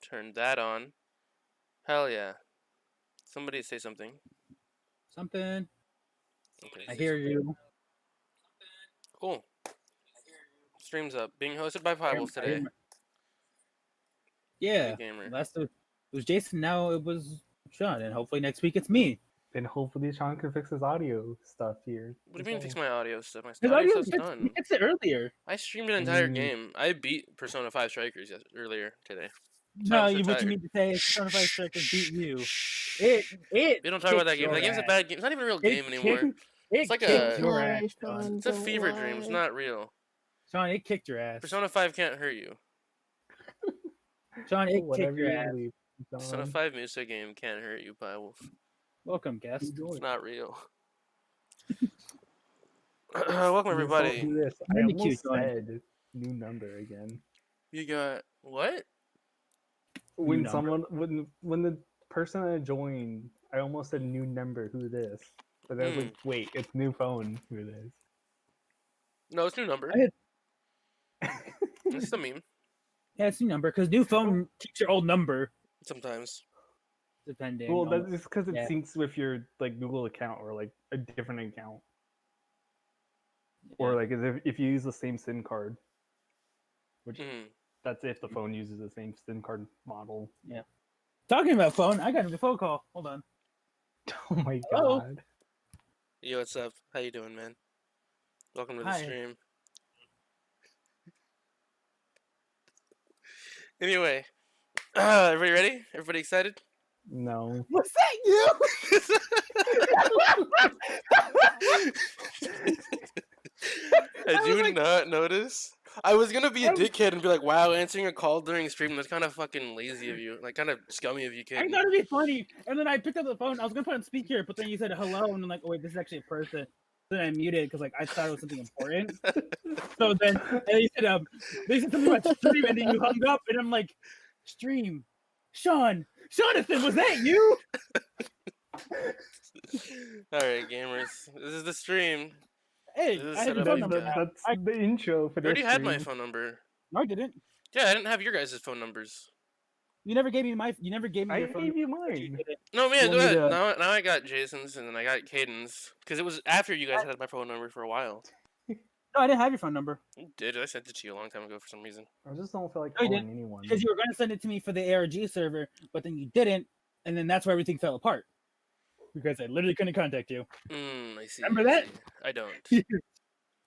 Turn that on. Hell yeah. Somebody say something. Something. Okay, I hear something. you. Cool. Stream's up. Being hosted by Piebbles today. Yeah. Gamer. Last it was Jason. Now it was Sean, and hopefully next week it's me. And hopefully Sean can fix his audio stuff here. What do you mean fix my audio stuff? My His audio audio stuff's done. We fixed it earlier. I streamed an entire game. I beat Persona 5 Strikers earlier today. No, what you mean to say is Persona 5 Strikers beat you. We don't talk about that game. That game's a bad game. It's not even a real game anymore. It's like it's a fever dream. It's not real. Sean, it kicked your ass. Persona 5 can't hurt you. Sean, it kicked your ass. Persona 5 Musa game can't hurt you, Piebbles. Welcome, guest. It's not real. Welcome, everybody. I almost said new number again. You got what? When the person I joined, I almost said new number. Who this? But then I was like, wait, it's new phone. Who this? No, it's new number. It's the meme. Yeah, it's new number because new phone keeps your old number. Sometimes. Depending. Well, that's just because it syncs with your Google account or a different account. Yeah. Or if you use the same SIM card, which that's if the phone uses the same SIM card model. Yeah. Talking about phone, I got a phone call. Hold on. Oh my god. Yo, what's up? How you doing, man? Welcome to the stream. Anyway, everybody ready? Everybody excited? No. What's that, you? Did you not notice? I was gonna be a dickhead and be like, "Wow, answering a call during a stream, that's kind of fucking lazy of you. Kind of scummy of you, kid." I thought it'd be funny, and then I picked up the phone. I was gonna put on speaker, but then you said hello, and I'm like, "Oh wait, this is actually a person." Then I muted because I thought it was something important. So then they said something about stream, and then you hung up, and I'm like, "Stream, Jonathan, was that you?" All right, gamers, this is the stream. Hey, I had your phone number. That's the intro for this. I already had my phone number. No, I didn't. Yeah, I didn't have your guys' phone numbers. You never gave me my. You never gave me. I gave you mine. No, man, go ahead. Now I got Jason's, and then I got Caden's, because it was after you guys had my phone number for a while. No, I didn't have your phone number. You did. I sent it to you a long time ago for some reason. I just don't feel like calling anyone. Because you were going to send it to me for the ARG server, but then you didn't, and then that's where everything fell apart. Because I literally couldn't contact you. I see. Remember that? I don't.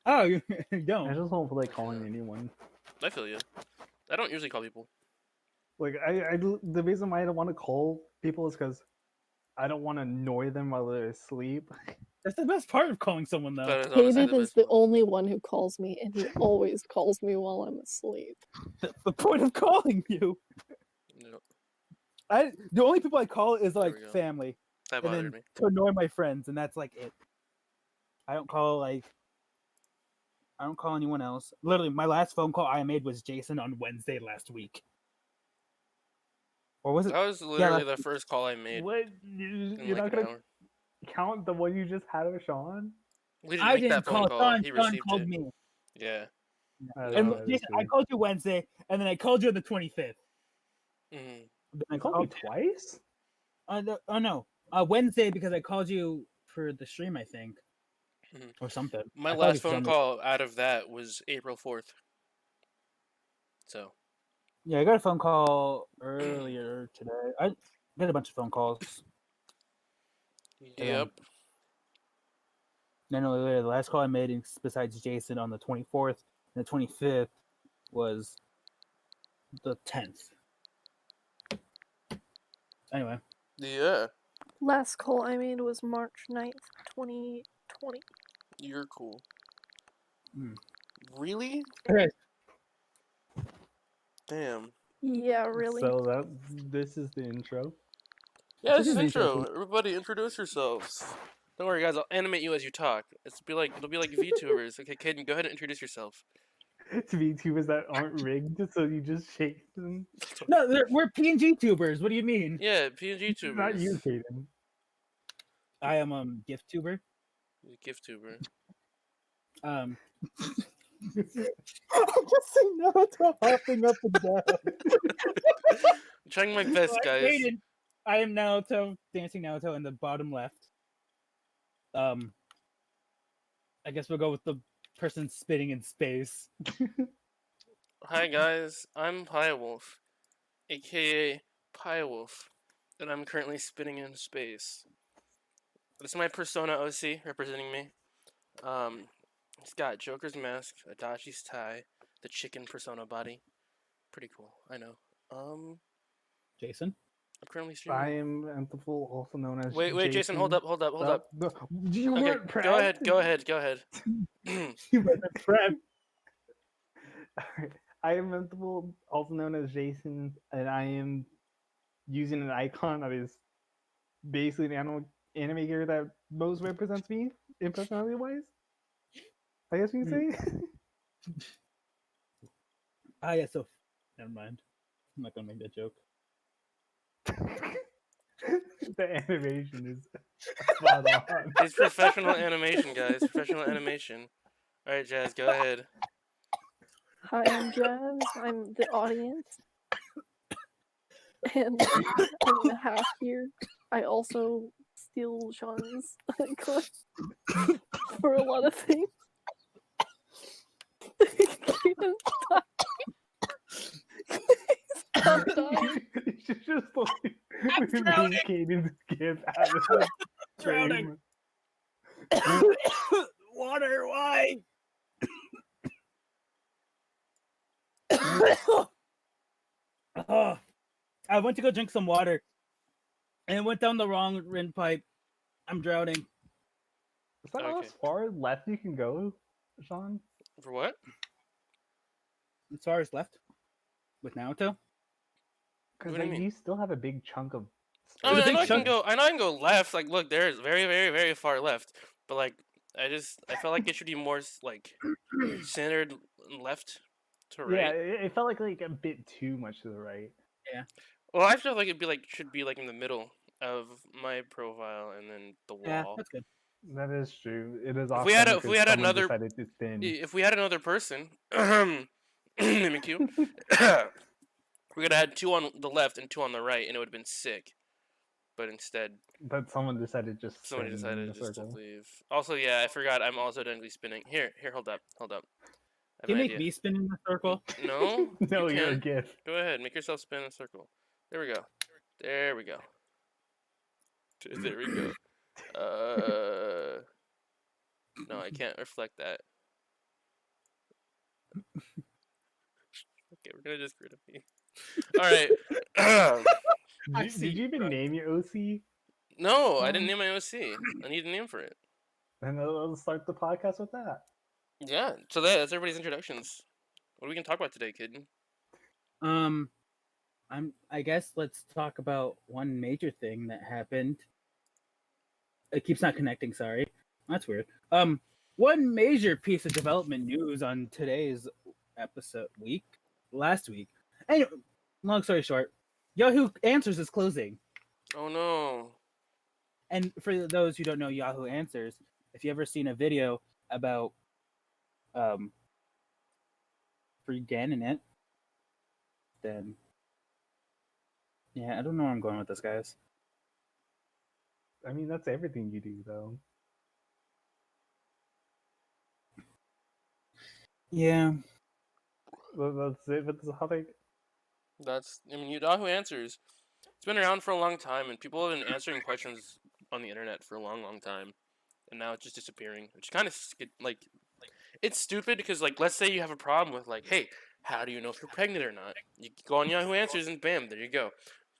Oh, you don't. I just don't feel like calling anyone. I feel you. I don't usually call people. The reason why I don't want to call people is because I don't want to annoy them while they're asleep. That's the best part of calling someone, though. Hayden is the only one who calls me, and he always calls me while I'm asleep. That's the point of calling you. No. The only people I call is family. That bothered me. To annoy my friends, and that's it. I don't call anyone else. Literally, my last phone call I made was Jason on Wednesday last week. Or was it? That was literally the first call I made. What? You're not gonna count the one you just had with Sean? I didn't call Sean. Sean called me. Yeah. And Jason, I called you Wednesday, and then I called you on the 25th. I called you twice? No. Wednesday, because I called you for the stream, I think. Or something. My last phone call out of that was April 4th. So. Yeah, I got a phone call earlier today. I got a bunch of phone calls. Yep. No, the last call I made, besides Jason, on the 24th, and the 25th was the 10th. Anyway. Yeah. Last call I made was March 9th, 2020. You're cool. Really? Okay. Damn. Yeah, really. So this is the intro? Yeah, this is the intro. Everybody introduce yourselves. Don't worry, guys. I'll animate you as you talk. It'll be like VTubers. Okay, Caden, go ahead and introduce yourself. To VTubers that aren't rigged, so you just shake them. No, we're PNG tubers. What do you mean? Yeah, PNG tubers. Not you, Caden. I am gift tuber. Gift tuber. I just say no to hopping up and down. Trying my best, guys. Aiden, I am Naruto, dancing Naruto in the bottom left. I guess we'll go with the person spitting in space. Hi guys, I'm Wolf, aka Wolf, and I'm currently spinning in space. This is my persona OC representing me. He's got Joker's mask, Adachi's tie, the chicken persona body. Pretty cool, I know. Jason? I'm currently I streaming. am Enthalful, also known as Wait, Jason, hold up. You Okay, weren't go ahead. You wasn't prepped. Alright, I am Enthalful, also known as Jason, and I am using an icon that is basically an anime gear that most represents me, personality-wise. I guess you can say. Ah, yeah, so never mind. I'm not gonna make that joke. The animation is spot on. It's professional animation, guys. Professional animation. Alright, Jazz, go ahead. Hi, I'm Jazz. I'm the audience. And I'm the half here. I also steal Sean's clip for a lot of things. Stop dying. You should just like remove Caden's gift out of the Drowning. frame. Water, why? Oh, I went to go drink some water, and it went down the wrong windpipe. I'm drowning. Is that Okay. as far left you can go, Sean? For what? As far as left with Naruto. Because What do you like, mean? you still have a big chunk of I There's mean, a I big know I can chunk. go. I know I can go left. Like, look, there's very, very, very far left. But like, I felt like it should be more like centered left to right. Yeah, it felt like a bit too much to the right. Well, I feel like should be like in the middle of my profile and then the wall. Yeah, that's good. That is true. It is If we had off-center 'cause someone another- decided to spin. If we had another person, mimic you, we could have had 2 on the left and 2 on the right, and it would have been sick. But instead, But someone decided just somebody spin in decided the just to circle. leave. Also, yeah, I forgot. I'm also technically spinning. Here, hold up. I have Can you an make idea. me spin in the circle? No, No, you you're a can. gift. Go ahead, make yourself spin in a circle. There we go. There we go. There we go. No, I can't reflect that. Okay, we're gonna just get rid of me. All right. Did you even name your OC? No, I didn't name my OC. I need a name for it. Then let's start the podcast with that. Yeah. So that's everybody's introductions. What are we gonna talk about today, kid? I guess let's talk about one major thing that happened. It keeps not connecting, sorry. That's weird. One major piece of development news on today's last week. Anyway, long story short, Yahoo Answers is closing. Oh no. And for those who don't know Yahoo Answers, if you ever seen a video about forgetting it, then yeah, I don't know where I'm going with this, guys. I mean, that's everything you do, though. Yeah. That's it. But the topic. I mean, Yahoo Answers. It's been around for a long time, and people have been answering questions on the internet for a long, long time, and now it's just disappearing. Which kind of like it's stupid because like let's say you have a problem with like, hey, how do you know if you're pregnant or not? You go on Yahoo Answers and bam, there you go.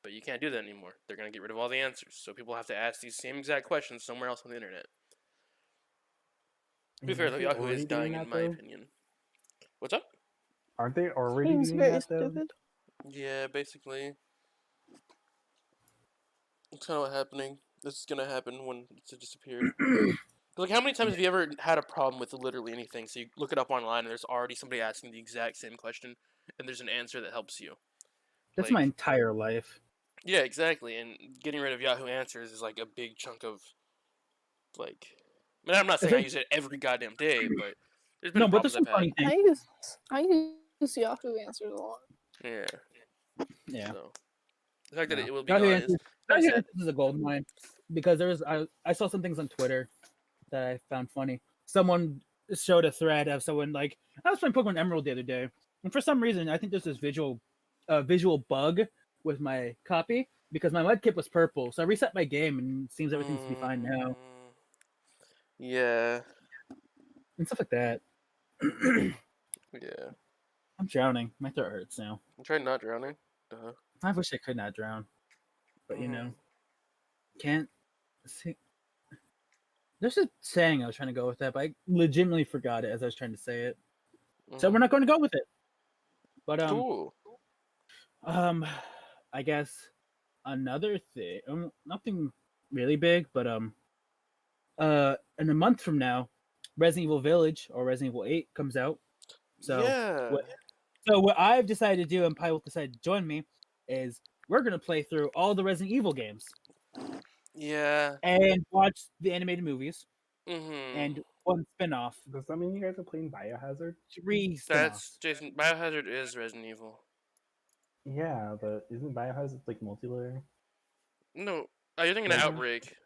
But you can't do that anymore. They're gonna get rid of all the answers, so people have to ask these same exact questions somewhere else on the internet. To be fair, though, Yahoo is dying in my opinion. What's up? Aren't they already Seems doing very that, though? stupid. Yeah, basically. That's kind of what's happening. This is gonna happen when it's disappeared. Like, how many times have you ever had a problem with literally anything? So you look it up online, and there's already somebody asking the exact same question, and there's an answer that helps you. That's Like- my entire life. Yeah, exactly. And getting rid of Yahoo Answers is like a big chunk of, like, I mean, I'm not saying I use it every goddamn day, but there's been No, but problems there's some I've had. funny things. I use Yahoo Answers a lot. Yeah. Yeah. So, The fact that No. it will be Yahoo gone Answers, is kind Yahoo of sad. Answers is a gold mine because I saw some things on Twitter that I found funny. Someone showed a thread of someone like I was playing Pokemon Emerald the other day, and for some reason I think there's this visual bug with my copy because my Mudkip was purple, so I reset my game and it seems everything's to be fine now Yeah. and stuff like that. Yeah. I'm drowning. My throat hurts now. I'm trying not drowning. Duh. I wish I could not drown, but you know, can't see. There's a saying I was trying to go with that, but I legitimately forgot it as I was trying to say it. So we're not going to go with it. But Cool. I guess another thing, nothing really big, but in a month from now, Resident Evil Village or Resident Evil 8 comes out. So Yeah. what I've decided to do, and Pi will decide to join me, is we're gonna play through all the Resident Evil games. Yeah. And watch the animated movies Mm-hmm. and one spin-off. Does that mean you guys are playing Biohazard? 3 spin-offs. That's Jason. Biohazard is Resident Evil. Yeah, but isn't Biohazard like multiplayer? No. Oh, you're thinking of Yeah. Outbreak.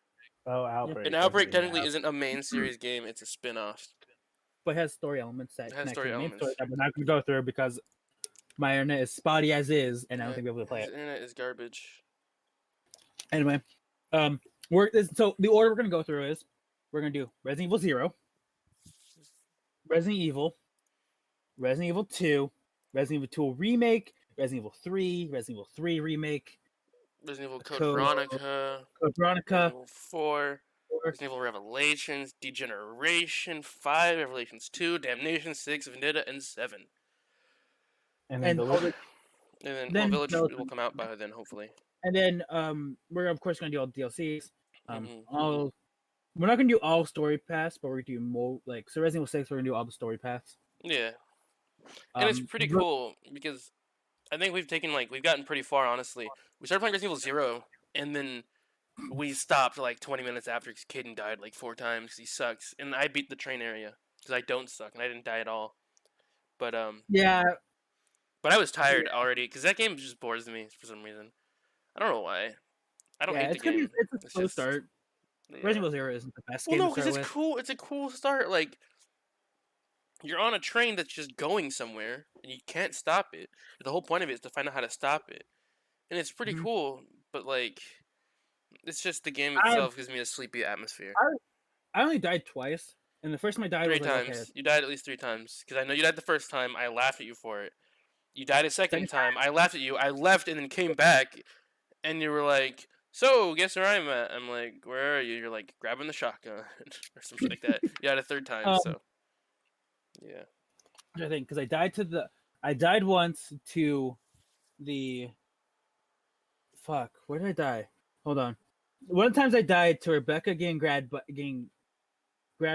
Oh, Outbreak. An Outbreak okay, technically yeah. isn't a main series game, it's a spin-off. But it has story elements that It has connect story to the main elements. story that we're not going to go through because my internet is spotty as is, and I don't Yeah, think we'll be able to play his it. internet is garbage. Anyway, so the order we're going to go through is we're going to do Resident Evil 0, Resident Evil, Resident Evil 2, Resident Evil 2 Remake, Resident Evil 3, Resident Evil 3 Remake, Resident Evil Code Code- Veronica, Code Veronica, Resident Evil 4, Resident Evil Revelations, Degeneration, 5, Revelations 2, Damnation, 6, Vendetta, and 7. And and then Village? And then, Then Village Village. will come out by then, hopefully. and then we're of course going to do all the DLCs. Mhm. We're not going to do all story paths, but we're going to do more like so. Resident Evil 6, we're going to do all the story paths. Yeah. And it's pretty but- cool because I think we've gotten pretty far, honestly. We started playing Resident Evil 0, and then we stopped like 20 minutes after because Caden died like 4 times because he sucks. And I beat the train area because I don't suck and I didn't die at all. But Yeah, but I was tired already because that game just bores me for some reason. I don't know why. I don't hate it's the game. it's a slow just- start. Yeah. Resident Evil 0 isn't the best Well, game no, to because start it's with. cool. It's a cool start. Like, you're on a train that's just going somewhere, and you can't stop it. The whole point of it is to find out how to stop it, and it's pretty Mhm. cool. But like, it's just the game I- itself gives me a sleepy atmosphere. I only died twice, and the first time I died 3 was like, times. okay, You died at least 3 times. Because I know you died the first time. I laughed at you for it. You died a second time. I laughed at you. I left and then came back, and you were like, "So, guess where I'm at?" I'm like, "Where are you?" You're like, grabbing the shotgun or something like that. You died a third time, so yeah. I think because I died once to the fuck. Where did I die? Hold on. One of the times I died to Rebecca getting grabbed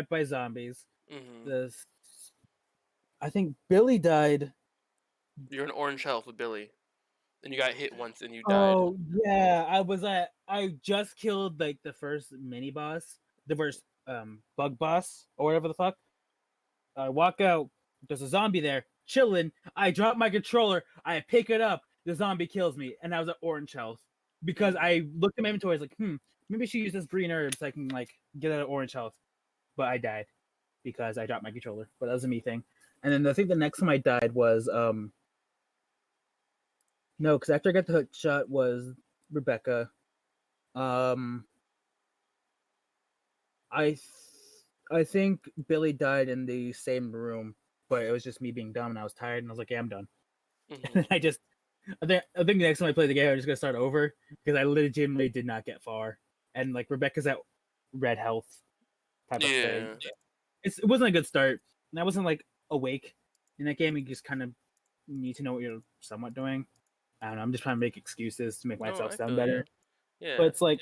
by zombies. Hmm. I think Billy died. You're in orange health with Billy, and you got hit once and you died. Oh yeah, I just killed like the first mini boss, the first bug boss or whatever the fuck. I walk out, there's a zombie there chilling. I drop my controller, I pick it up, the zombie kills me, and I was at orange health because I looked at my inventory. I was like, maybe I should use this green herb so I can like get out of orange health. But I died because I dropped my controller. But that was a me thing. And then I think the next time I died was no, because after I got the hook shot was Rebecca. I think Billy died in the same room, but it was just me being dumb and I was tired and I was like, yeah, I'm done. Hmm. I think the next time I play the game, I'm just gonna start over because I legitimately did not get far. And like Rebecca's at red health type of thing. It wasn't a good start. And I wasn't like awake in that game. You just kind of need to know what you're somewhat doing. I don't know. I'm just trying to make excuses to make No, myself I sound feel better. you. Yeah. But it's like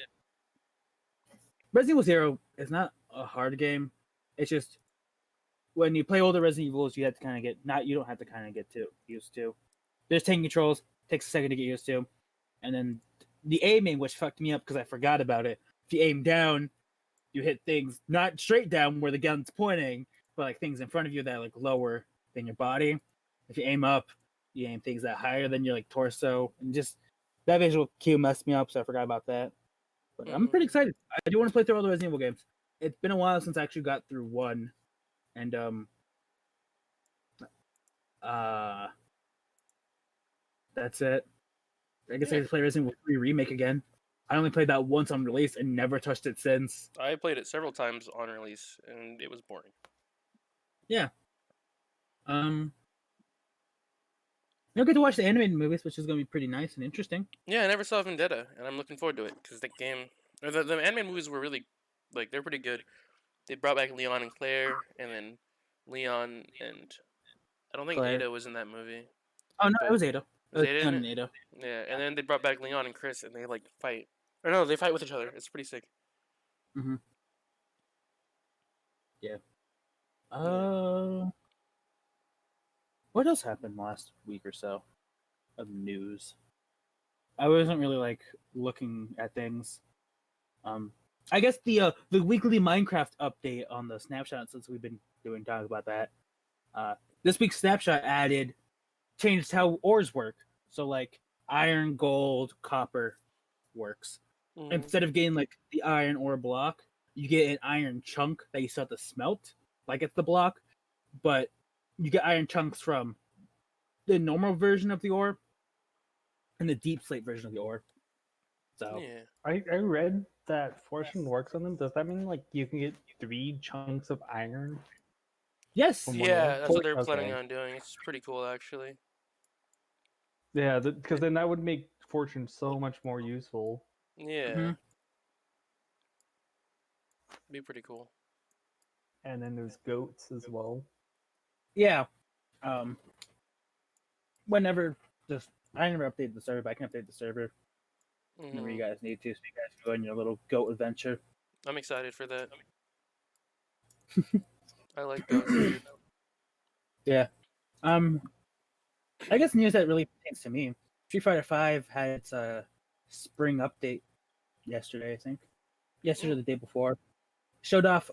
Resident Evil 0 is not a hard game. It's just when you play older Resident Evils, you have to kind of you don't have to kind of get used to. There's taking controls, takes a second to get used to. And then the aiming, which fucked me up because I forgot about it. If you aim down, you hit things not straight down where the gun's pointing, but like things in front of you that are like lower than your body. If you aim up, you aim things that higher than your like torso, and just that visual cue messed me up, so I forgot about that. But I'm pretty excited. I do want to play through all the Resident Evil games. It's been a while since I actually got through 1, and that's it. I guess I have to play Resident Evil 3 Remake again. I only played that once on release and never touched it since. I played it several times on release, and it was boring. Yeah. You'll get to watch the animated movies, which is going to be pretty nice and interesting. Yeah, I never saw Vendetta, and I'm looking forward to it because the game, or the animated movies were really, like, they're pretty good. They brought back Leon and Claire, and then Leon and I don't think Claire. Ada was in that movie. Oh no, But- it was Ada. Was Ada in Leon it? and Ada. Yeah, and then they brought back Leon and Chris, and they like fight. Or no, they fight with each other. It's pretty sick. Yeah. What else happened last week or so of news? I wasn't really like looking at things. I guess the weekly Minecraft update on the snapshot, since we've been doing talk about that. This week's snapshot changed how ores work. So like iron, gold, copper works. Mhm. Instead of getting like the iron ore block, you get an iron chunk that you still have to smelt, like it's the block, but you get iron chunks from the normal version of the ore and the deep slate version of the ore. So Yeah. I read that fortune works on them. Does that mean like you can get 3 chunks of iron? yes, From one Yeah, ore? that's what they're planning Okay. on doing. It's pretty cool, actually. Yeah, because then that would make fortune so much more useful. Yeah. Mhm. Be pretty cool. And then there's goats as well. yeah. Whenever I never updated the server, but I can update the server whenever you Mhm. guys need to, so you guys can go on your little goat adventure. I'm excited for that. I like goats, dude. Yeah. I guess news that really pertains to me. Street Fighter V had its spring update yesterday, I think. Yesterday or the day before. Showed off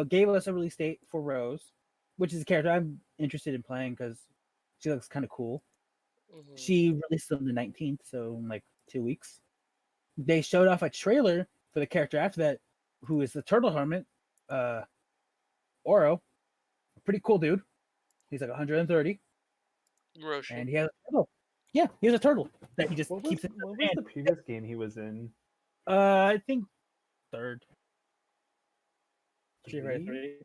gave us a release date for Rose, which is a character I'm interested in playing because she looks kind of cool. Mhm. She released on the 19th, so in like 2 weeks. They showed off a trailer for the character after that, who is the Turtle Hermit, Oro. A pretty cool dude. He's like 130, Roshi. and he has a turtle. Yeah, he has a turtle that he just What keeps was, in what his was hand. the previous game he was in? I think 3rd. Street Fighter 3? 3.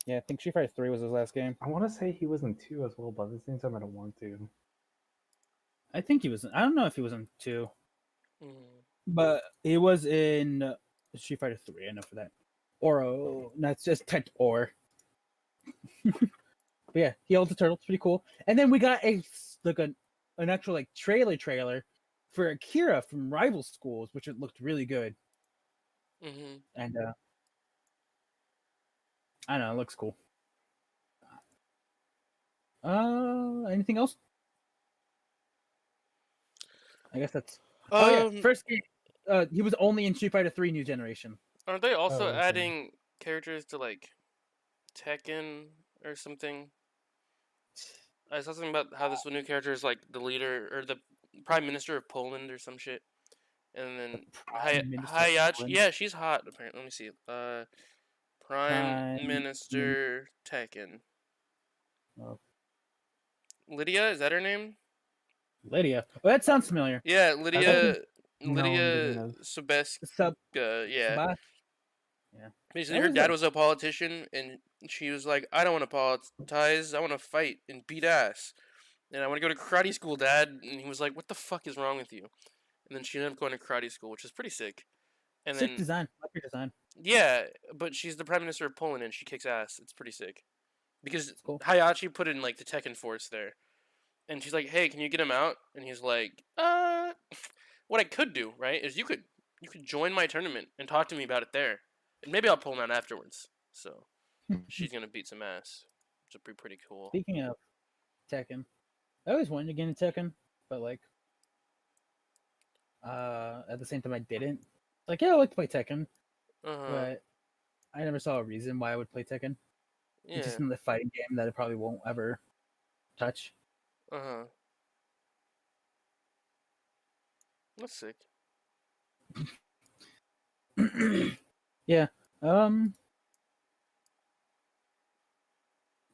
Yeah, I think Street Fighter 3 was his last game. I want to say he was in 2 as well, but at the same time I don't want to. I think he was. I don't know if he was in 2, Mhm. but he was in Street Fighter 3. I know for that. Oro. No, it's just typed Or. But yeah, he holds a turtle. It's pretty cool. And then we got an actual like trailer for Akira from Rival Schools, which it looked really good. Mhm. And I don't know, it looks cool. Anything else? I guess that's. Oh yeah, first game. He was only in Street Fighter 3 New Generation. Aren't they also Oh, okay. adding characters to like Tekken or something? I saw something about how this new character is like the leader or the prime minister of Poland or some shit. And then Prime Minister of Hayachi, Poland. yeah, she's hot apparently. Let me see. Prime Prime Minister Tekken. Oh. Lydia, is that her name? Lydia. Oh, that sounds familiar. Yeah, Lydia. No, Lydia Lydia. Sobeska. Sub. Yeah. Sabah? Basically, That her was dad a- was a politician, and she was like, "I don't want to politicize. I want to fight and beat ass, and I want to go to karate school, Dad." And he was like, "What the fuck is wrong with you?" And then she ended up going to karate school, which is pretty sick. And Sick then design. Like your design. yeah, but she's the prime minister of Poland, and she kicks ass. It's pretty sick because That's cool. Hayachi put in like the Tekken Force there, and she's like, "Hey, can you get him out?" And he's like, What I could do, right, is you could join my tournament and talk to me about it there, and maybe I'll pull him out afterwards." So she's gonna beat some ass, which would be pretty cool. Speaking of Tekken, I always wanted to get into Tekken, but like, at the same time I didn't. Like, yeah, I like to play Tekken, but I never saw a reason why I would play Tekken. Yeah. It's just another fighting game that I probably won't ever touch. That's sick. Yeah.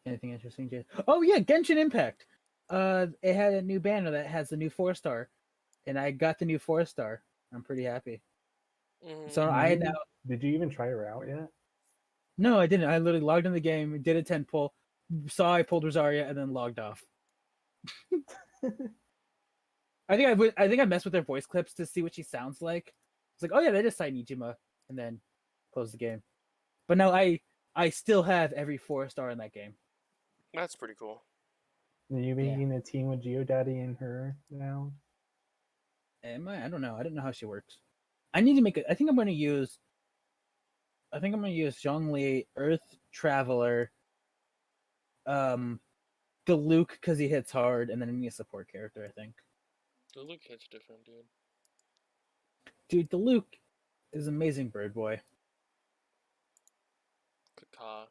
Anything interesting, Jay? Oh yeah, Genshin Impact. It had a new banner that has the new 4-star, and I got the new 4-star. I'm pretty happy. So I now. Did you even try her out yet? No, I didn't. I literally logged in the game, did a 10 pull, saw I pulled Rosaria, and then logged off. I think I messed with their voice clips to see what she sounds like. It's like, oh yeah, they just signed Nijima, and then close the game. But now I still have every 4-star in that game. That's pretty cool. Are you making a team with GeoDaddy and her now? Am I? I don't know. I don't know how she works. I need to make it. I think I'm going to use Zhongli, Earth Traveler, the Luke because he hits hard, and then I need a support character. I think. The Luke hits different, dude. Dude, the Luke is amazing, bird boy. Kaka.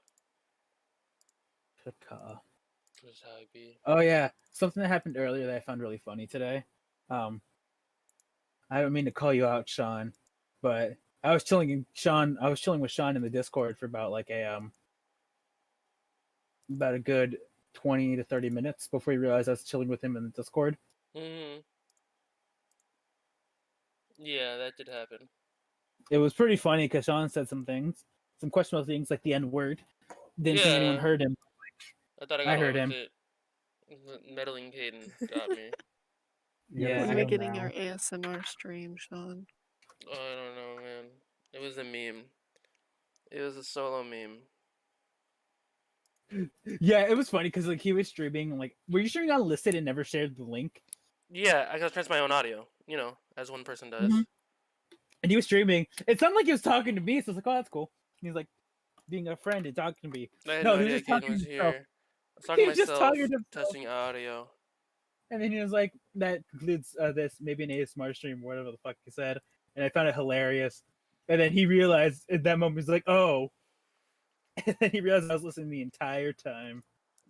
Just how it be. Oh yeah, something that happened earlier that I found really funny today. I don't mean to call you out, Sean, but I was chilling with Sean in the Discord for about like about a good 20 to 30 minutes before he realized I was chilling with him in the Discord. Yeah, that did happen. It was pretty funny because Sean said some questionable things like the N-word. Didn't think anyone heard him. I thought I heard him. Meddling Caden got me. Yeah. When are we getting our ASMR stream, Sean? I don't know, man. It was a meme. It was a solo meme. Yeah, it was funny because like he was streaming. Like, were you streaming unlisted and never shared the link? Yeah, I gotta transfer my own audio. You know, as one person does. Mm-hmm. And he was streaming. It sounded like he was talking to me, so I was like, "Oh, that's cool." And he's like, being a friend and talking to me. No, he was just talking to himself. I was talking to myself, testing audio. And then he was like, "That concludes this maybe an ASMR stream, or whatever the fuck he said." And I found it hilarious. And then he realized at that moment, he's like, "Oh." And then he realized I was listening the entire time.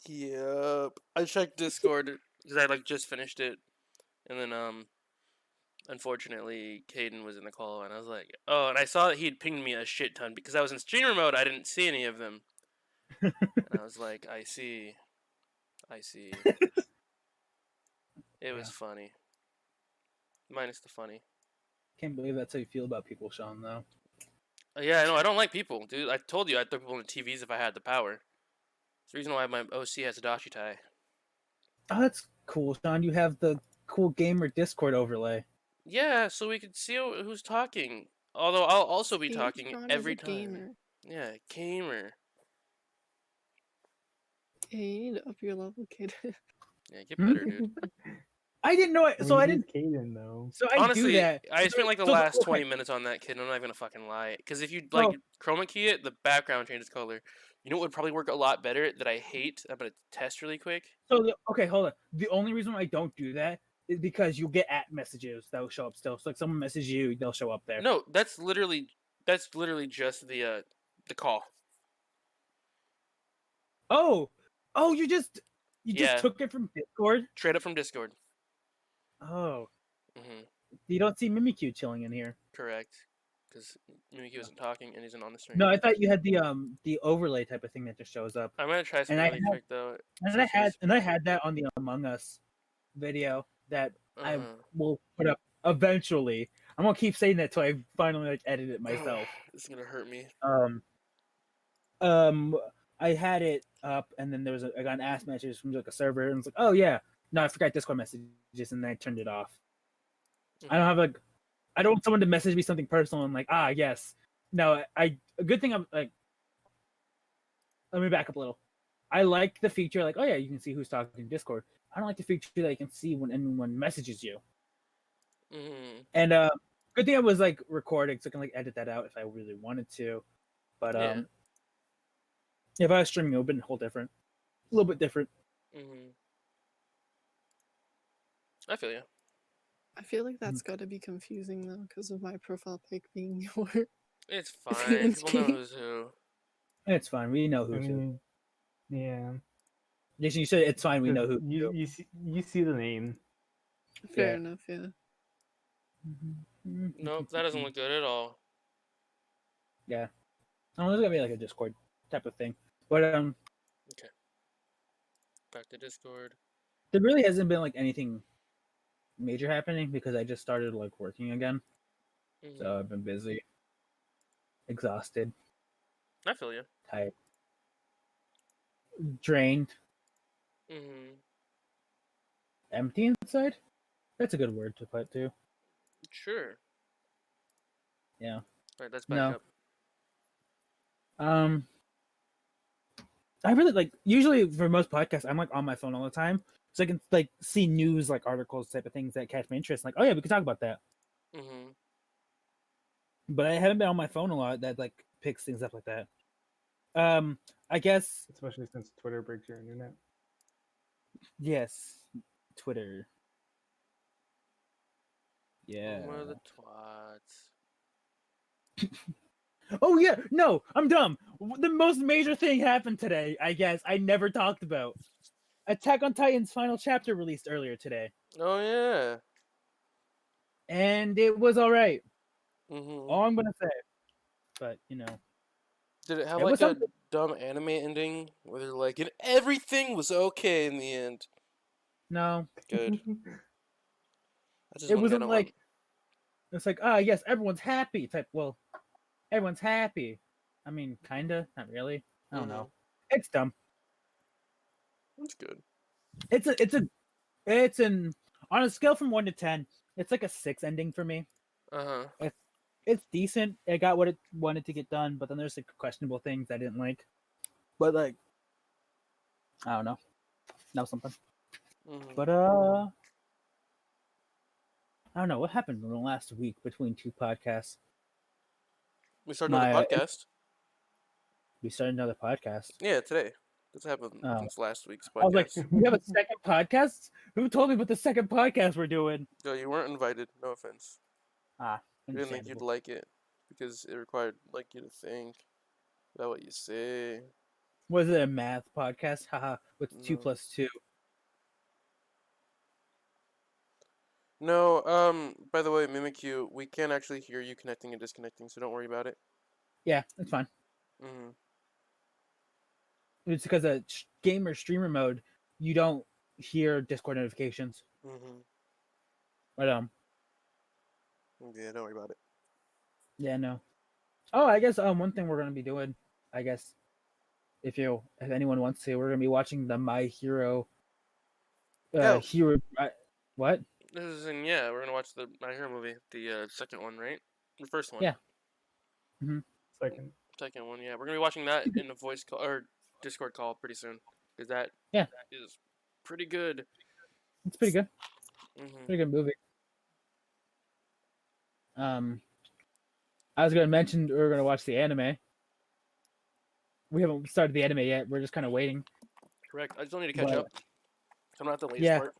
Yep. I checked Discord because I like just finished it, and then unfortunately, Caden was in the call, and I was like, oh, and I saw that he'd pinged me a shit ton because I was in streamer mode. I didn't see any of them, and I was like, I see. It was funny, minus the funny. Can't believe that's how you feel about people, Sean. Though. Yeah, no, I don't like people, dude. I told you I'd throw people in the TVs if I had the power. It's the reason why my OC has a Dashi tie. Oh, that's cool, Sean. You have the cool gamer Discord overlay. Yeah, so we could see who's talking. Although I'll also be talking every time. Gamer. Yeah, gamer. Hey, you need to up your level, kid. Yeah, get better, dude. I didn't know it, so I didn't. Caden though. So I honestly, do that. I spent like the last 20 minutes on that kid. I'm not even gonna fucking lie. Because if you like chroma key it, the background changes color. You know what would probably work a lot better that I hate? I'm gonna test really quick. So okay, hold on. The only reason why I don't do that is because you'll get @messages that will show up still. So like someone messages you, they'll show up there. No, that's literally just the call. Oh, you just took it from Discord? Straight up from Discord. Oh. Mm-hmm. You don't see Mimikyu chilling in here. Correct. Because Mimikyu isn't talking and isn't on the stream. No, I thought you had the overlay type of thing that just shows up. I'm gonna try something really quick though. And I had that on the Among Us video that I will put up eventually. I'm gonna keep saying that till I finally like edit it myself. It's gonna hurt me. I had it up, and then I got an ask message from like a server, and it's like, oh yeah, no, I forgot Discord messages, and then I turned it off. I don't have I don't want someone to message me something personal and like, yes. No, a good thing I'm like, let me back up a little. I like the feature like, oh yeah, you can see who's talking in Discord. I don't like the feature that you can see when anyone messages you. Mm-hmm. And good thing I was like recording, so I can like edit that out if I really wanted to. But if I was streaming, it would have been a little bit different. Mm-hmm. I feel you. I feel like that's got to be confusing though, because of my profile pic being your. It's fine. People know who's who. It's fine. We know who's who. Yeah. Jason, you said it's fine. We know who. You see the name. Fair enough. Yeah. Nope, that doesn't look good at all. Yeah. I don't know, there's gonna be like a Discord type of thing. But Back to Discord. there really hasn't been like anything major happening because I just started like working again. So I've been busy, exhausted, I feel you. tired, drained, empty inside. That's a good word to put too. Sure. Yeah. Alright, let's back No. up. I really like usually for most podcasts I'm like on my phone all the time. So I can like see news like articles type of things that catch my interest. Like, oh yeah, we can talk about that. But I haven't been on my phone a lot that like picks things up like that. I guess Especially since Twitter breaks your internet. yes. Twitter. Yeah. Home of the twats. Oh yeah, no, I'm dumb. The most major thing happened today, I guess. I never talked about. Attack on Titan's final chapter released earlier today. Oh yeah. And it was alright. All I'm gonna say. But Did it have it like was a something. dumb anime ending where they're like, and everything was okay in the end? No. Good. I just It want to get wasn't on like it's like, yes, everyone's happy type. Well, everyone's happy. I mean, kinda, not really. I don't know. It's dumb. That's good. It's an on a scale from 1 to 10, it's like a 6 ending for me. It's decent. It got what it wanted to get done, but then there's like questionable things I didn't like. But like, I don't know. That was something. But I don't know what happened in the last week between two podcasts. We started another podcast. We started another podcast. Yeah, today. This happened since last week's podcast. I was like, we have a second podcast? Who told me about the second podcast we're doing? No, you weren't invited. No offense. I didn't think you'd like it because it required like you to think about what you say. Was it a math podcast? Haha, with 2 plus 2. No, by the way, Mimikyu, we can't actually hear you connecting and disconnecting, so don't worry about it. Yeah, it's fine. It's because of gamer streamer mode, you don't hear Discord notifications. But yeah, don't worry about it. Yeah, no. Oh, I guess one thing we're gonna be doing, I guess, if anyone wants to, we're gonna be watching the My Hero. Hero. What? We're gonna watch the My Hero movie, the second one, right? The first one. Yeah. Second one, yeah. We're gonna be watching that in a voice call or Discord call pretty soon, because that is pretty good. It's pretty good. Pretty good movie. I was gonna mention we were gonna watch the anime. We haven't started the anime yet. We're just kind of waiting. Correct. I just don't need to catch up. I'm not the latest part.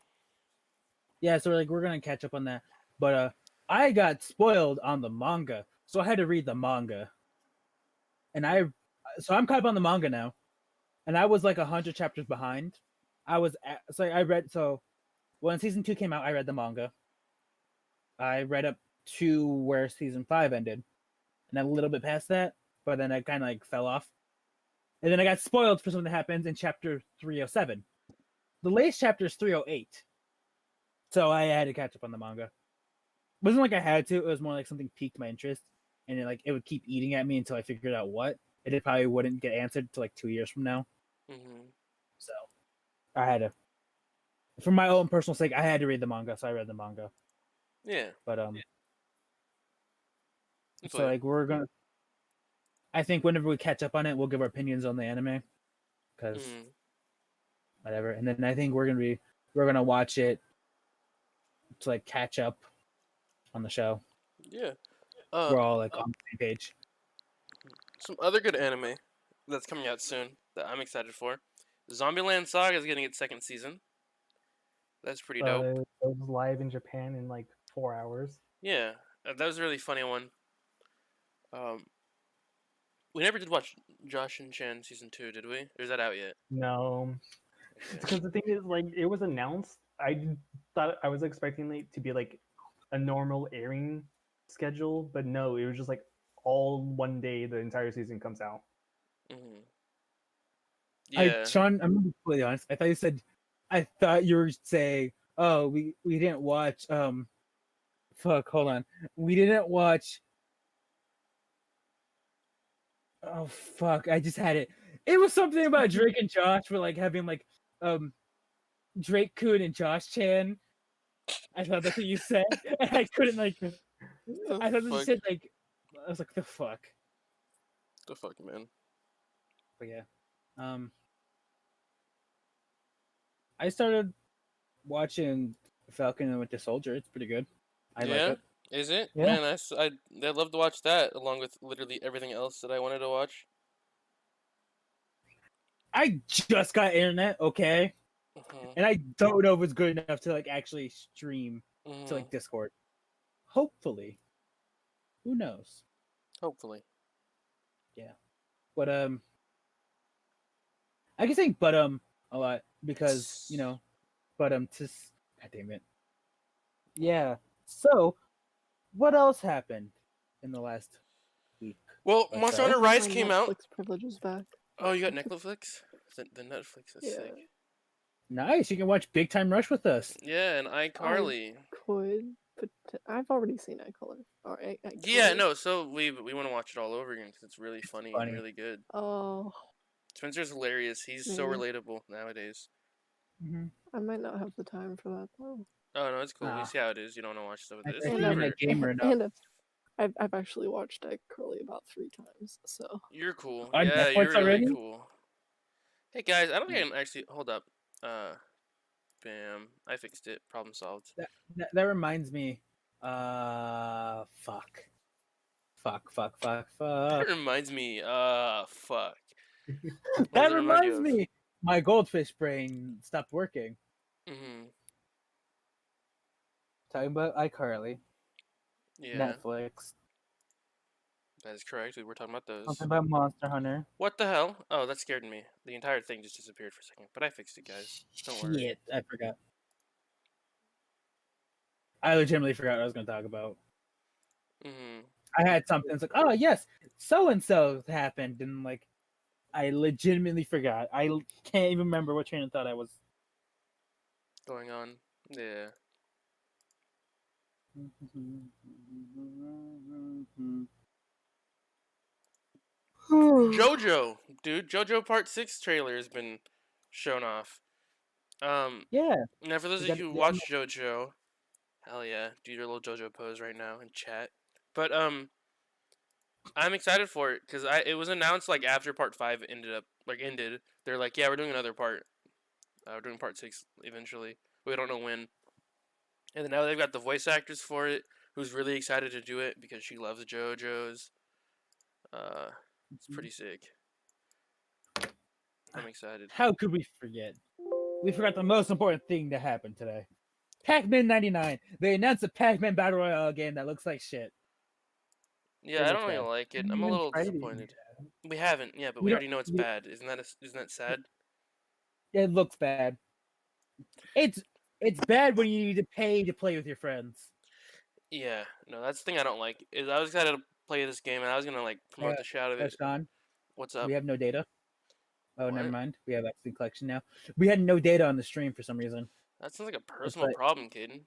Yeah, so we're gonna catch up on that. But I got spoiled on the manga, so I had to read the manga. And I'm caught up on the manga now, and I was like 100 chapters behind. When season 2 came out, I read the manga. I read up to where season 5 ended, and a little bit past that, but then I kind of like fell off. And then I got spoiled for something that happens in chapter 307. The latest chapter is 308. So I had to catch up on the manga. It wasn't like I had to, it was more like something piqued my interest, and it would keep eating at me until I figured out what. And it probably wouldn't get answered until like 2 years from now. So I had to, for my own personal sake, I had to read the manga, so I read the manga. Yeah. But so like I think whenever we catch up on it, we'll give our opinions on the anime, because whatever. And then I think we're gonna watch it to like catch up on the show. Yeah. We're all like on the same page. Some other good anime that's coming out soon that I'm excited for. Zombieland Saga is getting its second season. That's pretty dope. It was live in Japan in like 4 hours. Yeah, that was a really funny one. We never did watch Josh and Chan season 2, did we? Or is that out yet? No, because the thing is, like, it was announced. I thought I was expecting it to be like a normal airing schedule, but no, it was just like all one day the entire season comes out. Mm-hmm. Yeah. Sean, I'm gonna be completely honest. I thought you were saying, oh, we didn't watch fuck, hold on. We didn't watch. Oh fuck! I just had it. It was something about Drake and Josh were like having like Drake Kun and Josh Chan. I thought that's what you said, and I couldn't like. I thought you said like. I was like, the fuck. The fuck, man. But yeah, I started watching Falcon and Winter Soldier. It's pretty good. I like it. Is it? Yeah. Man, I'd love to watch that along with literally everything else that I wanted to watch. I just got internet, okay, and I don't know if it's good enough to like actually stream to like Discord. Hopefully, who knows? Hopefully, yeah. But I can say but a lot because but just God damn it. Yeah. So, what else happened in the last week? Well, What's Monster that? Hunter Rise My came out. Netflix privileges back. Oh, you got Netflix? The Netflix is Yeah. sick. Nice. You can watch Big Time Rush with us. Yeah, and iCarly. Could, but I've already seen iColor. Or Yeah, no. So we want to watch it all over again because it's really funny funny. and really good. Oh, Spencer's hilarious. He's so Maybe. relatable nowadays. Mm-hmm. I might not have the time for that though. Oh no, it's cool. Ah. We see how it is. You don't want to watch stuff with I it. It's think whatever. you're a gamer enough. And I've actually watched iCarly about 3 times. So You're cool. On Yeah, Netflix you're really already? cool. Hey guys, I don't think I can actually hold up. Bam. I fixed it. Problem solved. That reminds me. Fuck. That reminds me. Fuck. What does That it remind you reminds of? me. My goldfish brain stopped working. Mhm. Talking about iCarly, Yeah, Netflix, that is correct. We were talking about those. something about Monster Hunter. What the hell? Oh, that scared me. The entire thing just disappeared for a second, but I fixed it, guys. Don't worry. Shit, I forgot. I legitimately forgot what I was going to talk about. Mhm. I had something. It's like, oh yes, so and so happened, and like, I legitimately forgot. I can't even remember what train of thought I was. Going on. Yeah. JoJo, dude. JoJo Part 6 trailer has been shown off. Yeah. Now for those of you who watch JoJo, hell yeah, do your little JoJo pose right now in chat. But I'm excited for it because it was announced like after Part 5 ended. They're like, yeah, we're doing another part. We're doing Part 6 eventually. We don't know when. And then now they've got the voice actors for it, who's really excited to do it because she loves JoJo's. It's pretty sick. I'm excited. How could we forget? We forgot the most important thing that happened today. Pac-Man 99. They announced a Pac-Man Battle Royale game that looks like shit. Yeah, I don't really like it. I'm a little tried it disappointed. We haven't, yeah, but We we don't- already know it's we- bad. Isn't that sad? It looks bad. It's bad when you need to pay to play with your friends. Yeah, no, that's the thing I don't like. Is I was excited to play this game and I was gonna like promote the shit out of it. Sean, What's up? we have no data. Oh, never What? mind. We have XP collection now. We had no data on the stream for some reason. That sounds like a personal like- problem, kid.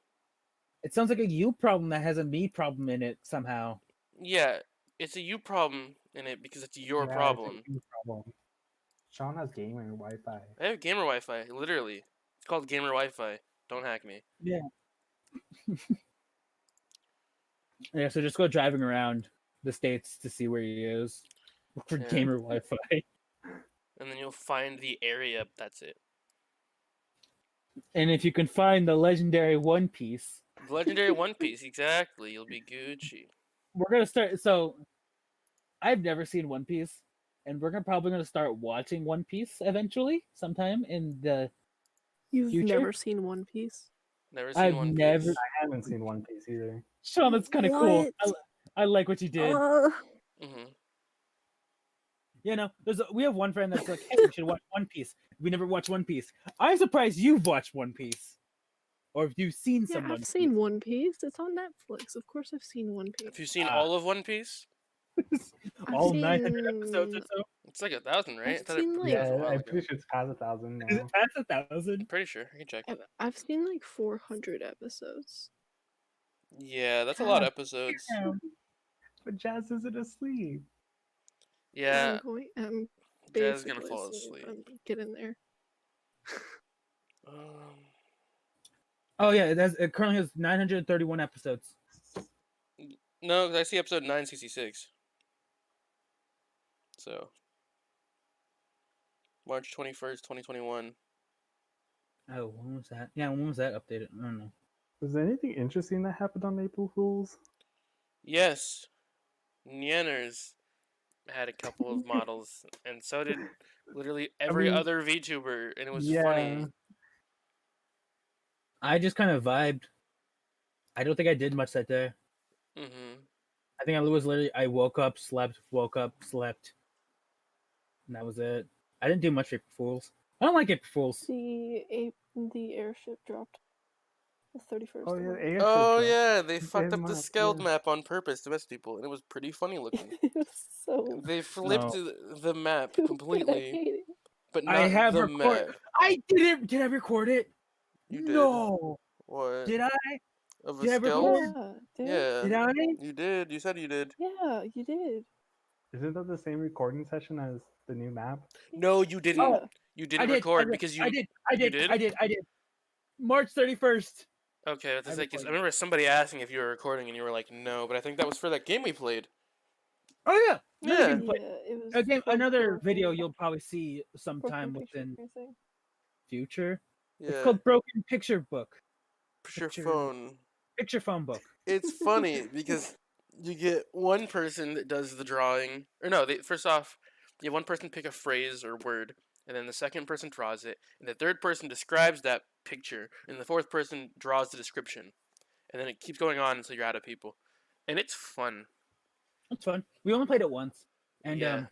It sounds like a you problem that has a me problem in it somehow. Yeah, it's a you problem in it because it's your Yeah, problem. it's a huge problem. Sean has gamer Wi-Fi. I have gamer Wi-Fi, literally. It's called gamer Wi-Fi. Don't hack me. Yeah. Yeah, so just go driving around the states to see where he is. Look for Yeah. gamer Wi-Fi. And then you'll find the area. That's it. And if you can find the legendary One Piece, The legendary One Piece, exactly. You'll be Gucci. we're gonna start. So, I've never seen One Piece, and we're probably gonna start watching One Piece eventually, sometime in the. you've Future? never seen One Piece? Never seen I've One Piece. never. I haven't seen One Piece either. Sean, that's kind of cool. What? I like what you did. Mhm. We have one friend that's like, "Hey, we should watch One Piece." We never watch One Piece. I'm surprised you've watched One Piece. or if you've seen Yeah, some One I've seen One Piece. It's on Netflix. Of course, I've seen One Piece. Have you seen Ah. all of One Piece? Piece, I've all seen 900 episodes or so. It's like 1,000, right? I I've thought seen, it like- was a Yeah, while I'm ago. pretty sure it's past 1,000 Is now. it past 1,000? Pretty sure. I can check. I've seen like 400 episodes. Yeah, that's a lot of God episodes. damn. But Jazz isn't asleep. Yeah, I'm Jazz is basically gonna fall asleep. asleep. I'm getting there. Oh yeah, it currently has 931 episodes. No, 'cause I see episode 966. So, March 21st, 2021. Oh, when was that? Yeah, when was that updated? I don't know. Was there anything interesting that happened on April Fools? Yes, Nyanners had a couple of models, and so did literally every mean, other VTuber, and it was yeah. funny. I just kind of vibed. I don't think I did much that day. Mm-hmm. I think I was literally I woke up, slept, and that was it. I didn't do much for April Fools. I don't like April Fools. The airship dropped the 31st. Oh yeah, of airship Oh drop. yeah, they Same fucked up the map, scaled yeah. map on purpose to mess people, and it was pretty funny looking. it was so They flipped the map stupid. I completely, hate it. but not I have the recorded. map. I didn't. Did I record it? You did. No. What? Did I? Of a Did I scaled? record? Yeah, dude. Yeah. Did I? You did. You said you did. Yeah, you did. Isn't that the same recording session as the new map? No, you didn't. Yeah. You I didn't did. record because you. I did. did? I did. March 31st. Okay, that's I like, 'cause I recorded. remember somebody asking if you were recording, and you were like, "No," but I think that was for that game we played. Oh yeah. Another Yeah. game to play. It was Again, for another Broken- video you'll probably see sometime Broken Picture within Racing. future. Yeah. It's called Broken Picture Book. Picture Picture- phone. Picture phone book. It's funny because you get one person that does the drawing, or no, first off, you have one person pick a phrase or word, and then the second person draws it, and the third person describes that picture, and the fourth person draws the description, and then it keeps going on until you're out of people, and it's fun. It's fun. We only played it once, and Yeah.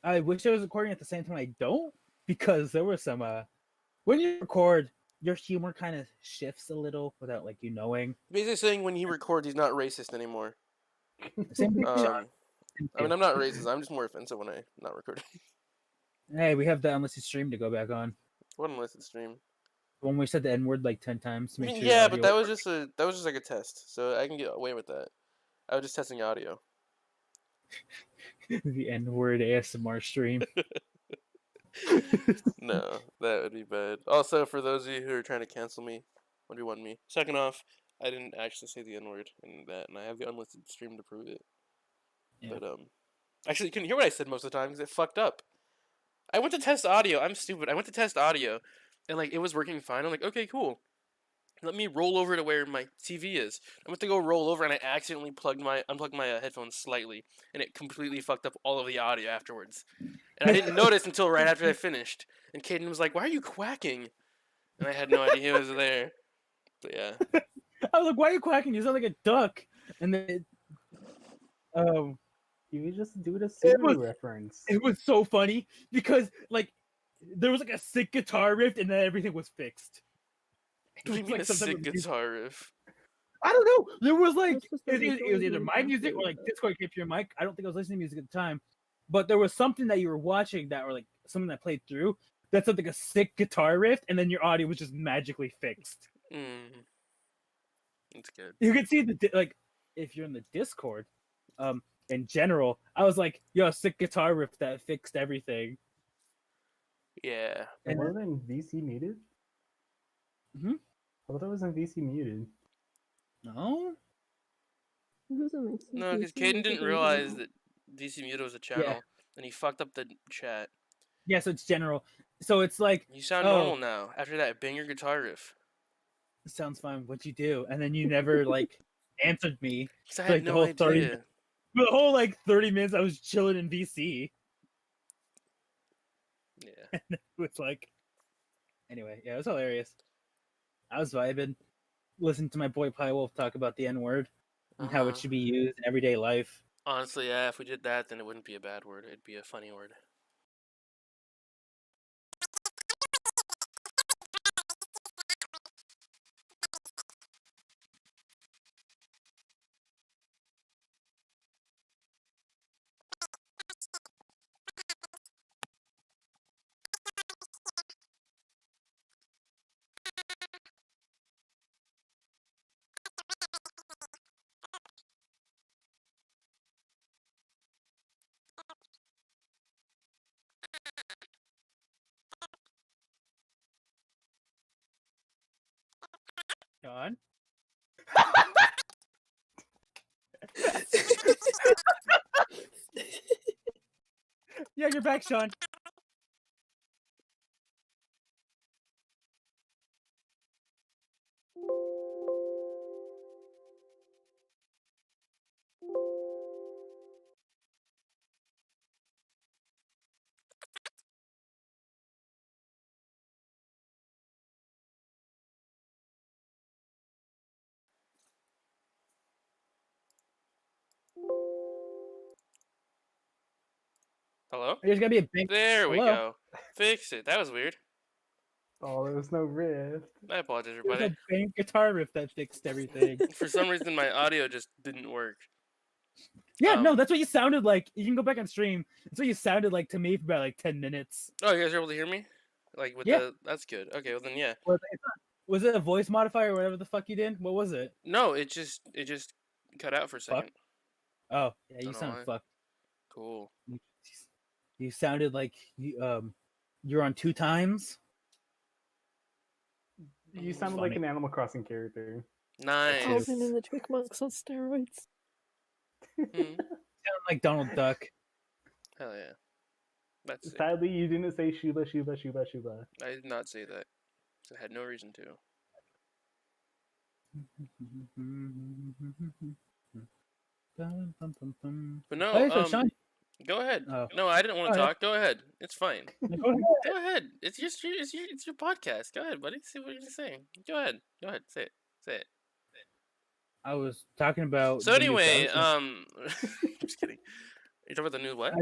I wish I was recording at the same time. I don't, because there was some when you record, your humor kind of shifts a little without like you knowing. Basically saying when he records, he's not racist anymore. Same thing. with Sean. I mean, I'm not racist. I'm just more offensive when I'm not recording. Hey, we have the unlisted stream to go back on. What unlisted stream? When we said the N word like 10 times. To make sure Yeah, the but audio that was just like a test, so I can get away with that. I was just testing audio. the N word ASMR stream. No, that would be bad. Also, for those of you who are trying to cancel me, 1v1 me. Second off, I didn't actually say the N-word in that, and I have the unlisted stream to prove it. Yeah. But, actually, you couldn't hear what I said most of the time because it fucked up. I went to test audio. I'm stupid. I went to test audio, and, like, it was working fine. I'm like, okay, cool. Let me roll over to where my TV is. I went to go roll over, and I accidentally unplugged my headphones slightly, and it completely fucked up all of the audio afterwards. And I didn't notice until right after I finished. And Caden was like, "Why are you quacking?" And I had no idea he was there. But yeah. I was like, "Why are you quacking? You sound like a duck." And then, You could just do the Siri reference. it was so funny because like there was like a sick guitar riff, and then everything was fixed. What do you was mean like a some type sick of music- guitar riff? I don't know. There was like That's just the it was either recording my music or like Discord came to your mic. I don't think I was listening to music at the time, but there was something that you were watching that or like something that played through that sounded like a sick guitar riff, and then your audio was just magically fixed. That's good. You can see like if you're in the Discord, in general, I was like, "Yo, sick guitar riff that fixed everything." Yeah. And Was it in VC muted? Mhm. I thought it was in VC muted. No, Who's in my No, because CPC? Caden didn't realize that DC Muto was a channel, and he fucked up the chat. yeah, so it's general. So it's like You sound normal now after that banger guitar riff. sounds fine. What'd you do? And then you never like answered me. Because I Like had the no whole 30 idea. For the whole like 30 minutes, I was chilling in VC. Yeah. It's like, anyway, yeah, it was hilarious. I was vibing, listening to my boy Pie Wolf talk about the N word and how it should be used in everyday life. Honestly, yeah, if we did that, then it wouldn't be a bad word. It'd be a funny word. you're back, Sean. Hello? There's gotta be a bank. There we Hello? go. Fix it. That was weird. Oh, there was no rift. I apologize, There's everybody. a bank guitar riff that fixed everything. For some reason, my audio just didn't work. Yeah, no, that's what you sounded like. You can go back on stream. That's what you sounded like to me for about like 10 minutes. Oh, you guys are able to hear me? Like with Yeah. the that's good. Okay, well then yeah. Was it a voice modifier or whatever the fuck you did? What was it? No, it just cut out for a second. Oh, yeah, you Don't know sound why. fucked. Cool. You sounded like you're on 2 times. You sounded Funny. like an Animal Crossing character. Nice. Alvin and the Chipmunks on steroids. Hmm. Sound like Donald Duck. Hell yeah. That's it. Sadly, you didn't say Shuba, Shuba, Shuba, Shuba. I did not say that. I had no reason to. But no, Hey, so Sean, go ahead. Oh. No, I didn't want to Go ahead. talk. Go ahead. It's fine. go ahead. Go ahead. It's your podcast. Go ahead, buddy. See what you're saying. Go ahead. Go ahead. Say it. Say it. I was talking about. So the new anyway, Ghostbusters- just kidding. You're talking about the new what?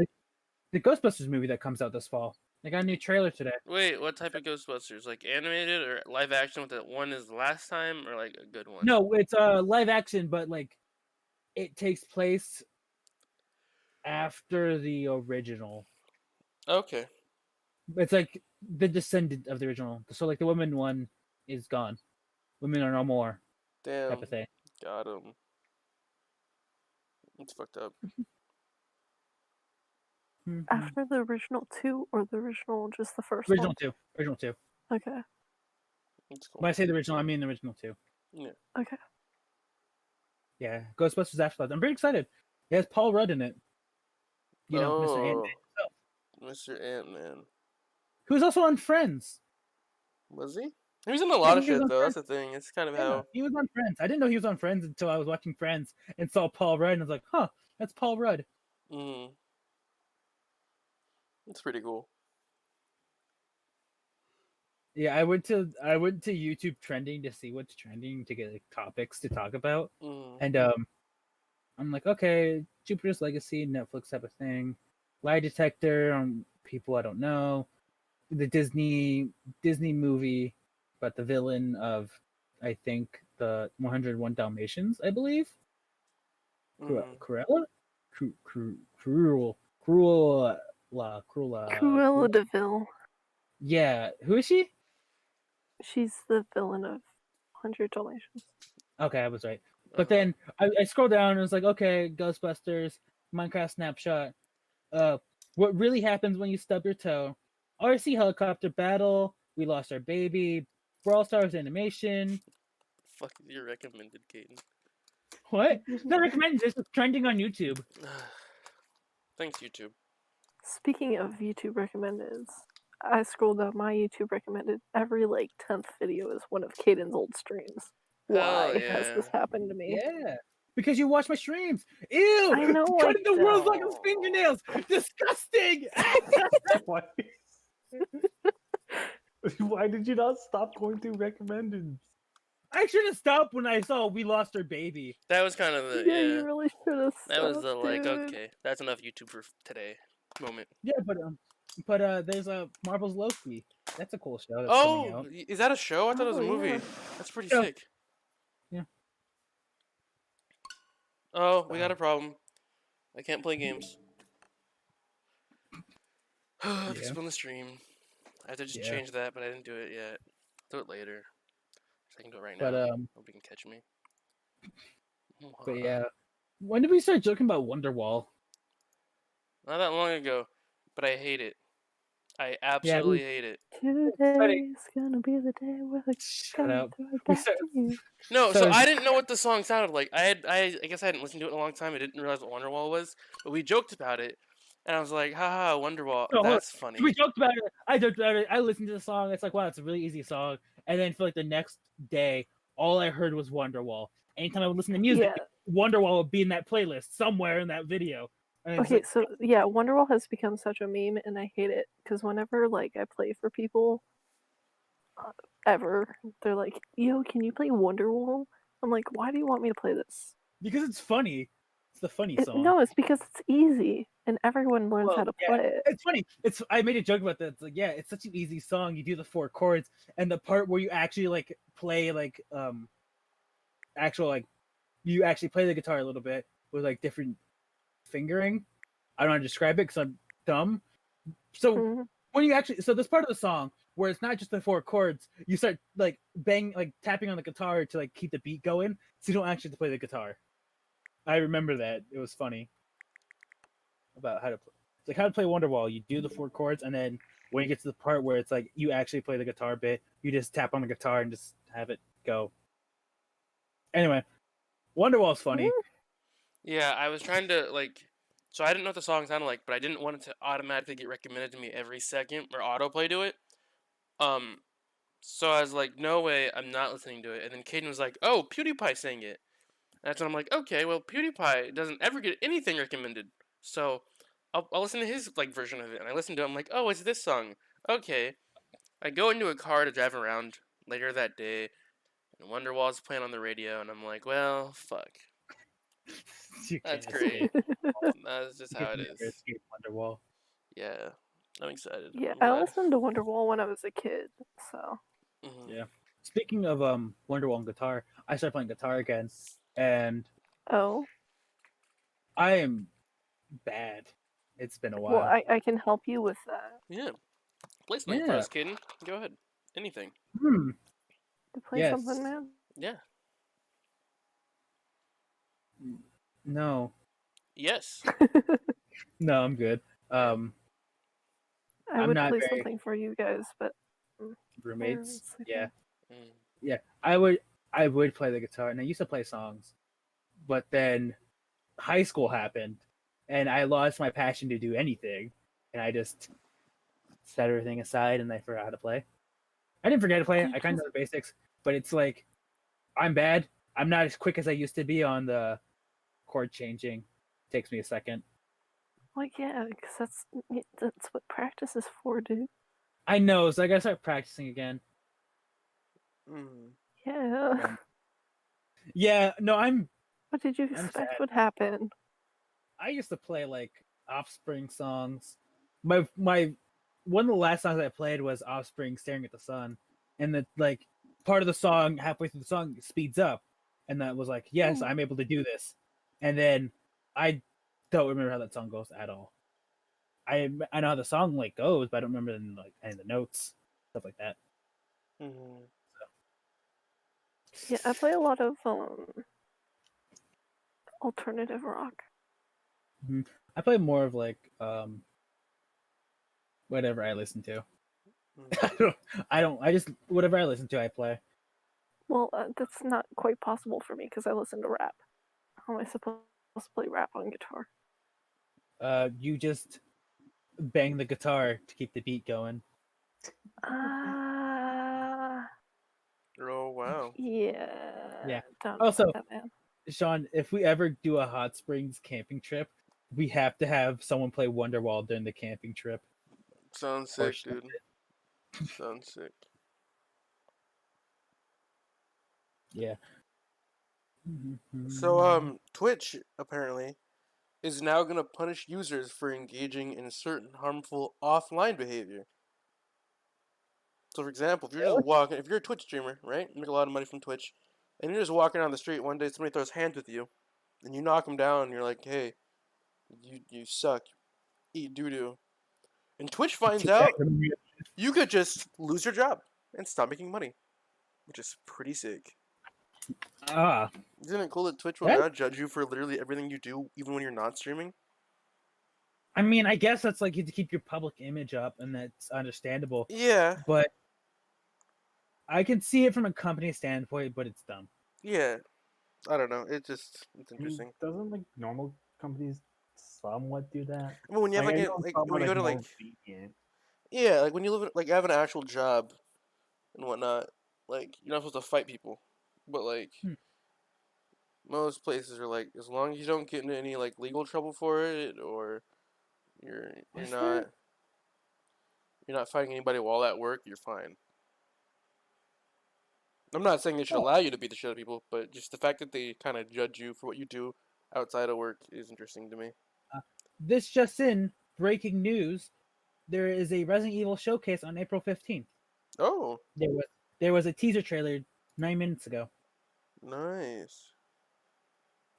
the Ghostbusters movie that comes out this fall. They got a new trailer today. Wait, what type of Ghostbusters? Like animated or live action? With that one is the last time, or like a good one? No, it's live action, but like it takes place after the original. Okay. It's like the descendant of the original. So like the women one is gone. Women are no more. Damn. Type of thing. Got him. It's fucked up. After the original 2 or the original, just the first Original one? 2. Original 2. Okay. It's cool. When I say the original, I mean the original 2. Yeah. Okay. Yeah, Ghostbusters Afterlife. I'm pretty excited. It has Paul Rudd in it. You know, Mr. Ant-Man himself. Mr. Ant-Man. Who's also on Friends. Was he? He was in a lot of he was shit on though. Friends. That's the thing. It's kind of Yeah, how. he was on Friends. I didn't know he was on Friends until I was watching Friends and saw Paul Rudd and I was like, huh, that's Paul Rudd. Mm. It's pretty cool. Yeah, I went to YouTube trending to see what's trending to get like, topics to talk about. Mm. And I'm like, okay, Jupiter's Legacy, Netflix type of thing. Lie detector on people I don't know. The Disney movie about the villain of, I think, the 101 Dalmatians, I believe. Mm. Cruella? Cruella de Vil. Yeah, who is she? She's the villain of 100 Dalmatians. Okay, I was right. But then I scrolled down and it was like, okay, Ghostbusters, Minecraft snapshot. What really happens when you stub your toe? RC helicopter battle. We lost our baby. Brawl Stars animation. Fuck, you're recommended, Caden. What? Not recommended. This is trending on YouTube. Thanks, YouTube. Speaking of YouTube recommendeds, I scrolled up my YouTube recommended. Every like 10th video is one of Caden's old streams. Why has yeah. this happened to me? Yeah. Because you watch my streams. Ew! I know I Cutting the world's like his don't. fingernails. Disgusting! Why? Why did you not stop going through recommended? I should have stopped when I saw we lost our baby. That was kind of the Yeah, you really should have. That was the like, dude. okay, that's enough YouTube for today moment. Yeah, but there's a Marvel's Loki. That's a cool show. That's coming Oh, out. is that a show? I thought it was a Oh, movie. yeah. That's pretty Yeah. sick. Yeah. Oh, we got a problem. I can't play games. I have to Yeah. spin the stream. I have to just Yeah. change that, but I didn't do it yet. Do it later. I can do it right But now. Nobody can catch me. but yeah, when did we start joking about Wonderwall? Not that long ago, but I hate it. I absolutely hate it. Today's gonna be the day where the Shut up. throw it We back said- to you. No, so So- I didn't know what the song sounded like. I guess I hadn't listened to it in a long time. I didn't realize what Wonderwall was, but we joked about it. And I was like, haha, Wonderwall, No, hold on. that's funny. We joked about it. I joked about it. I listened to the song. It's like, wow, it's a really easy song. And then for like the next day, all I heard was Wonderwall. Anytime I would listen to music, Yeah. Wonderwall would be in that playlist somewhere in that video. And it's Okay, like, so yeah, Wonderwall has become such a meme, and I hate it because whenever like I play for people, ever, they're like, "Yo, can you play Wonderwall?" I'm like, "Why do you want me to play this?" because it's funny. It's the funny song. No, it's because it's easy, and everyone learns how to yeah, play it. it's funny. I made a joke about that. It's like, yeah, it's such an easy song. You do the 4 chords, and the part where you actually like play like actual like you actually play the guitar a little bit with like different fingering. I don't know how to describe it because I'm dumb. So Mhm. when you actually, so this part of the song where it's not just the 4 chords, you start like tapping on the guitar to like keep the beat going, so you don't actually have to play the guitar. I remember that. It was funny about how to play. It's like how to play Wonderwall. You do the 4 chords, and then when you get to the part where it's like you actually play the guitar bit, you just tap on the guitar and just have it go. Anyway, Wonderwall's funny. Yeah, I was trying to like, so I didn't know what the song sounded like, but I didn't want it to automatically get recommended to me every second or autoplay to it. So I was like, no way, I'm not listening to it. And then Caden was like, oh, PewDiePie sang it. And that's when I'm like, okay, well, PewDiePie doesn't ever get anything recommended, so I'll listen to his like version of it. And I listened to it, I'm like, oh, it's this song. Okay. I go into a car to drive around later that day, and Wonderwall's playing on the radio, and I'm like, well, fuck. You That's can't great. escape. That's just You how can it never is. escape Wonderwall. Yeah, I'm excited. Yeah, I'm I glad. listened to Wonderwall when I was a kid, so Mhm. Yeah. Speaking of Wonderwall and guitar, I started playing guitar again, and oh I am bad. It's been a well, while. I can help you with that. Yeah. Play something for Yeah. us, Caden. Go ahead. Anything. To play Yes. something, man. Yeah. No. Yes. No, I'm good. I I'm would not play very something for you guys, but roommates. parents, I Yeah. think. Mm. Yeah. I would play the guitar, and I used to play songs, but then high school happened, and I lost my passion to do anything, and I just set everything aside, and I forgot how to play. I didn't forget to play. I kind of know the basics, but it's like I'm bad. I'm not as quick as I used to be on the chord changing. Takes me a second. Well, yeah, because that's what practice is for, dude. I know, so I gotta start practicing again. Mm. Yeah. Yeah, no, What did you I'm expect sad. would happen? I used to play like Offspring songs. My one of the last songs I played was Offspring "Staring at the Sun," and the like part of the song halfway through the song speeds up, and that was like, yes, I'm able to do this. And then I don't remember how that song goes at all. I know how the song like goes, but I don't remember like any of the notes, stuff like that. Mm. Yeah, I play a lot of alternative rock. I play more of like whatever I listen to. Mm. I just whatever I listen to I play. Well, that's not quite possible for me because I listen to rap. How am I supposed to play rap on guitar? You just bang the guitar to keep the beat going. Oh wow. Yeah. Yeah. Don't Also, know that, man. Sean, if we ever do a hot springs camping trip, we have to have someone play Wonderwall during the camping trip. Sounds sick, dude. Sounds sick. Yeah. So Twitch apparently is now gonna punish users for engaging in certain harmful offline behavior. So, for example, if you're just walking, if you're a Twitch streamer, right, you make a lot of money from Twitch, and you're just walking down the street one day, somebody throws hands with you, and you knock them down, and you're like, hey, you suck, eat doo doo, and Twitch finds out, you could just lose your job and stop making money, which is pretty sick. Ah, Isn't it cool that Twitch will that, now judge you for literally everything you do, even when you're not streaming? I mean, I guess that's like you to keep your public image up, and that's understandable. Yeah. But I can see it from a company standpoint, but it's dumb. Yeah. I don't know. It's I mean, interesting. doesn't like normal companies somewhat do that. I mean, when you have Like, I like, know like some when are, you go to more like lenient. yeah, like when you live in, like have an actual job and whatnot, like you're not supposed to fight people, but like Hmm. most places are like as long as you don't get into any like legal trouble for it or you're Is not there? you're not fighting anybody while at work, you're fine. I'm not saying they should Oh. allow you to beat the shit out of people, but just the fact that they kind of judge you for what you do outside of work is interesting to me. This just in, breaking news. There is a Resident Evil showcase on April 15th. Oh, There was a teaser trailer 9 minutes ago. nice.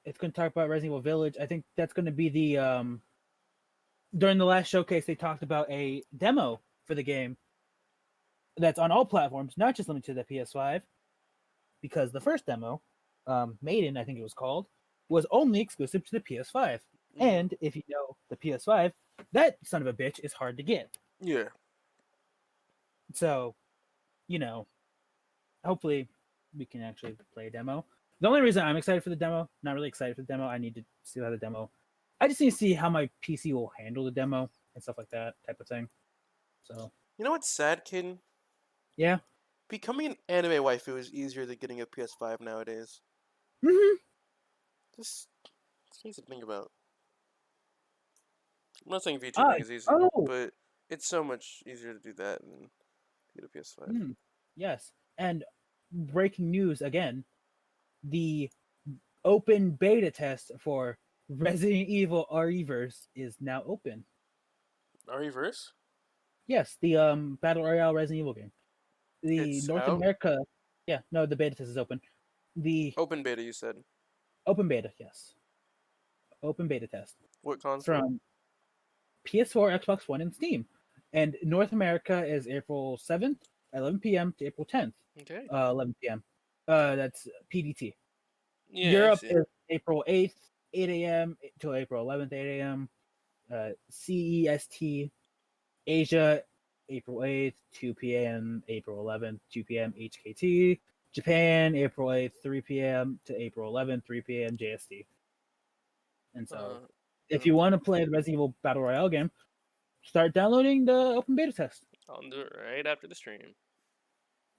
It's going to talk about Resident Evil Village. I think that's going to be the during the last showcase they talked about a demo for the game that's on all platforms, not just limited to the PS5, because the first demo, Maiden, I think it was called, was only exclusive to the PS5. Mhm. And if you know the PS5, that son of a bitch is hard to get. Yeah. So, you know, hopefully we can actually play a demo. The only reason I'm excited for the demo, not really excited for the demo, I need to see how the demo. I just need to see how my PC will handle the demo and stuff like that type of thing. So, You know what's sad, kid? yeah. Becoming an anime waifu is easier than getting a PS5 nowadays. Mm-hmm. Just things to think about. I'm not saying VTubing is easy, but it's so much easier to do that than get a PS5. Yes. And breaking news again, the open beta test for Resident Evil ReVerse is now open. ReVerse? Yes, the Battle Royale Resident Evil game. The It's North out? America, yeah, no, the beta test is open. The Open beta, you said. open beta, yes. Open beta test What console? from PS4, Xbox One, and Steam. And North America is April 7th, 11 p.m. to April 10th, Okay. 11 p.m. That's PDT. Yeah, I Europe see. is April 8th, 8 a.m. till April 11th, 8 a.m. CEST. Asia, April 8th, 2 p.m. April 11th, 2 p.m. HKT. Japan, April 8th, 3 p.m. to April 11th, 3 p.m. JST. And so, if you want to play the Resident Evil Battle Royale game, start downloading the open beta test. I'll do it right after the stream.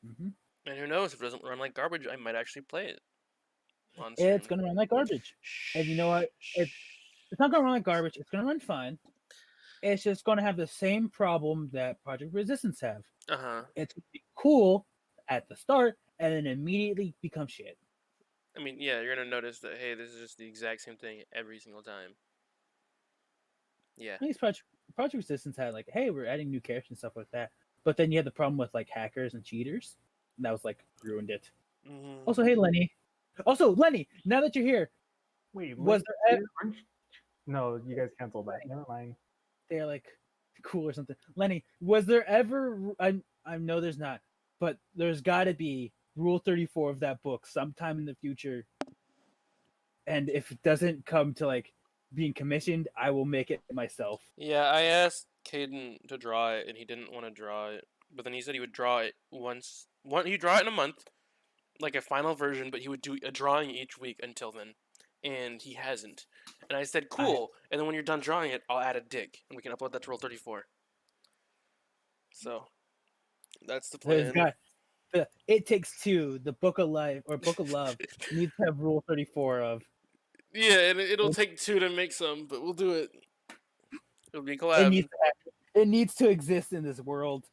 Mm-hmm. And who knows, if it doesn't run like garbage, I might actually play it on stream. It's going to run like garbage. And you know what? It's not going to run like garbage. It's going to run fine. It's just going to have the same problem that Project Resistance have. Uh-huh. It's going to be cool at the start and then immediately become shit. I mean, yeah, you're going to notice that, hey, this is just the exact same thing every single time. Yeah. At least Project Resistance had like, hey, we're adding new characters and stuff like that. But then you had the problem with like hackers and cheaters. And that was like ruined it. Mm-hmm. Also, hey Lenny. Also, Lenny, now that you're here, Wait, was there no, you guys canceled that. Never mind. they're like cool or something. Lenny, was there ever I know there's not, but there's gotta be Rule 34 of that book sometime in the future. And if it doesn't come to like being commissioned, I will make it myself. Yeah, I asked Caden to draw it, and he didn't want to draw it. But then he said he would draw it once. He'd draw it in a month, like a final version, but he would do a drawing each week until then. And he hasn't. And I said, cool. And then when you're done drawing it, I'll add a dick, and we can upload that to Roll 34. So, that's the plan. It Takes Two, the Book of Life or Book of Love needs to have Rule 34 of. Yeah, and it'll take two to make some, but we'll do it. It'll be a collab. It needs to exist in this world.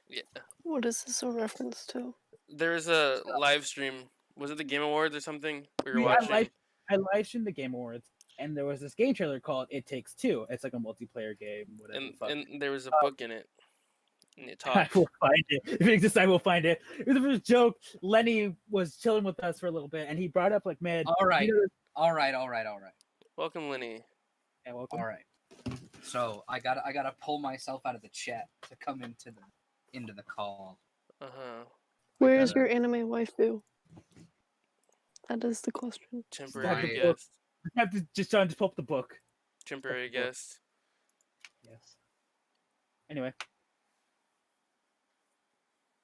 Yeah. What is this a reference to? There's a live stream. Was it the Game Awards or something? We were watching. I live streamed the Game Awards, and there was this game trailer called It Takes Two. It's like a multiplayer game, whatever. And there was a book in it. And it I talked. will find it. If it exists, I will find it. It was the first joke. Lenny was chilling with us for a little bit, and he brought up like, man. All right. You know, All right. Welcome, Lenny. yeah, welcome. All right. So I gotta pull myself out of the chat to come into the call. Uh-huh. Where is your anime waifu? That is the question. Temporary Right. guest. I have to just trying to pull up the book. Temporary guest. Yes. Anyway.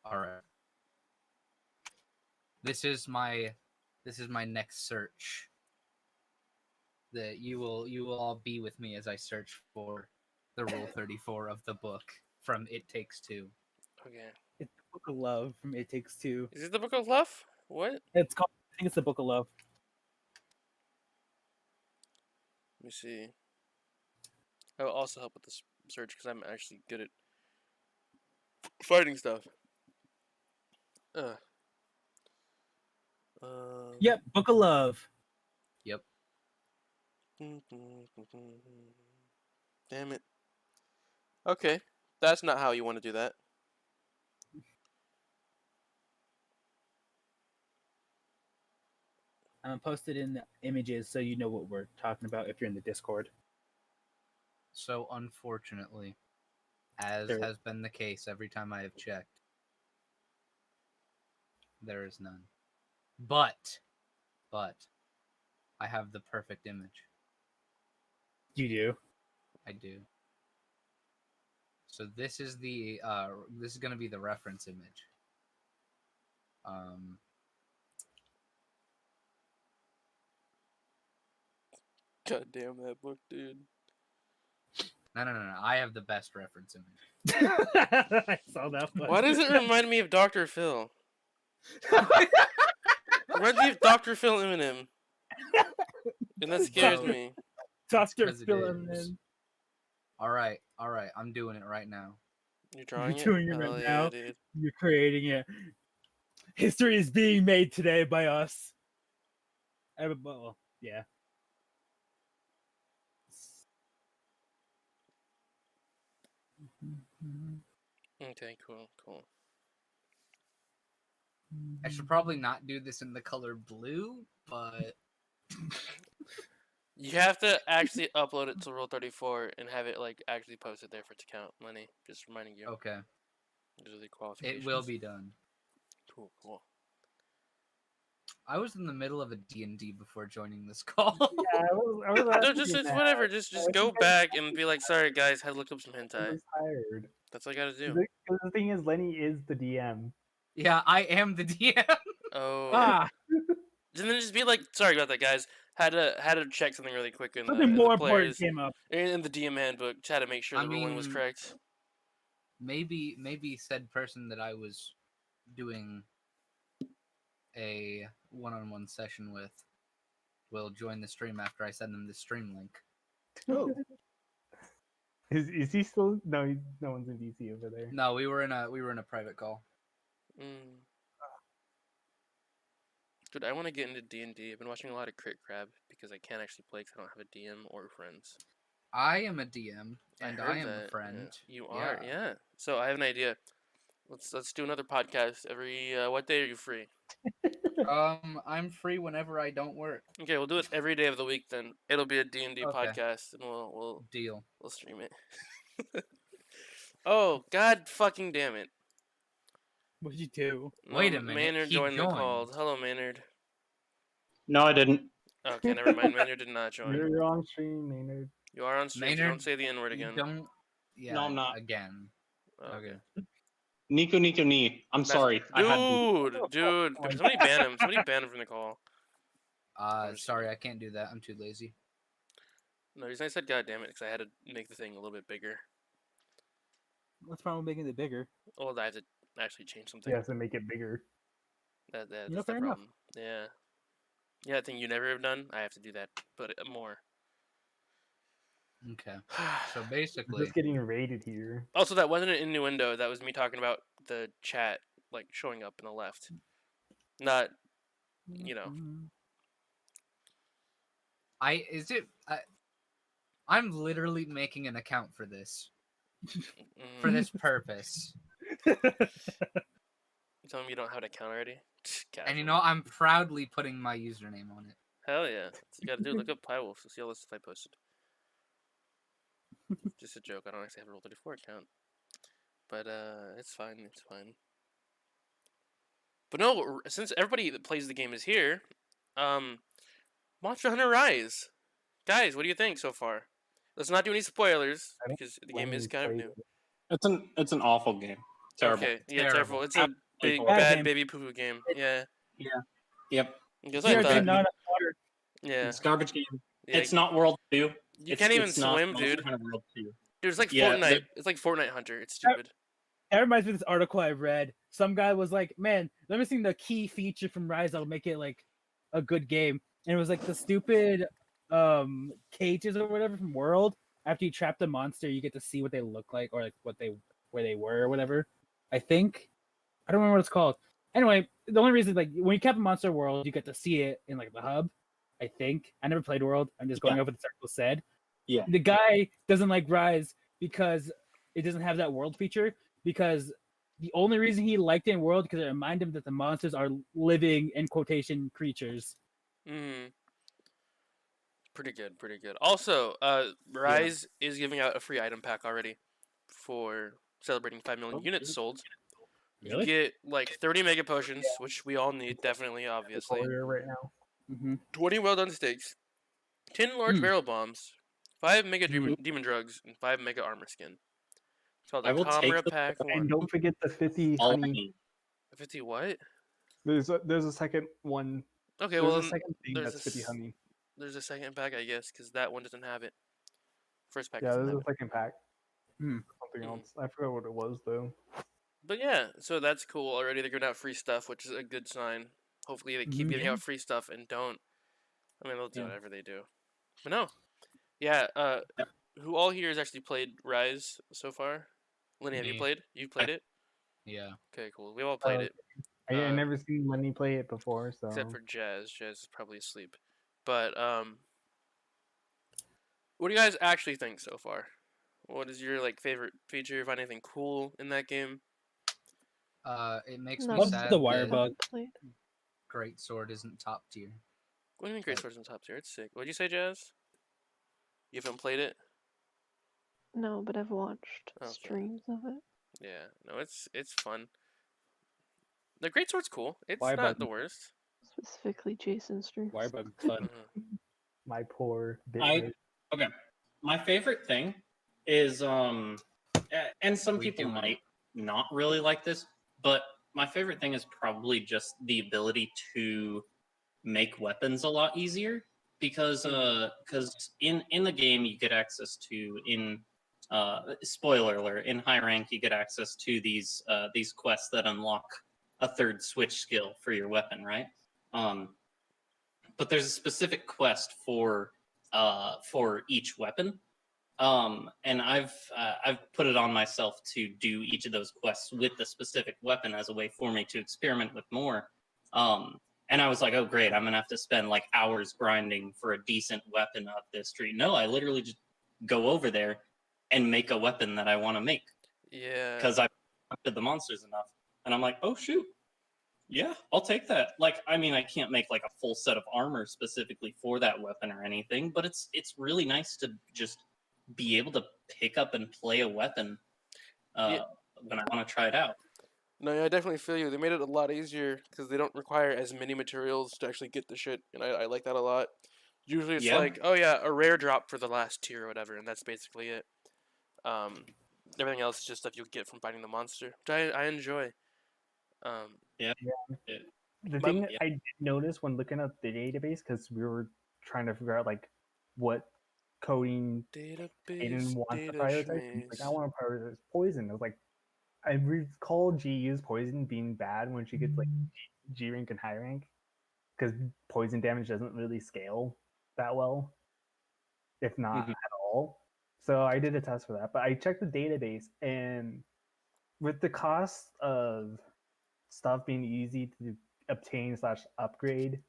All right. This is my next search. that you will all be with me as I search for the Rule 34 of the book from It Takes Two. Okay. It's the Book of Love from It Takes Two. Is it the Book of Love? What? It's called. I think it's the Book of Love. Let me see. I will also help with this search because I'm actually good at finding stuff. Yep, Book of Love. Yep. Damn it. Okay, that's not how you want to do that. I'm gonna post it in the images so you know what we're talking about if you're in the Discord. So unfortunately, as There- has been the case every time I have checked, there is none. But I have the perfect image. You do. I do. So this is the this is gonna be the reference image. God damn that book, dude. No. I have the best reference image. I saw that one. Why does it remind me of Dr. Phil? Reminds me of Dr. Phil Eminem. And that scares Bro. me. Dr. 'cause it Phil is. Eminem. All right. I'm doing it right now. You're drawing You're doing it? it right Hell now. yeah, dude. You're creating it. History is being made today by us. Well, yeah. Okay, cool. I should probably not do this in the color blue, but You have to actually upload it to Rule 34 and have it like actually posted there for it to count, Lenny. Just reminding you. okay, Those are the qualifications. it will be done. Cool. I was in the middle of a D&D before joining this call. Yeah, I was No, asking just you it's that. whatever. Just I go think I- back and be like, sorry guys, had to look up some I hentai. was tired. That's all I gotta do. Because the thing is, Lenny is the DM. Yeah, I am the DM. Oh. Ah, And then just be like, sorry about that, guys. Had to check something really quick in something the more important players came up. in the DM handbook. Just had to make sure I the ruling was mean- correct. Maybe said person that I was doing a one-on-one session with will join the stream after I send them the stream link. Oh. Is he still? No, no one's in DC over there. No, we were in a private call. Mm. Dude, I want to get into D&D. I've been watching a lot of Crit Crab because I can't actually play because I don't have a DM or friends. I am a DM and heard I am that, a friend. yeah. You are, yeah. So I have an idea. Let's do another podcast every. What day are you free? I'm free whenever I don't work. Okay, we'll do it every day of the week then. It'll be a D&D Okay. podcast, and we'll Deal. stream it. Oh, God fucking damn it. What'd you do? Wait a minute, Maynard he joined the joined. call. Hello, Maynard. No, I didn't. Okay, never mind. Maynard did not join. You're on stream, Maynard. You are on stream. So Maynard, don't say the N-word You again. don't. Yeah. No, I'm not. Again. Oh, Okay. Nico Ni. I'm sorry. I had to. Dude, somebody ban him. Somebody ban him from the call. Sorry, I can't do that. I'm too lazy. No, the reason I said God damn it because I had to make the thing a little bit bigger. What's wrong with making it bigger? Well, I had to actually change something. He has to make it bigger. That's Yeah, the fair enough. problem. Yeah. Yeah, thing you never have done. I have to do that, but more. Okay. So We're basically, just getting raided here. Also, that wasn't an innuendo. That was me talking about the chat, like showing up in the left. Not, you know. I'm literally making an account for this for Mm, this purpose, you telling me you don't have an account already? and you Casual. know I'm proudly putting my username on it. Hell yeah. That's what you gotta do. Look up Pywolf to see all the stuff I posted. Just a joke. I don't actually have a Roll 34 account. But, it's fine. It's fine. But no, since everybody that plays the game is here, Monster Hunter Rise. Guys, what do you think so far? Let's not do any spoilers, I don't because the game Lenny is kind of played new. it. It's an awful game. Terrible. Okay, yeah, Terrible. terrible. It's a big, Terrible. Bad bad game. baby poo-poo game. Yeah. Yep. Because Here, I they thought, not water. yeah. It's a garbage game. Yeah, It's not World 2. You can't even it's not swim, Monster dude. Hunter World 2. Dude, it's like Yeah, Fortnite. It's like Fortnite Hunter. It's stupid. That reminds me of this article I read. Some guy was like, "Man, they're missing the key feature from Rise that'll make it like a good game." And it was like the stupid cages or whatever from World. After you trap the monster, you get to see what they look like or like where they were or whatever. I think I don't remember what it's called. Anyway, the only reason like when you cap a monster World, you get to see it in like the hub. I think I never played World. I'm just going over what the article said. Yeah. The guy doesn't like Rise because it doesn't have that World feature. Because the only reason he liked it in World because it reminded him that the monsters are living in quotation creatures. Mm. Pretty good, pretty good. Also, Rise is giving out a free item pack already for celebrating 5 million units sold. Really? You get like 30 mega potions, which we all need, definitely, obviously. Right now. 20 well done steaks, 10 large barrel bombs, 5 mega demon drugs, and 5 mega armor skin. It's called I the will take Comra the- Pack And 1. don't forget the 50 All I honey. need. 50 what? There's a second one. Okay, There's well, a then second thing there's that's a 50 honey. there's a second pack, I guess, because that one doesn't have it. First pack Yeah, doesn't there's have a it. second pack. Hmm. Something else. I forgot what it was though. But yeah, so that's cool already. They're giving out free stuff, which is a good sign. Hopefully they keep giving out free stuff and don't. I mean, they'll do whatever they do. But no. Yeah, who all here has actually played Rise so far? Lenny, have you Me. played? You played it? Yeah. Okay, cool. We've all played it. I never seen Lenny play it before, so Except for Jazz. Jazz is probably asleep. But, what do you guys actually think so far? What is your, like, favorite feature? Find anything cool in that game? It makes No, me Love sad the wire that bug. Played. Great Sword isn't top tier. What do you mean Great Swords on top tier? It's sick. What'd you say, Jazz? You haven't played it? No, but I've watched Okay. streams of it. Yeah. No, it's fun. The Great Sword's cool. It's Wire not bug. the worst. Specifically Jason streams. Wire bug fun. my poor bit. Okay. My favorite thing is and some We people do it. might not really like this, but my favorite thing is probably just the ability to make weapons a lot easier because in the game you get access to spoiler alert, in high rank you get access to these quests that unlock a third switch skill for your weapon, right? But there's a specific quest for each weapon. And I've put it on myself to do each of those quests with the specific weapon as a way for me to experiment with more. And I was like, oh great, I'm gonna have to spend like hours grinding for a decent weapon up this tree. No, I literally just go over there and make a weapon that I want to make Yeah. because I've hunted the monsters enough. And I'm like, oh shoot, yeah, I'll take that. Like, I mean, I can't make like a full set of armor specifically for that weapon or anything, but it's really nice to just be able to pick up and play a weapon when I want to try it out. No, yeah, I definitely feel you. They made it a lot easier because they don't require as many materials to actually get the shit, and I like that a lot. Usually it's Yeah. like, oh yeah, a rare drop for the last tier or whatever, and that's basically it. Everything else is just stuff you get from fighting the monster, which I enjoy. The thing I did notice when looking at the database, because we were trying to figure out like what coding Aiden wants to prioritize. He's like, I want to prioritize poison. I was like, I recall G use poison being bad when she gets like G rank and high rank, because poison damage doesn't really scale that well, if not at all. So I did a test for that, but I checked the database, and with the cost of stuff being easy to obtain / upgrade,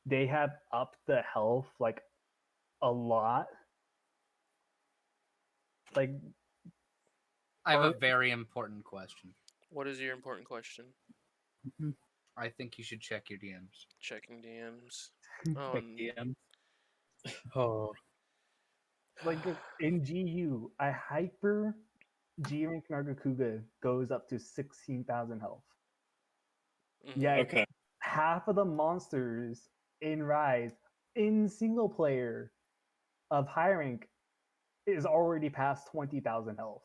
they have upped the health like a lot. Like, I have a very important question. What is your important question? I think you should check your DMs. Checking DMs. Oh, like in GU, a hyper G rank Nargacuga goes up to 16,000 health. Yeah, Okay. half of the monsters in Rise in single player of high rank is already past 20,000 health.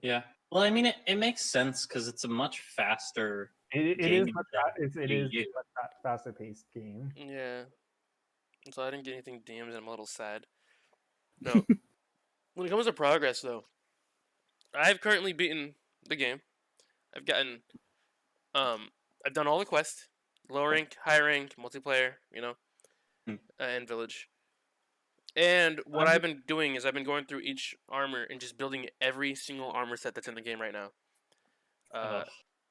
Yeah. Well, I mean, it makes sense because it's a much faster. It is Gaming much than it is GU. a much faster paced game. Yeah. so I didn't get anything DMs, and I'm a little sad. No. When it comes to progress, though, I've currently beaten the game. I've gotten, I've done all the quests, low rank, high rank, multiplayer, and village. And what I've been doing is I've been going through each armor and just building every single armor set that's in the game right now.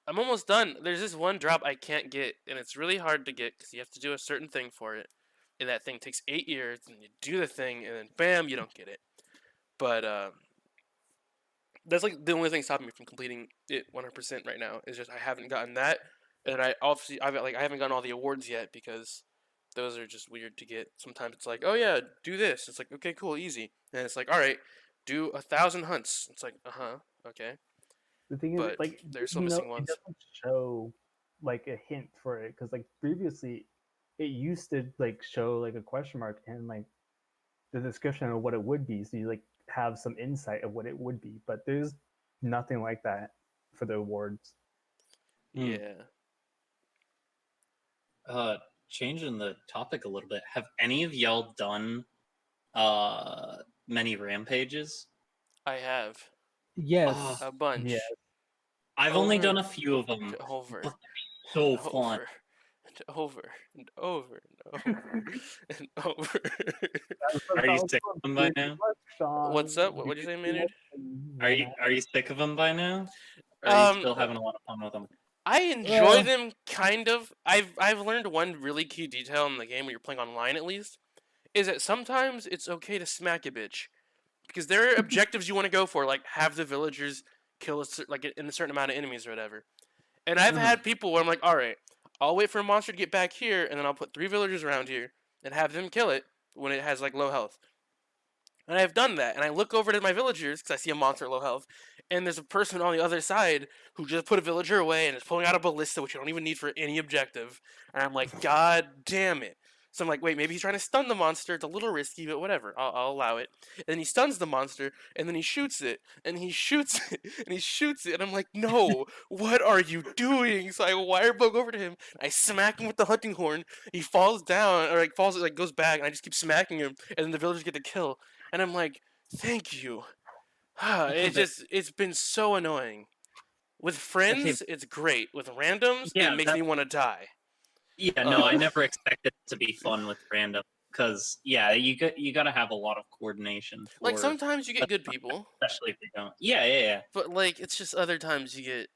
I'm almost done. There's this one drop I can't get, and it's really hard to get because you have to do a certain thing for it. And that thing takes 8 years, and you do the thing, and then bam, you don't get it. But that's like the only thing stopping me from completing it 100% right now is just I haven't gotten that, and I haven't gotten all the awards yet because those are just weird to get. Sometimes it's like, oh yeah, do this. It's like, okay, cool, easy. And it's like, all right, do 1,000 hunts. It's like, okay. The thing is, But like, there's still missing it ones. doesn't show like a hint for it because like previously, it used to like show like a question mark and like the description of what it would be, so you like have some insight of what it would be. But there's nothing like that for the awards. Yeah. Changing the topic a little bit. Have any of y'all done many rampages? I have Yes. a bunch. Yeah. I've only done a few of them. Over. But so fun. Over and over and over and over. Are you sick of them by now? What's up? What'd you say, Maynard? Are you sick of them by now? Or are you still having a lot of fun with them? I enjoy them kind of. I've learned one really key detail in the game when you're playing online, at least, is that sometimes it's okay to smack a bitch, because there are objectives you want to go for, like have the villagers kill in a certain amount of enemies or whatever. And I've had people where I'm like, all right, I'll wait for a monster to get back here, and then I'll put 3 villagers around here and have them kill it when it has like low health. And I've done that, and I look over to my villagers because I see a monster at low health, and there's a person on the other side who just put a villager away and is pulling out a ballista, which you don't even need for any objective. And I'm like, God damn it. So I'm like, wait, maybe he's trying to stun the monster. It's a little risky, but whatever. I'll allow it. And then he stuns the monster, and then he shoots it, and he shoots it, and he shoots it. And I'm like, no, what are you doing? So I wirebug over to him. I smack him with the hunting horn. He falls down, or goes back, and I just keep smacking him, and then the villagers get the kill. And I'm like, thank you. It's been so annoying. With friends, it's great. With randoms, it makes me want to die. Yeah, no, I never expected it to be fun with random because you got to have a lot of coordination. Like sometimes you get good people, especially if you don't. Yeah. But like it's just other times you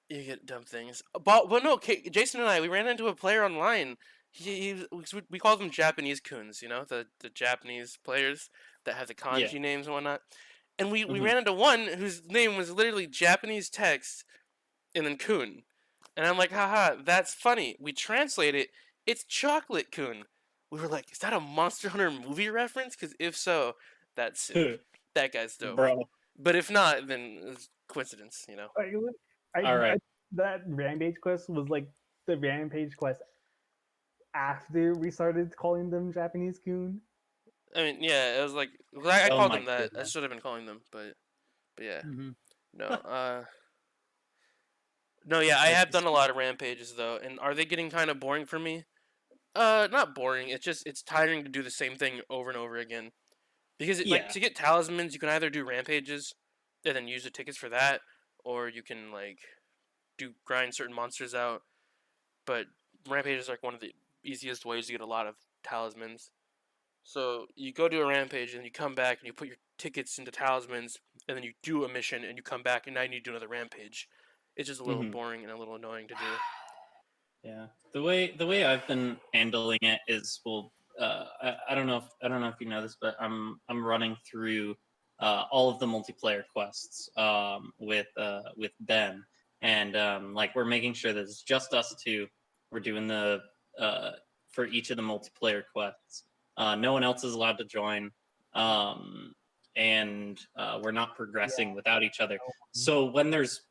get dumb things. But no, Jason and I, we ran into a player online. We call them Japanese coons, the Japanese players that have the kanji names and whatnot. And we ran into one whose name was literally Japanese text and then coon. And I'm like, haha, that's funny. We translate it, it's chocolate coon. We were like, is that a Monster Hunter movie reference? Because if so, that's sick. That guy's dope. Bro. But if not, then it's coincidence, All right. That Rampage quest was like the Rampage quest after we started calling them Japanese coon. I mean, yeah, it was like I called them that. Goodness. I should have been calling them, but yeah, no, yeah, I have done a lot of rampages though, and are they getting kind of boring for me? Not boring. It's tiring to do the same thing over and over again, because like to get talismans, you can either do rampages and then use the tickets for that, or you can like grind certain monsters out. But rampages are like one of the easiest ways to get a lot of talismans. So you go do a rampage and you come back and you put your tickets into talismans, and then you do a mission and you come back and now you need to do another rampage. It's just a little boring and a little annoying to do. Yeah, the way I've been handling it is I don't know if you know this, but I'm running through all of the multiplayer quests with Ben, and like we're making sure that it's just us two. We're doing the for each of the multiplayer quests. No one else is allowed to join, and we're not progressing without each other. So when there's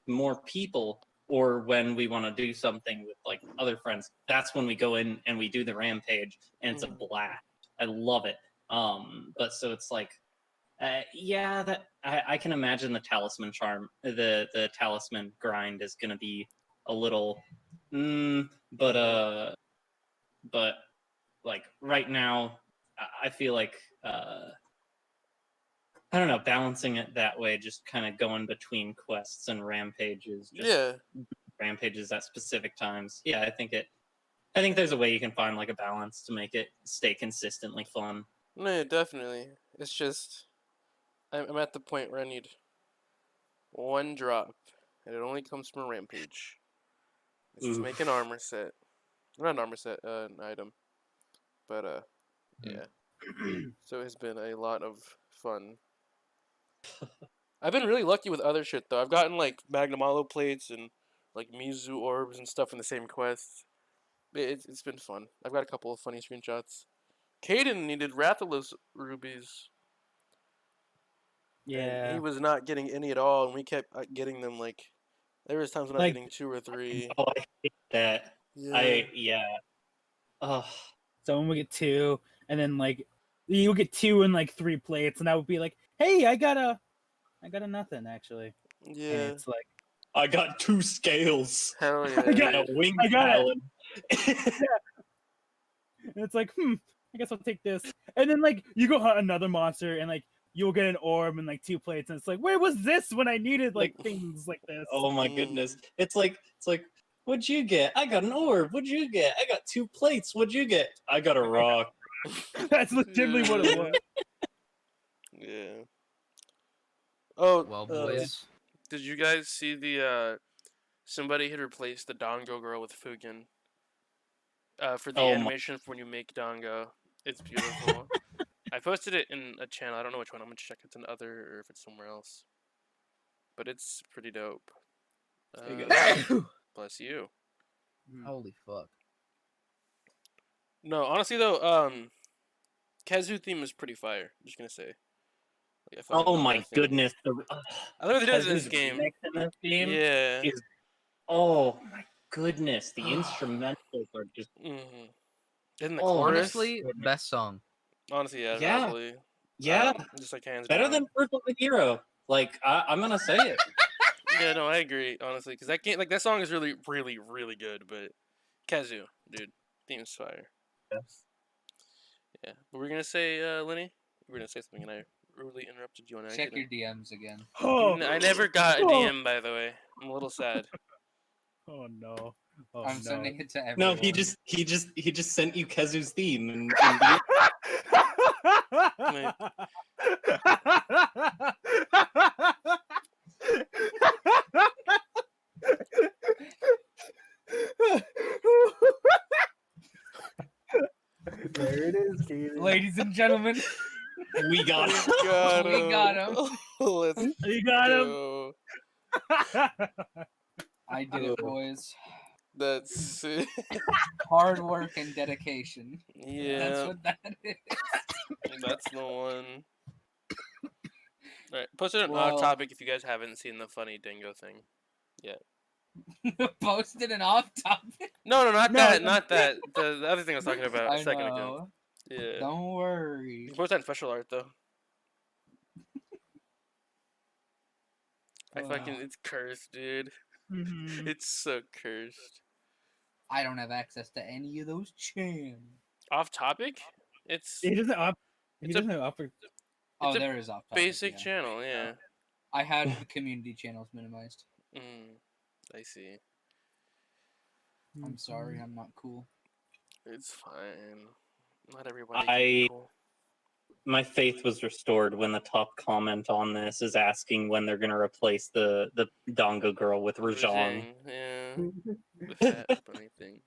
more people, or when we want to do something with like other friends, that's when we go in and we do the rampage, and it's a blast. I love it. But so it's like, that I can imagine the talisman charm, the talisman grind is gonna be a little, but like right now, I feel like I don't know, balancing it that way, just kind of going between quests and rampages, just Yeah. rampages at specific times. Yeah, I think there's a way you can find like a balance to make it stay consistently fun. No, yeah, definitely. It's just I'm at the point where I need one drop, and it only comes from a rampage. It's to make an armor set. Not an armor set, an item. But yeah. So it's been a lot of fun. I've been really lucky with other shit though. I've gotten like Magnum Hollow plates and like Mizu orbs and stuff in the same quest. It's been fun. I've got a couple of funny screenshots. Caden needed Rathalos rubies. And he was not getting any at all, and we kept getting them like. There was times when I was Like- getting 2 or 3. Oh, I hate that. Yeah. Oh, Someone would get 2, and then like you would get 2 and like 3 plates, and I would be like, "Hey, I got a nothing actually." And Yeah. it's like, I got 2 scales Hell yeah. got and a wing I got it. talon. and it's like, I guess I'll take this. And then like you go hunt another monster, and like you'll get an orb and like 2 plates, and it's like, where was this when I needed like things like this? Oh my goodness. It's like what'd you get? I got an orb. What'd you get? I got 2 plates. What'd you get? I got a rock. That's legitimately what it was. Yeah. Oh, Well, boys, did you guys see the somebody had replaced the Dango girl with Fugen for the Oh my- animation for when you make Dango. It's beautiful. I posted it in a channel. I don't know which one. I'm gonna check if it's in other or if it's somewhere else. But it's pretty dope. Bless you. holy fuck. No, honestly though, Kazu theme is pretty fire. I'm just gonna say. Like, I fucking Oh love my that theme. goodness. I love what it is in this Kazu's game. mix in this game Yeah. is oh my goodness. The instrumentals are just Mm-hmm. Isn't the Oh, chorus? Honestly, best song. Honestly, yeah, Yeah. probably. yeah, Just like hands better down. than Birth of the Hero. Like I'm gonna say it. Yeah, no, I agree, honestly, because that game, like that song is really, really, really good. But Kazu, dude, theme's fire. Yes. Yeah, but we're gonna say, Lenny, we're gonna say something, and I rudely interrupted you on Check accident. your DMs again. Oh, I never got a Oh. DM, by the way. I'm a little sad. oh no. Oh, I'm no. sending it to everyone. No, he just sent you Kazu's theme and There it is, Kaden. Ladies and gentlemen, we got it. We got him. Let's You got him. go. I did it, boys. That's it. Hard work and dedication. That's Yeah, what that is. that's the one. Alright, post it on Well- off topic if you guys haven't seen the funny dingo thing. Posted an off topic. No, not No, that, no. not that. The other thing I was talking about a I second ago. know. Yeah. Don't worry. You can post that in special art though. It's cursed, dude. Mhm. It's so cursed. I don't have access to any of those channels. Off topic? It's He doesn't up. He It's a- doesn't have upper. Oh, a there is off topic. basic yeah. channel, yeah. I had the community channels minimized. I see. I'm sorry, I'm not cool. It's fine. Not everybody. I- can be cool. My faith was restored when the top comment on this is asking when they're gonna replace the Dongo girl with Rajang. Yeah. The fat bunny thing.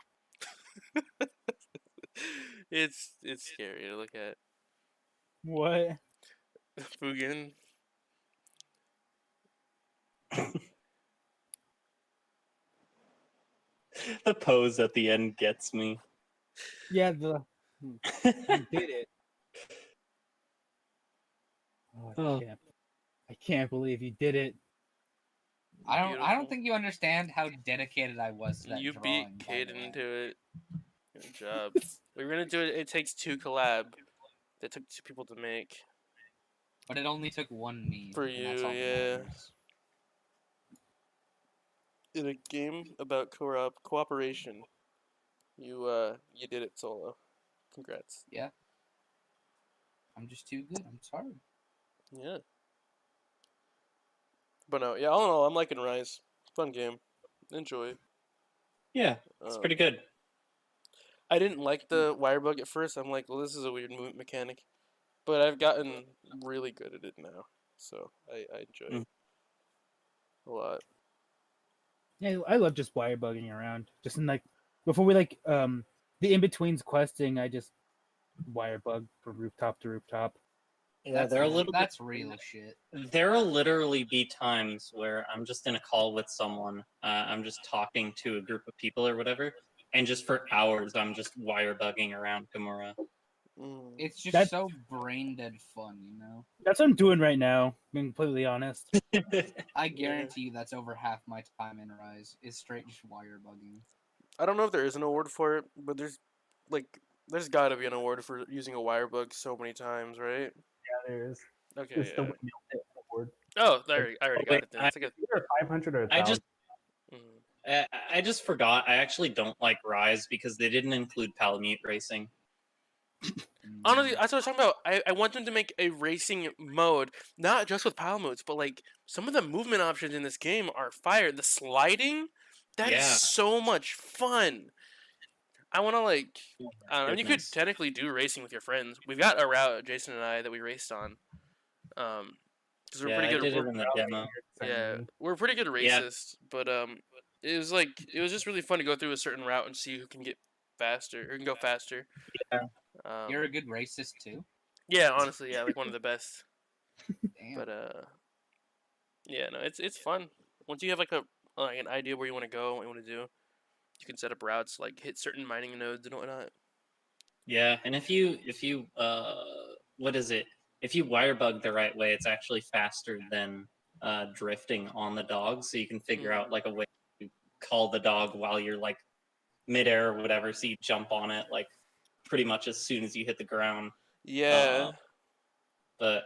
it's scary to look at. What? Fugen. The pose at the end gets me. Yeah, you did it. Oh, Oh. I can't believe you did it. I Beautiful. don't think you understand how dedicated I was to that You drawing. beat by the Caden way. to it. Good job. We were gonna do it. It takes 2 collab. That took 2 people to make. But it only took one me. For and that's you, all that yeah. matters. In a game about cooperation, you did it solo. Congrats. Yeah. I'm just too good. I'm sorry. Yeah. But no, yeah, all in all, I'm liking Rise. Fun game. Enjoy. Yeah, it's pretty good. I didn't like the wire bug at first. I'm like, well, this is a weird movement mechanic. But I've gotten really good at it now. So I enjoy it a lot. Yeah, I love just wire bugging around. Just in like before we like the in betweens questing, I just wire bug from rooftop to rooftop. Yeah, they're a little bit. That's real shit. There'll literally be times where I'm just in a call with someone. I'm just talking to a group of people or whatever, and just for hours I'm just wire bugging around Kimura. It's just That's- so brain dead fun, you know. That's what I'm doing right now. Being completely honest. I guarantee you that's over half my time in Rise is straight just wire bugging. I don't know if there is an award for it, but there's got to be an award for using a wire bug so many times, right? Yeah, there is. Okay. It's the Yeah. windmill hit award. Oh, there. I already got wait, it. Then it's like Either 500 or I 1,000. just I just forgot. I actually don't like Rise because they didn't include Palamute racing. Honestly, that's what I was talking about. I want them to make a racing mode, not just with Palamutes, but like some of the movement options in this game are fire. The sliding, that is Yeah. so much fun. I want to like, I don't know, you could Goodness. technically do racing with your friends. We've got a route, Jason and I, that we raced on. Because we're Yeah, pretty I good. did We're, it in the demo. yeah, we're pretty good Yeah. racists, but it was just really fun to go through a certain route and see who can get faster or can go faster. Yeah. You're a good racist too. Yeah, honestly, yeah, like one of the best. Damn. But yeah, no, it's fun. Once you have like an idea where you want to go, what you want to do, you can set up routes, like hit certain mining nodes and whatnot. Yeah, and if you what is it? If you wire bug the right way, it's actually faster than drifting on the dog. So you can figure out like a way to call the dog while you're like midair or whatever. So you jump on it like pretty much as soon as you hit the ground. Yeah. But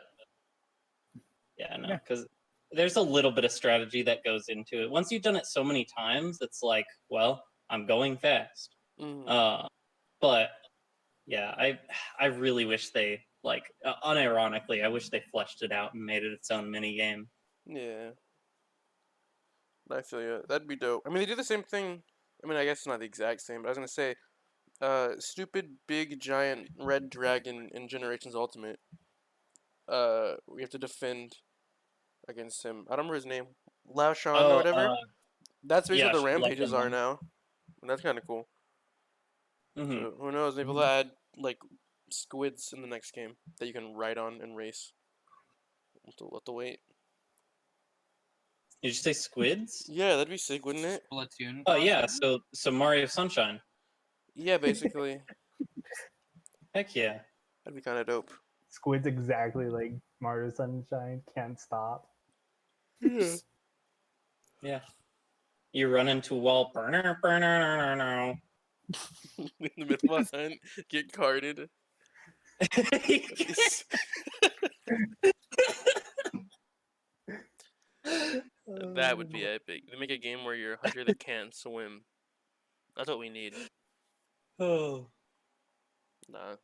yeah, no, Yeah. because there's a little bit of strategy that goes into it. Once you've done it so many times, it's like, well, I'm going fast. Mhm. But yeah, I really wish they like unironically, I wish they fleshed it out and made it its own mini game. Yeah. I feel you. That'd be dope. I mean, they do the same thing. I mean, I guess it's not the exact same, but I was gonna say, stupid big giant red dragon in Generations Ultimate. We have to defend against him. I don't remember his name. Lao Shan or whatever. That's basically yeah, what the like rampages them. are now. And that's kind of cool. Mhm. So who knows? Maybe they'll add like squids in the next game that you can ride on and race. We'll have to wait. Did you say squids? Yeah, that'd be sick, wouldn't it? Splatoon. Oh yeah, content? so Mario Sunshine. Yeah, basically. Heck yeah. That'd be kind of dope. Squid's exactly like Mario Sunshine. Can't stop. Yeah. Yeah. You run into a wall, burner. In the middle of a hunt, get carded. That would be epic. They make a game where you're a hunter that can't swim. That's what we need. Oh. Nah.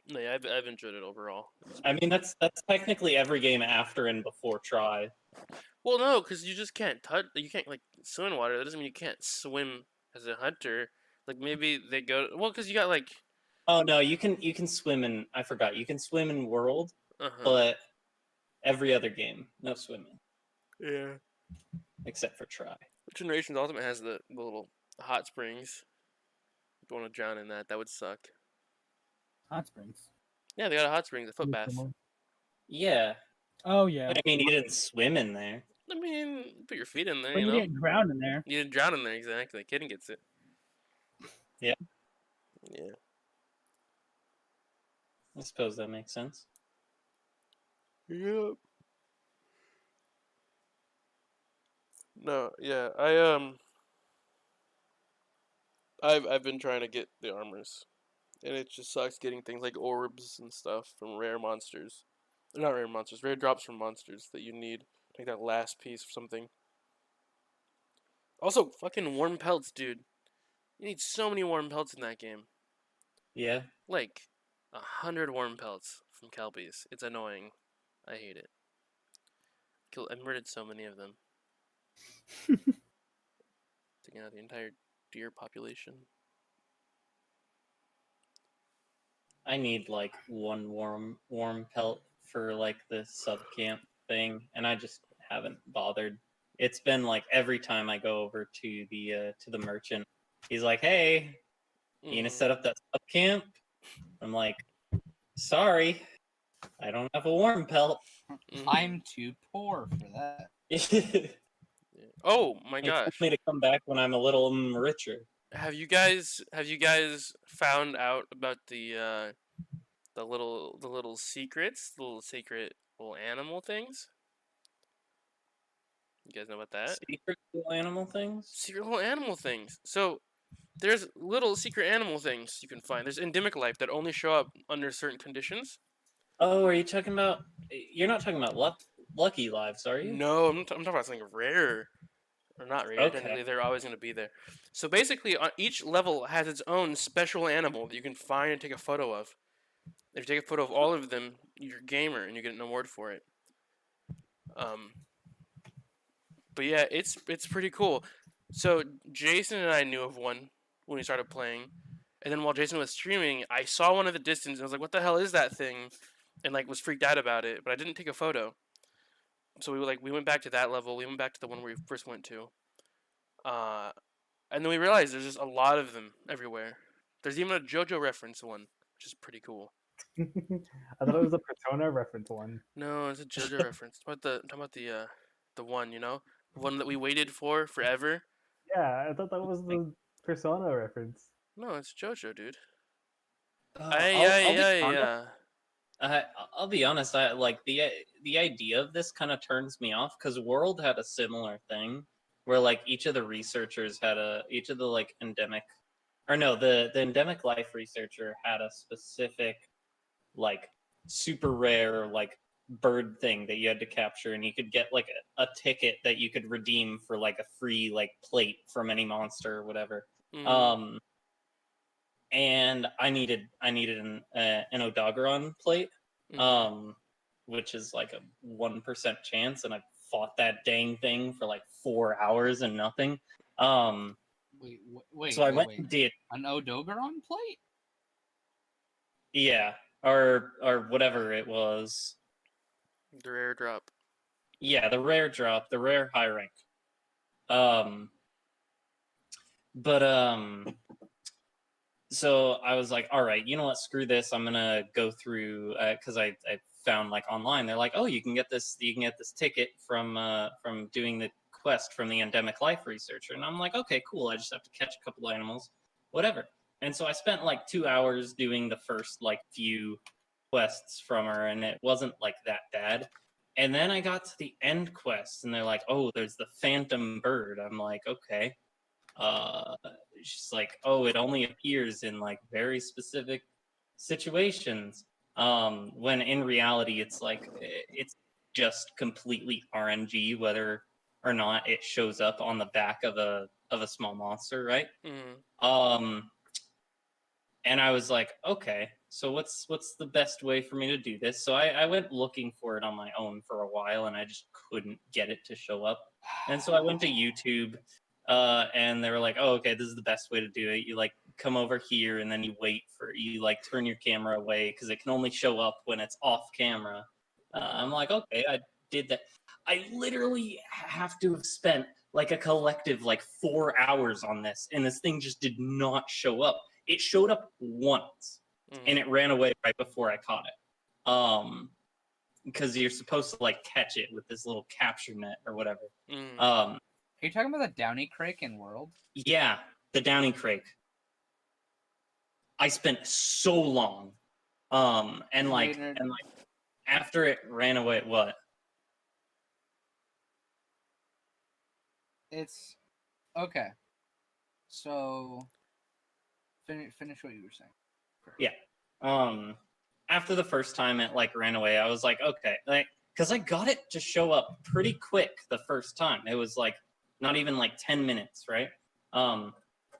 No, yeah, I've enjoyed it overall. I mean, that's technically every game after and before try. Well, no, because you just can't touch. You can't like swim in water. That doesn't mean you can't swim as a hunter. Like maybe they go. Well, because you got like. Oh no, you can swim in. I forgot. You can swim in World, Uh-huh. but every other game, no swimming Yeah. except for try. Generations Ultimate has the little hot springs. If you want to drown in that, that would suck. Hot springs. Yeah, they got a hot springs, a foot bath. Yeah, Oh yeah. but I mean, you didn't swim in there. I mean, put your feet in there, But you you know. get drowned in there. You didn't drown in there, exactly. Kidding gets it. Yeah. Yeah. I suppose that makes sense. Yep. No, yeah, I've been trying to get the armors, and it just sucks getting things like orbs and stuff from rare monsters. Not rare monsters, rare drops from monsters that you need. Like that last piece or something. Also, fucking warm pelts, dude. You need so many warm pelts in that game. Yeah. Like 100 worm pelts from kelpies. It's annoying. I hate it. I murdered so many of them. Taking out the entire deer population. I need like one warm pelt for like the sub camp thing, and I just haven't bothered. It's been like every time I go over to the merchant, he's like, "Hey, you gonna set up that sub camp?" I'm like, "Sorry, I don't have a warm pelt." I'm too poor for that. Oh my He told gosh! me to come back when I'm a little richer. Have you guys found out about the little secrets, the little secret little animal things? You guys know about that? Secret little animal things? Secret little animal things. So there's little secret animal things you can find. There's endemic life that only show up under certain conditions. Oh, are you talking about? You're not talking about lucky lives, are you? No, I'm talking about something rare. Or not rare, Okay. technically they're always going to be there. So basically, each level has its own special animal that you can find and take a photo of. If you take a photo of all of them, you're a gamer and you get an award for it. But yeah, it's pretty cool. So Jason and I knew of one when we started playing, and then while Jason was streaming, I saw one in the distance and I was like, "What the hell is that thing?" And like was freaked out about it, but I didn't take a photo. So we went back to that level. We went back to the one we first went to. And then we realized there's just a lot of them everywhere. There's even a JoJo reference one, which is pretty cool. I thought it was a Persona reference one. No, it's a JoJo reference. Talking about the one, the one that we waited for forever. Yeah, I thought that was the Persona reference. No, it's JoJo, dude. I'll be honest. I like the idea of this kind of turns me off because World had a similar thing where like each of the researchers had each of the like endemic, or no, the endemic life researcher had a specific like super rare like bird thing that you had to capture, and you could get like a ticket that you could redeem for like a free like plate from any monster or whatever. Mm-hmm. And I needed an Odogaron plate, which is like a 1% chance, and I fought that dang thing for like 4 hours and nothing. Wait. So I went and did an Odogaron plate. Yeah, or whatever it was. The rare drop. Yeah, the rare drop, the rare high rank. So I was like, all right, you know what? Screw this. I'm gonna go through because I found like online. They're like, oh, you can get this ticket from doing the quest from the endemic life researcher, and I'm like, okay, cool. I just have to catch a couple animals, whatever. And so I spent like 2 hours doing the first like few quests from her, and it wasn't like that bad. And then I got to the end quest, and they're like, oh, there's the phantom bird. I'm like, okay. She's like, oh, it only appears in like very specific situations. When in reality, it's like it's just completely RNG whether or not it shows up on the back of a small monster, right? Mm-hmm. And I was like, okay, so what's the best way for me to do this? So I went looking for it on my own for a while, and I just couldn't get it to show up. And so I went to YouTube. And they were like, oh, okay, this is the best way to do it. You like come over here and then you like turn your camera away because it can only show up when it's off camera. I'm like, okay, I did that. I literally have to have spent like a collective like 4 hours on this, and this thing just did not show up. It showed up once, and it ran away right before I caught it. Because you're supposed to like catch it with this little capture net or whatever. Are you talking about the Downy Crake in World? Yeah, the Downy Crake. I spent so long, and like after it ran away, what? It's okay. So finish what you were saying. Yeah. After the first time it like ran away, I was like, okay, like because I got it to show up pretty quick the first time. It was like not even like 10 minutes, right? I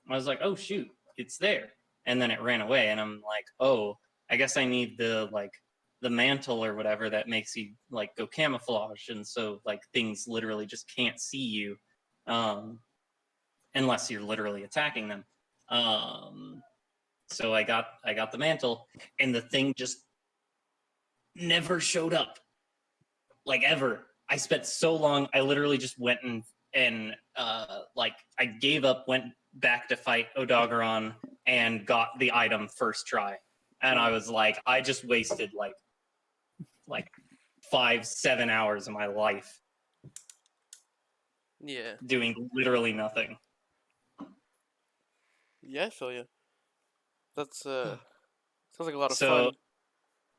was like, oh shoot, it's there. and then it ran away, and I'm like, oh, I guess I need the mantle or whatever that makes you like go camouflage, and so like things literally just can't see you, unless you're literally attacking them. So I got the mantle, and the thing just never showed up, like ever. I spent so long. I literally just went and like I gave up, went back to fight Odogaron, and got the item first try. And I was like, I just wasted like 5-7 hours of my life Yeah. doing literally nothing. Yeah, I feel you. That's sounds like a lot of So- fun.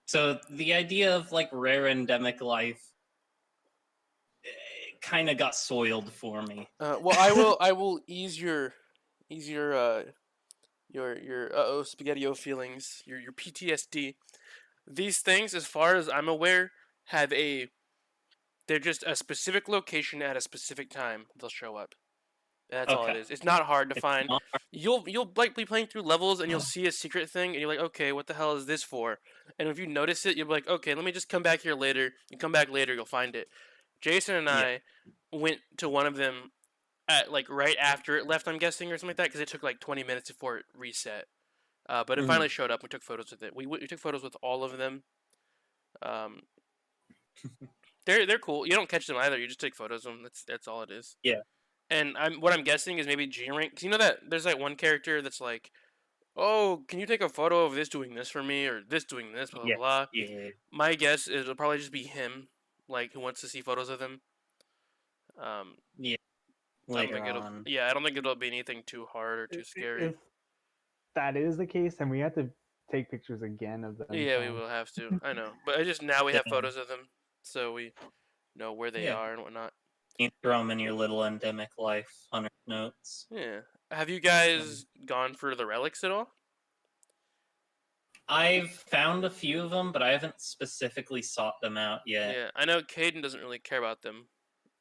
So the idea of like rare endemic life kind of got soiled for me. Well, I will ease your spaghetti-o feelings, your PTSD. These things, as far as I'm aware, they're just a specific location at a specific time. They'll show up. That's all it Okay. is. It's not hard to It's find. not- You'll like be playing through levels and you'll see a secret thing and you're like, okay, what the hell is this for? And if you notice it, you'll be like, okay, let me just come back here later. You come back later, you'll find it. Jason and I went to one of them at like right after it left, I'm guessing, or something like that, because it took like 20 minutes before it reset. But it Mhm. finally showed up. We took photos with it. We took photos with all of them. They're cool. You don't catch them either. You just take photos of them. That's all it is. Yeah. And what I'm guessing is maybe G rank. Cause you know that there's like one character that's like, oh, can you take a photo of this doing this for me or this doing this, blah blah Yeah. blah. Yeah. My guess is it'll probably just be him, like who wants to see photos of him. I don't Later think it'll. on. Yeah, I don't think it'll be anything too hard or too scary. If that is the case, then we have to take pictures again of them. Yeah, we will have to. I know, but I just now we have Yeah. photos of them, so we know where they Yeah. are and whatnot. You throw them in your little endemic life 100 notes. Yeah. Have you guys gone for the relics at all? I've found a few of them, but I haven't specifically sought them out yet. Yeah, I know Caden doesn't really care about them.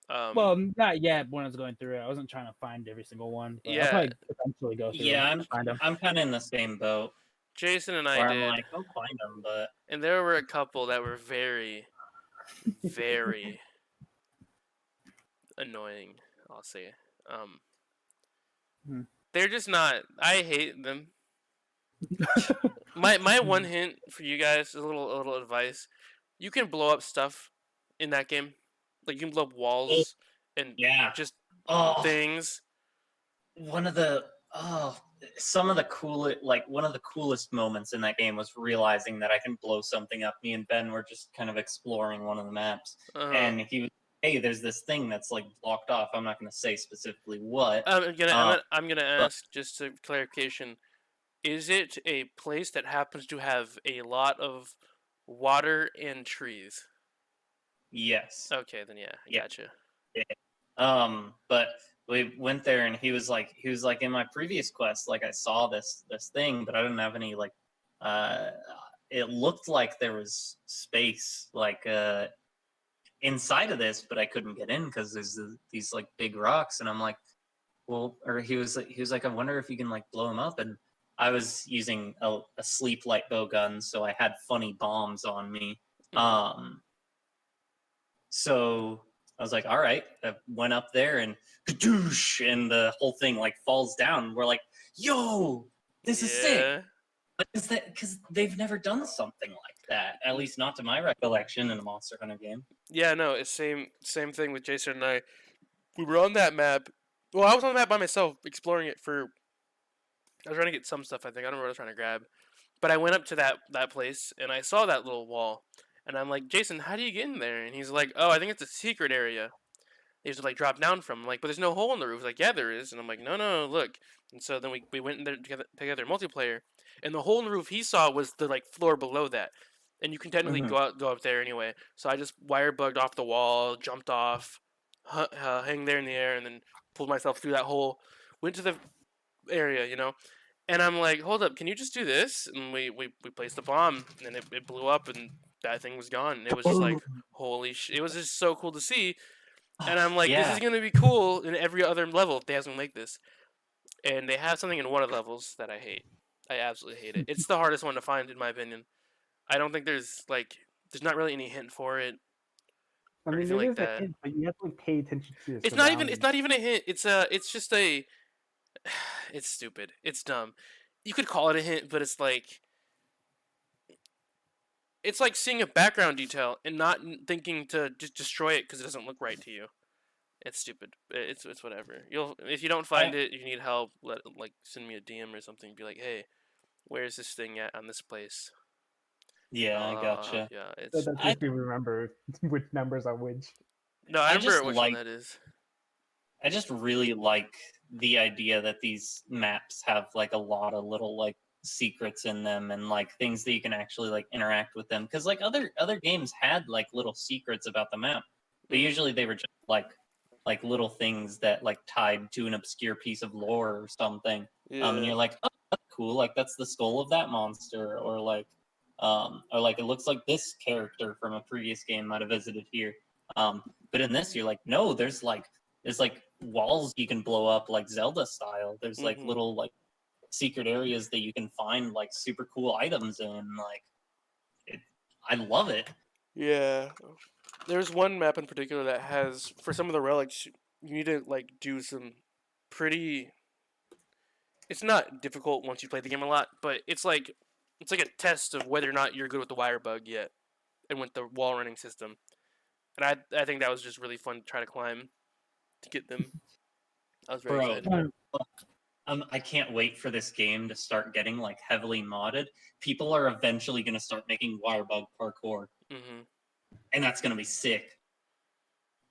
Well, not yet. When I was going through it, I wasn't trying to find every single one. But Yeah. I'll probably eventually go through. Yeah, and find them. I'm kind of in the same boat. Jason and I Where did, I'm like, I'll find them, but and there were a couple that were very, very annoying. I'll say. Hmm. They're just not. I hate them. My one hint for you guys is a little advice. You can blow up stuff in that game. Like you can blow up walls and yeah. just Oh, things. one of the some of the one of the coolest moments in that game was realizing that I can blow something up. Me and Ben were just kind of exploring one of the maps, and he was, hey, there's this thing that's like blocked off. I'm not going to say specifically what. I'm gonna ask just a clarification. Is it a place that happens to have a lot of water and trees? Yes. Okay, then yeah, I gotcha. But we went there, and he was like, in my previous quest, like I saw this thing, but I didn't have any like. It looked like there was space like inside of this, but I couldn't get in because there's these like big rocks, and I'm like, well, or he was like, I wonder if you can like blow them up, and I was using a sleep light bow gun, so I had funny bombs on me. So I was like, all right. I went up there and kadoosh, and the whole thing like falls down. We're like, yo, this is sick. But is that because they've never done something like that? At least not to my recollection in a Monster Hunter game. Yeah, no, it's same thing with Jason and I. We were on that map. Well, I was on the map by myself, exploring it for. I was trying to get some stuff. I think I don't know what I was trying to grab, but I went up to that place and I saw that little wall, and I'm like, Jason, how do you get in there? And he's like, oh, I think it's a secret area. You have to like drop down from. I'm like, but there's no hole in the roof. He's like, yeah, there is. And I'm like, no, look. And so then we went in there together multiplayer, and the hole in the roof he saw was the like floor below that, and you can technically go up there anyway. So I just wire bugged off the wall, jumped off, hang there in the air, and then pulled myself through that hole, went to the area, and I'm like, hold up, can you just do this? And we placed the bomb, and it blew up, and that thing was gone. And it was just like, holy shit. It was just so cool to see. And I'm like, this is going to be cool in every other level if they have something like this. And they have something in one of the levels that I hate. I absolutely hate it. It's the hardest one to find, in my opinion. I don't think there's not really any hint for it. I mean, there is a hint, but you have to pay attention to it. It's not even a hint. It's just a. It's stupid. It's dumb. You could call it a hint, but it's like seeing a background detail and not thinking to just destroy it because it doesn't look right to you. It's stupid. It's whatever. If you don't find it, you need help. Send me a DM or something. Be like, hey, where's this thing at on this place? Yeah, I gotcha. Yeah, That's if you remember which numbers are which. No, I remember which one like that is. I just really like the idea that these maps have like a lot of little like secrets in them and like things that you can actually like interact with them. Because like other games had like little secrets about the map, but usually they were just like little things that like tied to an obscure piece of lore or something. Yeah. And you're like, oh, that's cool. Like that's the skull of that monster, or like it looks like this character from a previous game might have visited here. But in this, you're like, no, there's like walls you can blow up like Zelda style. There's like little like secret areas that you can find like super cool items in. I love it. Yeah. There's one map in particular that has, for some of the relics, you need to like do some pretty. It's not difficult once you play the game a lot, but it's like a test of whether or not you're good with the wire bug yet, and with the wall running system. And I think that was just really fun to try to climb to get them. I was very excited. I can't wait for this game to start getting like heavily modded. People are eventually going to start making wire bug parkour, and that's going to be sick.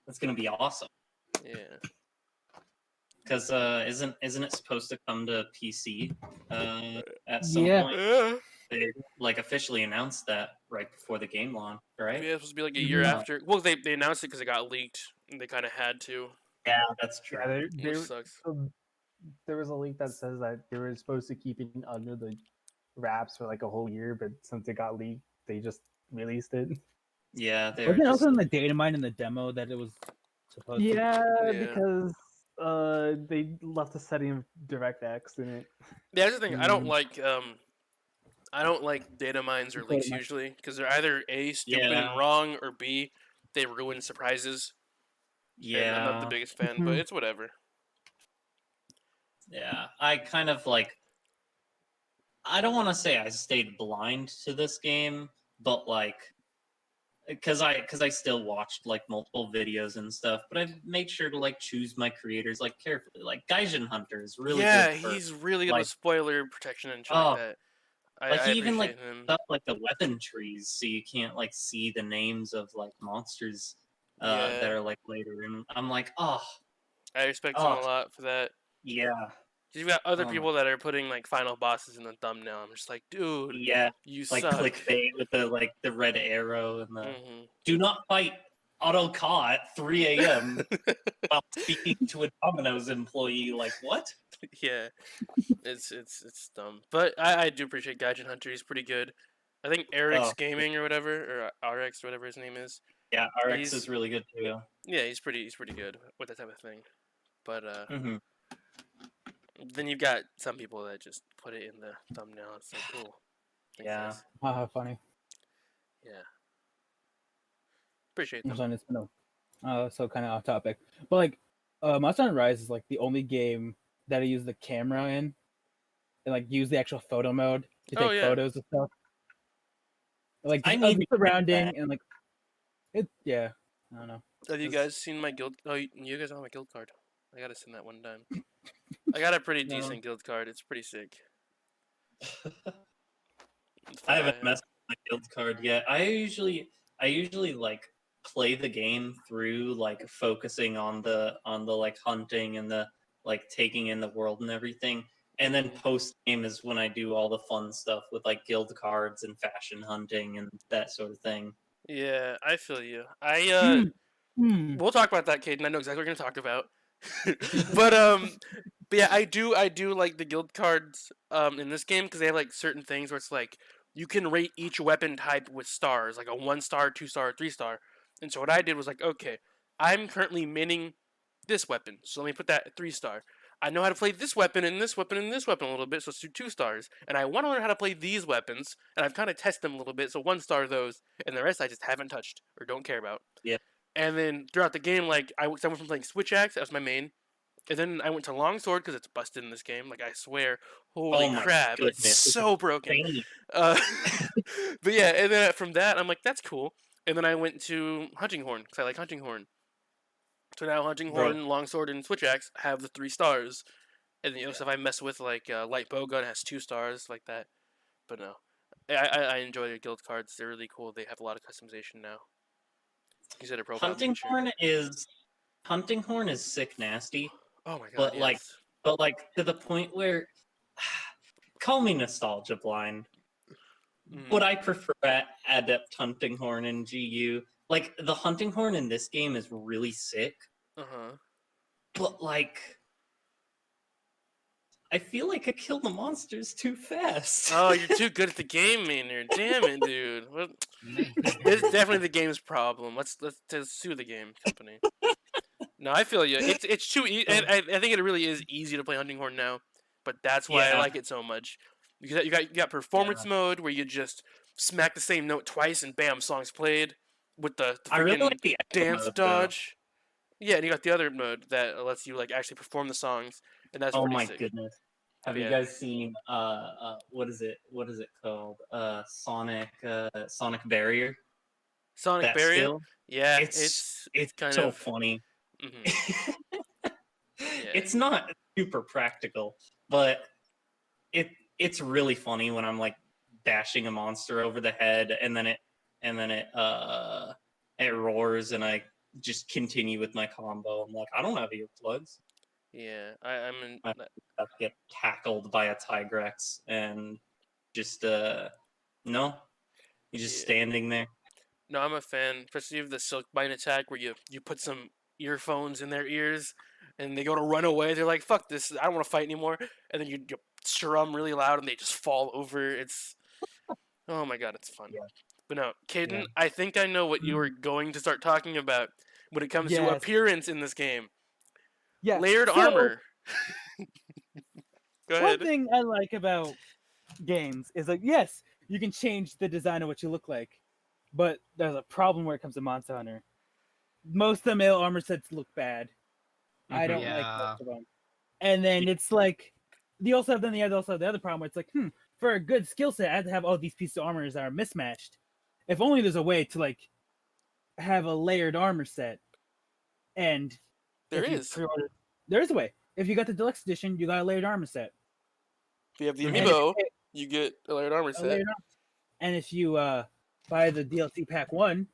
That's going to be awesome. Yeah. Because isn't it supposed to come to PC at some point? Yeah. They like officially announced that right before the game launch, right? Yeah, it was supposed to be like a year after. Well, they announced it because it got leaked, and they kind of had to. Yeah, that's true. Yeah, Which sucks. There was a leak that says that they were supposed to keep it under the wraps for like a whole year, but since it got leaked, they just released it. Yeah, they wasn't it also in the data mine in the demo that it was supposed to? Yeah, because they left the setting of DirectX in it. Yeah, that's the thing. I don't like data mines or leaks usually because they're either A, stupid and wrong, or B, they ruin surprises. Yeah, and I'm not the biggest fan, but it's whatever. Yeah, I kind of like. I don't want to say I stayed blind to this game, but like, because I still watched like multiple videos and stuff, but I made sure to like choose my creators like carefully. Like Drgnbyhntr is really good for, he's really good with spoiler protection and shit like that. He even like stuff like the weapon trees, so you can't like see the names of like monsters that are like later. And I'm like, I respect him a lot for that. Yeah. You've got other people that are putting like final bosses in the thumbnail. I'm just like, dude, you like suck. Clickbait with the red arrow and the do not fight auto call at 3 a.m. while speaking to a Domino's employee. Like what? Yeah, it's dumb. But I do appreciate Drgnbyhntr. He's pretty good. I think Eric's Gaming or whatever, or RX, whatever his name is. Yeah, RX is really good too. Yeah, he's pretty good with that type of thing. But then you've got some people that just put it in the thumbnail. It's so cool. Yeah. Funny. Yeah. Appreciate them. So kind of off topic, but like, Monster Hunter Rise is like the only game that I use the camera in, and like use the actual photo mode to take photos and stuff. Like I need surrounding and like it. Yeah, I don't know. Have you guys seen my guild? Oh, you guys have my guild card. I gotta send that one time. I got a pretty decent guild card. It's pretty sick. I haven't messed with my guild card yet. I usually like play the game through like focusing on the like hunting and the like taking in the world and everything. And then post game is when I do all the fun stuff with like guild cards and fashion hunting and that sort of thing. Yeah, I feel you. We'll talk about that, Caden. I know exactly what we're gonna talk about. but yeah, I do like the guild cards in this game because they have like certain things where it's like you can rate each weapon type with stars, like a 1-star, 2-star, 3-star. And so what I did was like, okay, I'm currently minting this weapon, so let me put that at 3-star. I know how to play this weapon and this weapon and this weapon a little bit, so let's do 2 stars. And I want to learn how to play these weapons, and I've kind of tested them a little bit, so 1 star those, and the rest I just haven't touched or don't care about. Yeah. And then throughout the game, like I went from playing switch axe, that was my main, and then I went to longsword because it's busted in this game. Like I swear, holy Oh my crap, goodness, it's this is so broken. insane. Uh, but yeah, and then from that, I'm like, that's cool. And then I went to hunting horn because I like hunting horn. So now hunting Bro. horn, longsword, and switch axe have the 3 stars. And the other stuff I mess with, like light bowgun, has 2 stars, like that. But no, I enjoy the guild cards. They're really cool. They have a lot of customization now. You said a profile Hunting horn is sick nasty, Oh my god! but Yes. like to the point where call me nostalgia blind. Mhm. Would I prefer adept hunting horn in GU? Like the hunting horn in this game is really sick, Uh-huh. but like I feel like I kill the monsters too fast. Oh, you're too good at the game, Maynard. Damn it, dude. What? It's definitely the game's problem. Let's sue the game company. No, I feel you. It's too easy. I think it really is easy to play hunting horn now, but that's why I Yeah. like it so much. Because you got performance mode where you just smack the same note twice and bam, song's played with the I really freaking like the echo dance mode, though. dodge. Yeah, and you got the other mode that lets you like actually perform the songs, and that's Oh pretty my sick. goodness. Have Yeah. you guys seen what is it called? Sonic Barrier? Sonic That Barrier. skill? Yeah, It's it's kind so of funny. mhm. It's not super practical, but it's really funny when I'm like bashing a monster over the head and then it roars and I just continue with my combo. I'm like, I don't have earplugs. Yeah, I'm in. I get tackled by a Tigrex and just no, you're just Yeah. standing there. No, I'm a fan, especially of the silk bite attack, where you put some earphones in their ears, and they go to run away. They're like, "Fuck this! I don't want to fight anymore." And then you strum really loud, and they just fall over. It's oh my god, it's fun. Yeah. But no, Caden, Yeah. I think I know what you were going to start talking about when it comes to Yes. appearance in this game. Yeah. Layered so, armor. Go One ahead. thing I like about games is like, yes, you can change the design of what you look like, but there's a problem where it comes to Monster Hunter. Most of the male armor sets look bad. I don't like Yeah. most of them. And then it's like, they also have the other problem where it's like, for a good skill set, I have to have all these pieces of armor that are mismatched. If only there's a way to like have a layered armor set. And There if you is. there is a way. If you got the deluxe edition, you got a layered armor set. If you have the And amiibo, if you get a layered armor a set. layered armor. And if you buy the DLC pack 1,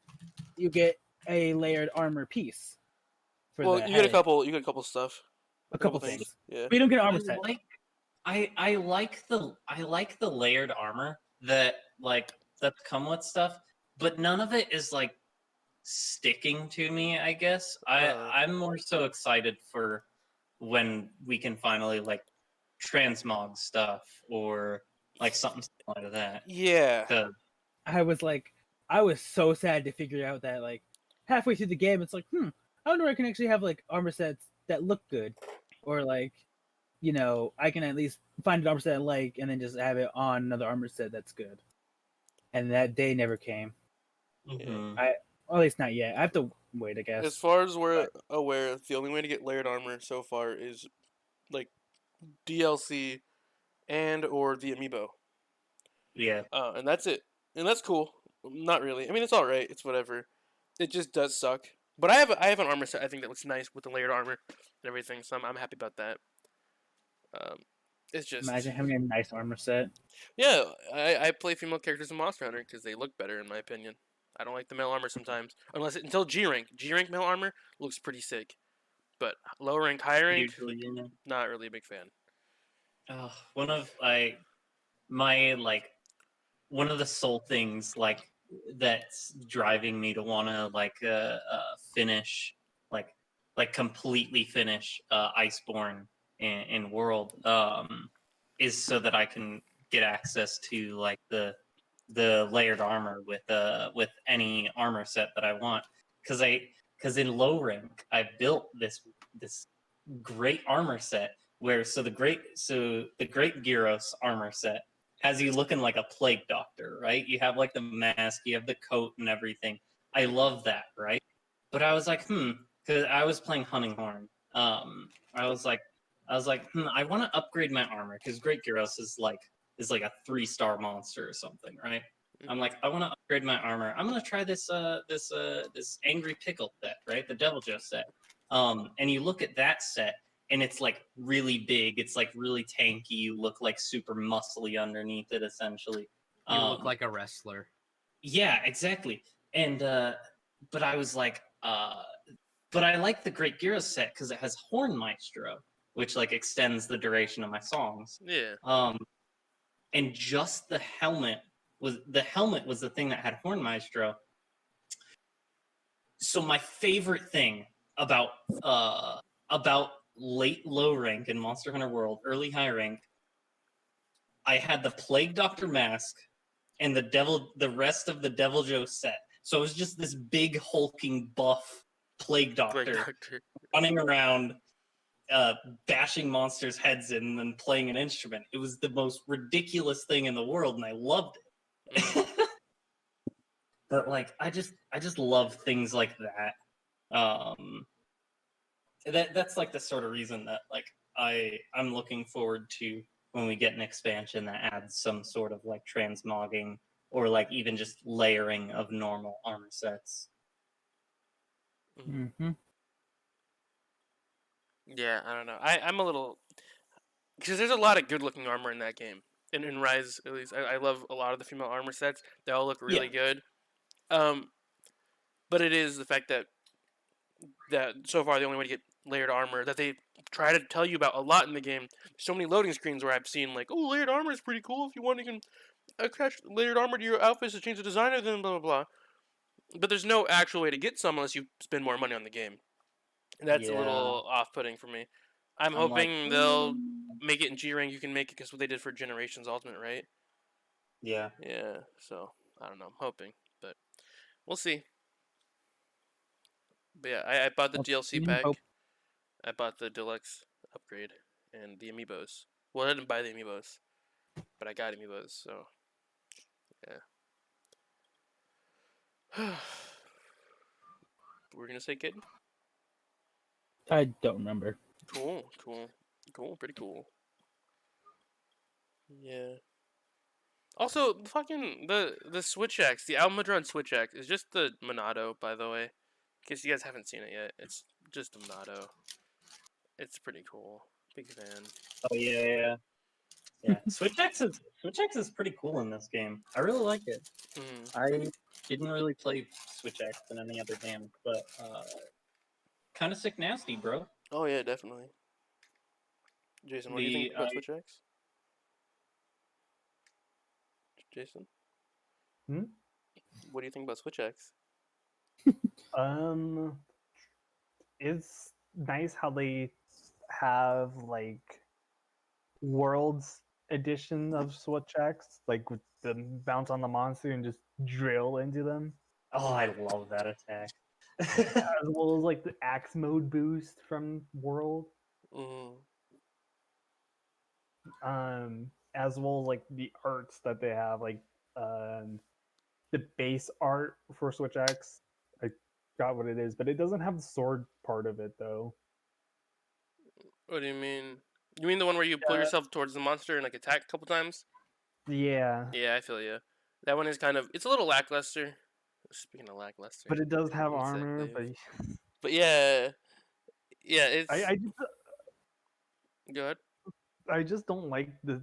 you get a layered armor piece. Well, the you get a head. couple. You get a couple stuff. A couple things. Yeah. But you don't get an I armor set. like the layered armor that come with stuff, but none of it is like sticking to me, I guess. I'm more so excited for when we can finally like transmog stuff or like something like that. Yeah. 'Cause I was so sad to figure out that like halfway through the game, it's like, I wonder if I can actually have like armor sets that look good, or like, I can at least find an armor set I like and then just have it on another armor set that's good. And that day never came. mhm. Or at least not yet. I have to wait, I guess. As far as we're aware, the only way to get layered armor so far is like DLC and or the amiibo. Yeah. And that's it. And that's cool. Not really. I mean, it's all right. It's whatever. It just does suck. But I have an armor set. I think that looks nice with the layered armor and everything. So I'm happy about that. It's just Imagine having a nice armor set. yeah. I play female characters in Monster Hunter because they look better in my opinion. I don't like the male armor sometimes, until G rank. G rank male armor looks pretty sick, but low rank, high rank, Usually, not really a big fan. one of one of the sole things like that's driving me to want to finish completely finish Iceborne in World is so that I can get access to like the layered armor with any armor set that I want, because in low rank I built this great armor set where the great Gyros armor set has you looking like a plague doctor, right? You have like the mask, you have the coat and everything. I love that, right? But I was like, because I was playing Hunting Horn. I was like, I want to upgrade my armor because Great Gyros is like a 3-star monster or something, right? I'm like, I want to upgrade my armor. I'm gonna try this Angry Pickle set, right? The Devil Joe set. And you look at that set, and it's like really big. It's like really tanky. You look like super muscly underneath it, essentially. You look like a wrestler. Yeah, exactly. And but I was like, but I like the Great Gyros set because it has Horn Maestro, which like extends the duration of my songs. Yeah. And just the helmet was the thing that had Horn Maestro. So my favorite thing about late low rank in Monster Hunter World, early high rank, I had the Plague Doctor mask and the rest of the Devil Joe set. So it was just this big hulking buff Plague Doctor running around, bashing monsters' heads in and then playing an instrument. It was the most ridiculous thing in the world, and I loved it. But like, I just love things like that. That's like the sort of reason that like I'm looking forward to when we get an expansion that adds some sort of like transmogging or like even just layering of normal armor sets. Mm-hmm. Yeah, I don't know. I'm a little, because there's a lot of good looking armor in that game. In Rise, at least, I love a lot of the female armor sets. They all look really good. But it is the fact that so far the only way to get layered armor that they try to tell you about a lot in the game. So many loading screens where I've seen like, oh, layered armor is pretty cool. If you want, you can attach layered armor to your outfits to change the design of them, blah blah blah. But there's no actual way to get some unless you spend more money on the game. And that's a little off-putting for me. I'm hoping they'll make it in G rank. You can make it because what they did for Generations Ultimate, right? Yeah. Yeah. So I don't know. I'm hoping, but we'll see. But yeah, I bought the DLC pack. I bought the deluxe upgrade and the amiibos. Well, I didn't buy the amiibos, but I got amiibos. So yeah. We're gonna say, kid. I don't remember. Cool, pretty cool. Yeah. Also, fucking the Switch X, the Almadron Switch X is just the Monado, by the way. In case you guys haven't seen it yet, it's just a Monado. It's pretty cool. Big fan. Oh yeah. Switch X is pretty cool in this game. I really like it. I didn't really play Switch X in any other game, but kind of sick nasty, bro. Oh yeah, definitely. Jason, what do you think about Switch X? Jason? What do you think about Switch X? It's nice how they have like Worlds edition of Switch X, like with the bounce on the monster and just drill into them. Oh, I love that attack. As well as like the axe mode boost from World. As well as like the arts that they have, like the base art for Switch X. I forgot what it is, but it doesn't have the sword part of it though. What do you mean? You mean the one where you pull yourself towards the monster and like attack a couple times? Yeah. Yeah, I feel you. That one is kind of, it's a little lackluster. Speaking of lackluster. But it does have armor, but yeah, it's. Go ahead. I just don't like the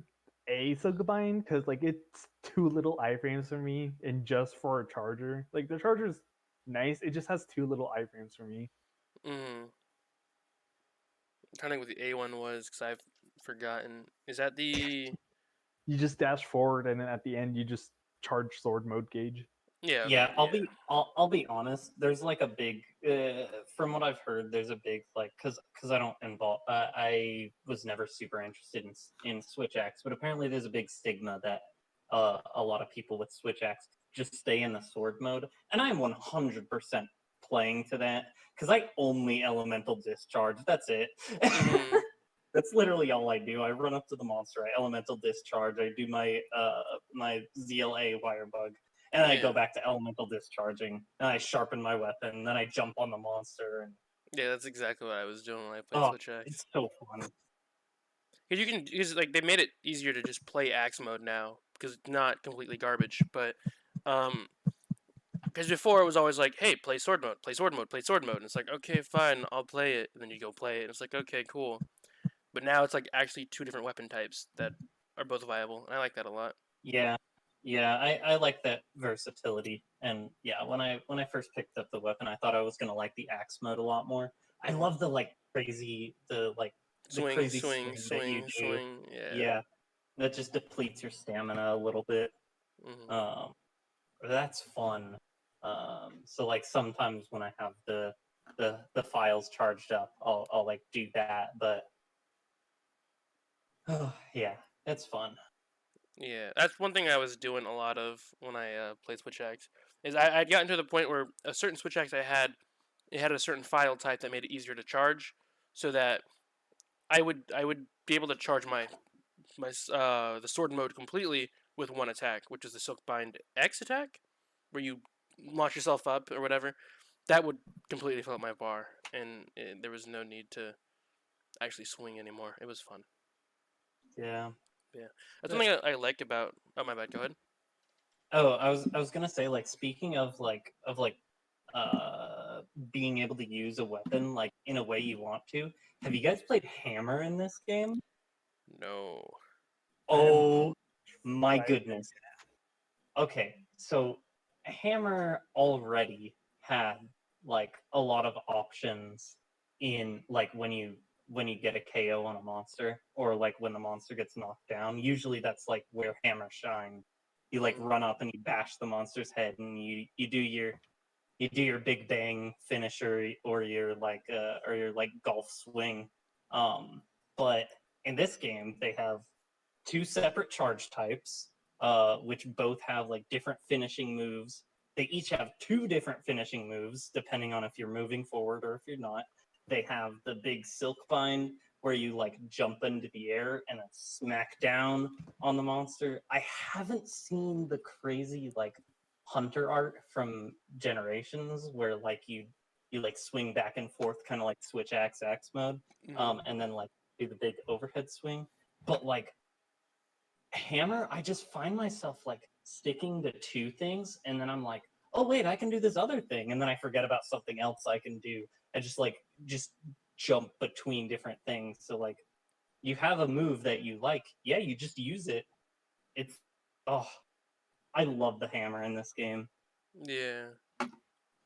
Drgnbyhntr because like it's too little iframes for me, and just for a charger. Like the charger's nice, it just has too little iframes for me. I'm trying to think what the A one was because I've forgotten. Is that the? You just dash forward, and then at the end you just charge sword mode gauge. Yeah. I'll be honest. There's like a big, from what I've heard, there's a big like because I don't involve. I was never super interested in Switch X, but apparently there's a big stigma that a lot of people with Switch X just stay in the sword mode, and I'm 100% playing to that because I only elemental discharge. That's it. That's literally all I do. I run up to the monster, I elemental discharge, I do my my ZLA wire bug, and I Yeah. go back to elemental discharging, and I sharpen my weapon, and then I jump on the monster, and Yeah, that's exactly what I was doing when I played Switch Axe. it's so fun. Because you can, because like they made it easier to just play Axe mode now because it's not completely garbage. But, because before it was always like, hey, play sword mode, play sword mode, play sword mode, and it's like, okay, fine, I'll play it, and then you go play it, and it's like, okay, cool. But now it's like actually two different weapon types that are both viable, and I like that a lot. Yeah, I like that versatility, and yeah, when I first picked up the weapon, I thought I was gonna like the axe mode a lot more. I love the crazy, the Swing, crazy swing, that you swing, do. swing. Yeah. Yeah, that just depletes your stamina a little bit. Hmm. That's fun. So like sometimes when I have the files charged up, I'll like do that, but yeah, it's fun. Yeah, that's one thing I was doing a lot of when I played Switch Axe. Is I'd gotten to the point where a certain Switch Axe I had, it had a certain file type that made it easier to charge, so that I would be able to charge the sword mode completely with one attack, which is the Silkbind X attack, where you launch yourself up or whatever. That would completely fill up my bar, and there was no need to actually swing anymore. It was fun. Yeah. Yeah, that's something I like about. Oh my bad. Go ahead. Oh, I was gonna say, like, speaking of being able to use a weapon like in a way you want to. Have you guys played Hammer in this game? No. Oh my Right. goodness. Okay, so Hammer already had like a lot of options in like when you get a KO on a monster, or like when the monster gets knocked down. Usually that's like where Hammer shines. You like Mm. run up and you bash the monster's head, and you do your big bang finisher, or your like golf swing. But in this game they have two separate charge types, which both have like different finishing moves. They each have two different finishing moves depending on if you're moving forward or if you're not. They have the big silk bind where you like jump into the air and then smack down on the monster. I haven't seen the crazy like hunter art from Generations where like you like swing back and forth kind of like switch axe mode, Mm. and then like do the big overhead swing. But like Hammer, I just find myself like sticking to two things, and then I'm like, oh wait, I can do this other thing, and then I forget about something else I can do. I just jump between different things. So like, you have a move that you like, yeah, you just use it. It's oh, I love the hammer in this game. Yeah.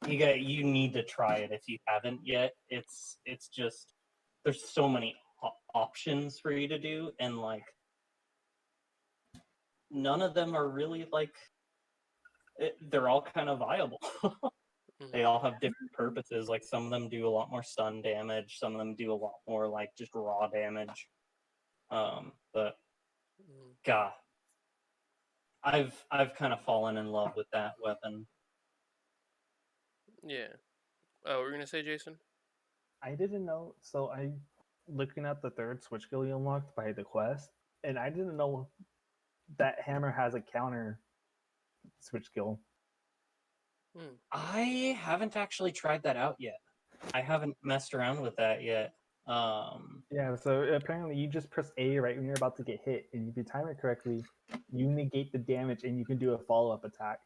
You need to try it if you haven't yet. It's just there's so many options for you to do, and like none of them are really like they're all kind of viable. They Mm. all have different purposes. Like some of them do a lot more stun damage, some of them do a lot more like just raw damage. But Mm. God, I've kind of fallen in love with that weapon. Yeah. Oh, what were you gonna say, Jason? I didn't know. So I looking at the third switch skill you unlocked by the quest, and I didn't know that hammer has a counter switch skill. Mm. I haven't actually tried that out yet. I haven't messed around with that yet. Yeah, so apparently you just press A right when you're about to get hit, and if you time it correctly, you negate the damage and you can do a follow-up attack.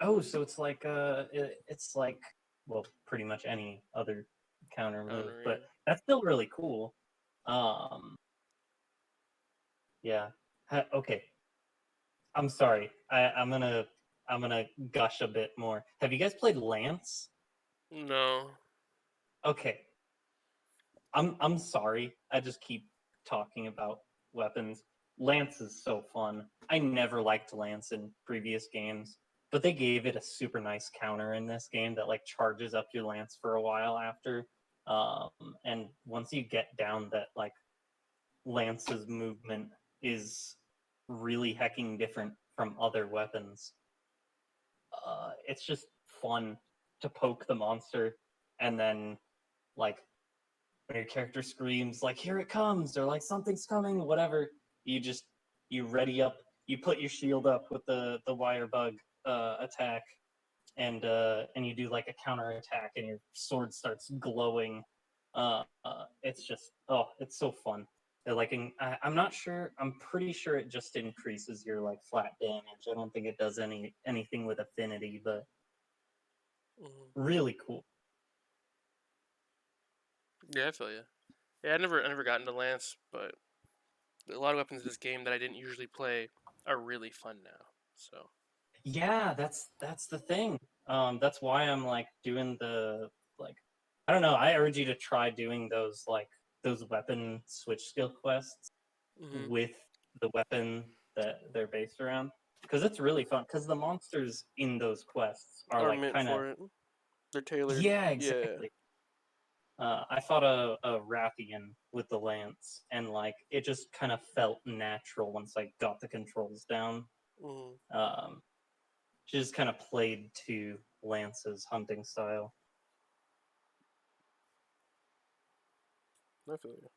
Oh, so it's like it's like, well, pretty much any other counter move, Counter, but that's still really cool. Um, yeah. Okay. I'm sorry. I'm gonna gush a bit more. Have you guys played Lance? yeah. No. Okay. I'm sorry. I just keep talking about weapons. Lance is so fun. I never liked Lance in previous games, but they gave it a super nice counter in this game that like charges up your Lance for a while after. And once you get down that like Lance's movement is really hecking different from other weapons. It's just fun to poke the monster and then like when your character screams like "Here it comes" or like "Something's coming," whatever, you ready up, you put your shield up with the wire bug attack, and you do like a counter attack, and your sword starts glowing. It's just it's so fun. I'm not sure. I'm pretty sure it just increases your like flat damage. I don't think it does anything with affinity, but really cool. Yeah, I feel you. Yeah, I never got into Lance, but a lot of weapons in this game that I didn't usually play are really fun now. So Yeah, that's the thing. That's why I'm like doing the like. I don't know. I urge you to try doing those those weapon switch skill quests with the weapon that they're based around, because it's really fun. Because the monsters in those quests are like meant kind of for it. They're tailored. yeah, exactly. I fought a Rathian with the lance, and like it just kind of felt natural once I got the controls down. She just kind of played to Lance's hunting style. I feel you.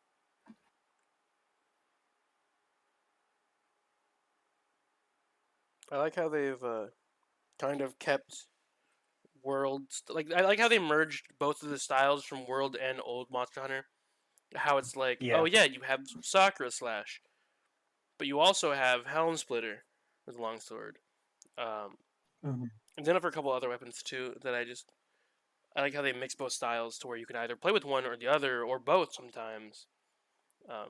I like how they've kind of kept like I like how they merged both of the styles from World and Old Monster Hunter. How it's like, oh yeah, you have Sakura Slash, but you also have Helm Splitter with a longsword. And then for a couple other weapons too that I like how they mix both styles to where you can either play with one or the other or both sometimes. Kind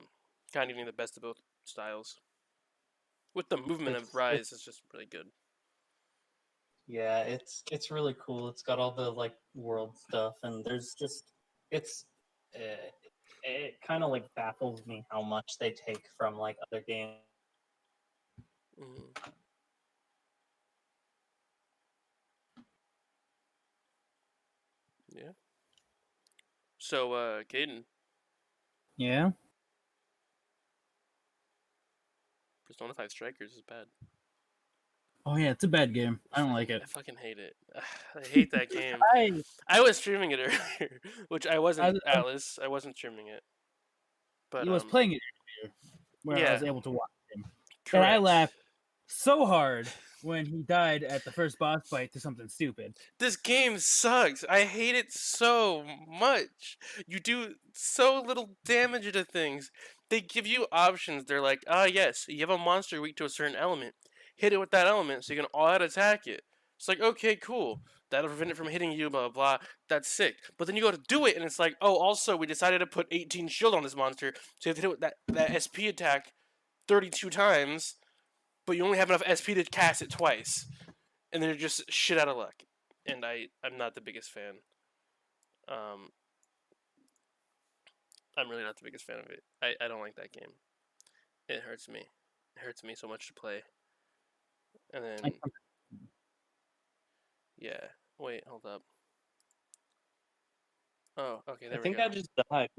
of getting the best of both styles. With the movement of Rise, it's just really good. Yeah, it's really cool. It's got all the like world stuff, and there's just it kind of like baffles me how much they take from like other games. Yeah. So, Caden. Yeah. Persona 5 Strikers is bad. Oh yeah, it's a bad game. I don't like it. I fucking hate it. I hate that game. I was streaming it earlier, which I wasn't. Alice, I wasn't streaming it. But he was playing it earlier, where I was able to watch him. Correct. And I laughed so hard when he died at the first boss fight to something stupid. This game sucks. I hate it so much. You do so little damage to things. They give you options. They're like, yes, you have a monster weak to a certain element. Hit it with that element so you can all-out attack it. It's like, okay, cool. That'll prevent it from hitting you, blah, blah, blah. That's sick. But then you go to do it, and it's like, oh, also, we decided to put 18 shield on this monster, so you have to hit it with that SP attack 32 times, but you only have enough SP to cast it twice. And then you're just shit out of luck. And I'm not the biggest fan. I'm really not the biggest fan of it. I don't like that game. It hurts me. It hurts me so much to play. And then... Yeah. Wait, hold up. Oh, okay, there we go. I think I just died.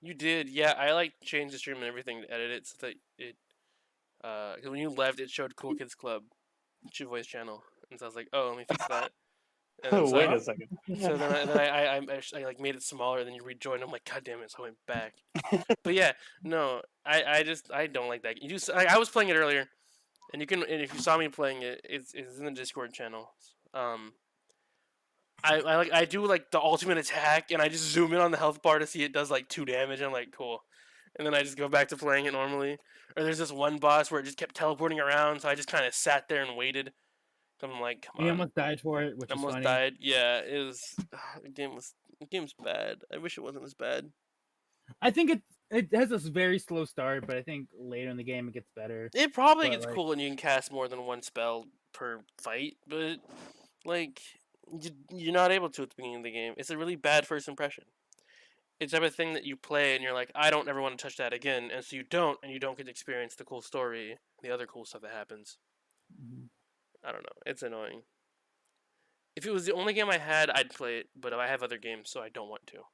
You did, yeah. I like changed the stream and everything to edit it so that it... Because when you left, it showed Cool Kids Club. It's your voice channel. And so I was like, oh, let me fix that. Oh, wait a second. So then I like made it smaller, then you rejoined. I'm like, god damn it, so I went back. But yeah, no, I don't like that. I was playing it earlier, and if you saw me playing it, it's in the Discord channel. I do like the ultimate attack, and I just zoom in on the health bar to see it does like 2 damage. And I'm like, cool, and then I just go back to playing it normally. Or there's this one boss where it just kept teleporting around, so I just kind of sat there and waited. I'm like, come on. He almost died for it, which is funny. Almost died. Yeah, it was. The game's bad. I wish it wasn't as bad. I think it has this very slow start, but I think later in the game it gets better. It probably gets cool, and you can cast more than one spell per fight, but like you're not able to at the beginning of the game. It's a really bad first impression. It's the type of thing that you play, and you're like, I don't ever want to touch that again, and so you don't, and you don't get to experience the cool story, the other cool stuff that happens. I don't know. It's annoying. If it was the only game I had, I'd play it, but I have other games, so I don't want to.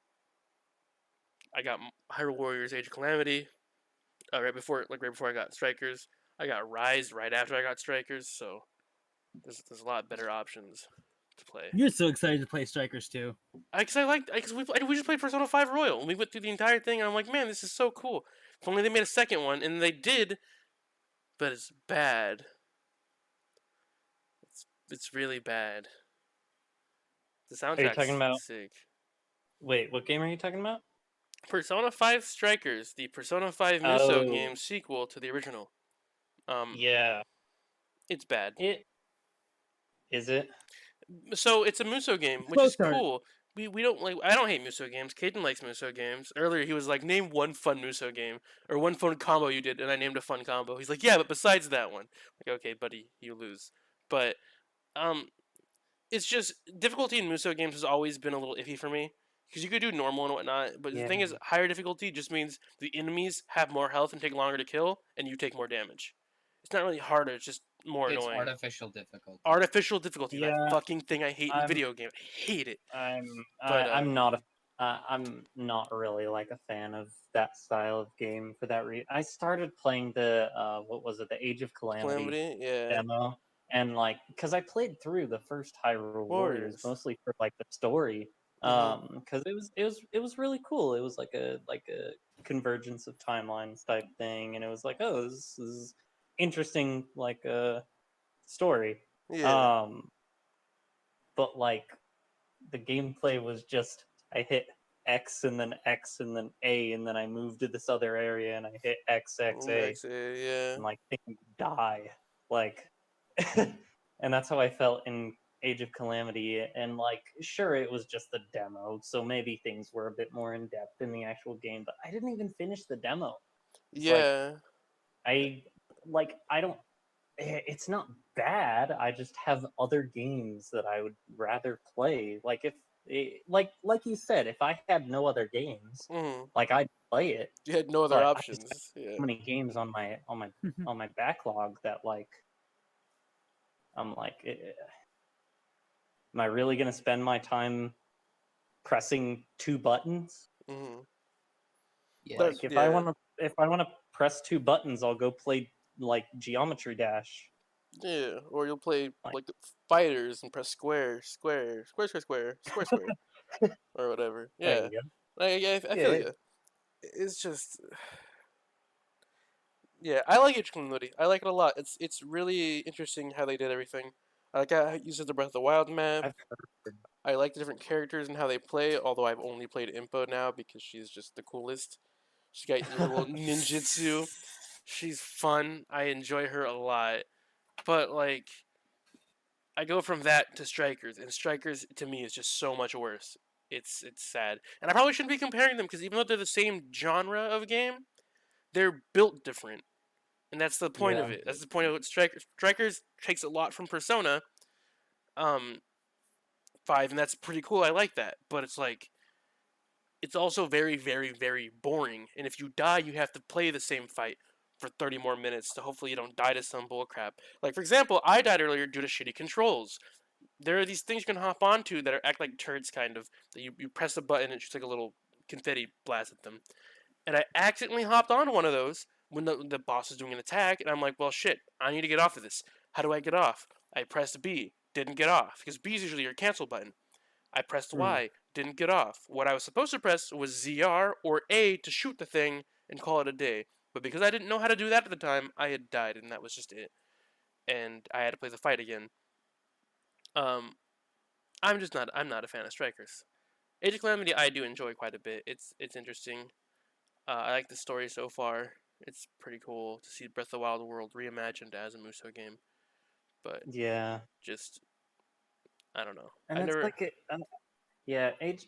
I got Hyrule Warriors Age of Calamity right before I got Strikers. I got Rise right after I got Strikers, so there's a lot better options to play. You're so excited to play Strikers too. Because we just played Persona 5 Royal, and we went through the entire thing, and I'm like, man, this is so cool. If only they made a second one, and they did, but it's bad. It's really bad. The soundtrack's Are you talking about? sick. Wait, what game are you talking about? Persona 5 Strikers, the Persona 5 Muso Oh. game sequel to the original. Yeah. It's bad. Is it? So it's a Muso game, which Slow is start. cool. We don't like. I don't hate Muso games. Caden likes Muso games. Earlier he was like, name one fun Muso game or one fun combo you did, and I named a fun combo. He's like, yeah, but besides that one, like, okay, buddy, you lose. But it's just difficulty in Muso games has always been a little iffy for me because you could do normal and whatnot. But the thing is, higher difficulty just means the enemies have more health and take longer to kill, and you take more damage. It's not really harder. It's just more It's annoying. artificial difficulty. Artificial difficulty. Yeah, that fucking thing I hate in I'm- video games. I hate it. I'm not really like a fan of that style of game for that reason. I started playing the what was it, the Age of Calamity Yeah. demo, and like because I played through the first Hyrule Warriors mostly for like the story, because it was really cool. It was like a convergence of timelines type thing, and it was like, oh, this is interesting, like a story. Yeah. But like the gameplay was just I hit X and then A, and then I moved to this other area and I hit X A, Yeah. and like things die, like, and that's how I felt in Age of Calamity. And like, sure, it was just the demo, so maybe things were a bit more in depth in the actual game, but I didn't even finish the demo. Yeah. I don't. It's not bad. I just have other games that I would rather play. Like if, like you said, if I had no other games, like I'd play it. You had no other but options. I just have Yeah. so many games on my on my backlog that like I'm like, am I really gonna spend my time pressing two buttons? Yeah. Like if I want to press two buttons, I'll go play like Geometry Dash. Yeah, or you'll play like fighters and press square, or whatever. Yeah, I feel you. It's just, yeah, I like Age of Calamity. I like it a lot. It's really interesting how they did everything. I like how it uses the Breath of the Wild map. I like the different characters and how they play. Although I've only played Impo now because she's just the coolest. She's got her little ninjutsu. She's fun. I enjoy her a lot. But like, I go from that to Strikers, and Strikers to me is just so much worse. It's sad, and I probably shouldn't be comparing them because even though they're the same genre of game, they're built different, and that's the point of it. That's the point of what Strikers. Strikers takes a lot from Persona 5, and that's pretty cool. I like that, but it's like, it's also very, very, very boring. And if you die, you have to play the same fight for 30 more minutes to hopefully you don't die to some bullcrap. Like, for example, I died earlier due to shitty controls. There are these things you can hop onto that act like turrets, kind of. That you press a button and it shoots like a little confetti blast at them. And I accidentally hopped onto one of those when the boss was doing an attack, and I'm like, well, shit, I need to get off of this. How do I get off? I pressed B, didn't get off, because B is usually your cancel button. I pressed Y, didn't get off. What I was supposed to press was ZR or A to shoot the thing and call it a day. But because I didn't know how to do that at the time, I had died, and that was just it. And I had to play the fight again. I'm not a fan of Strikers. Age of Calamity I do enjoy quite a bit. It's interesting. I like the story so far. It's pretty cool to see Breath of the Wild World reimagined as a Muso game. But just, I don't know. And it's like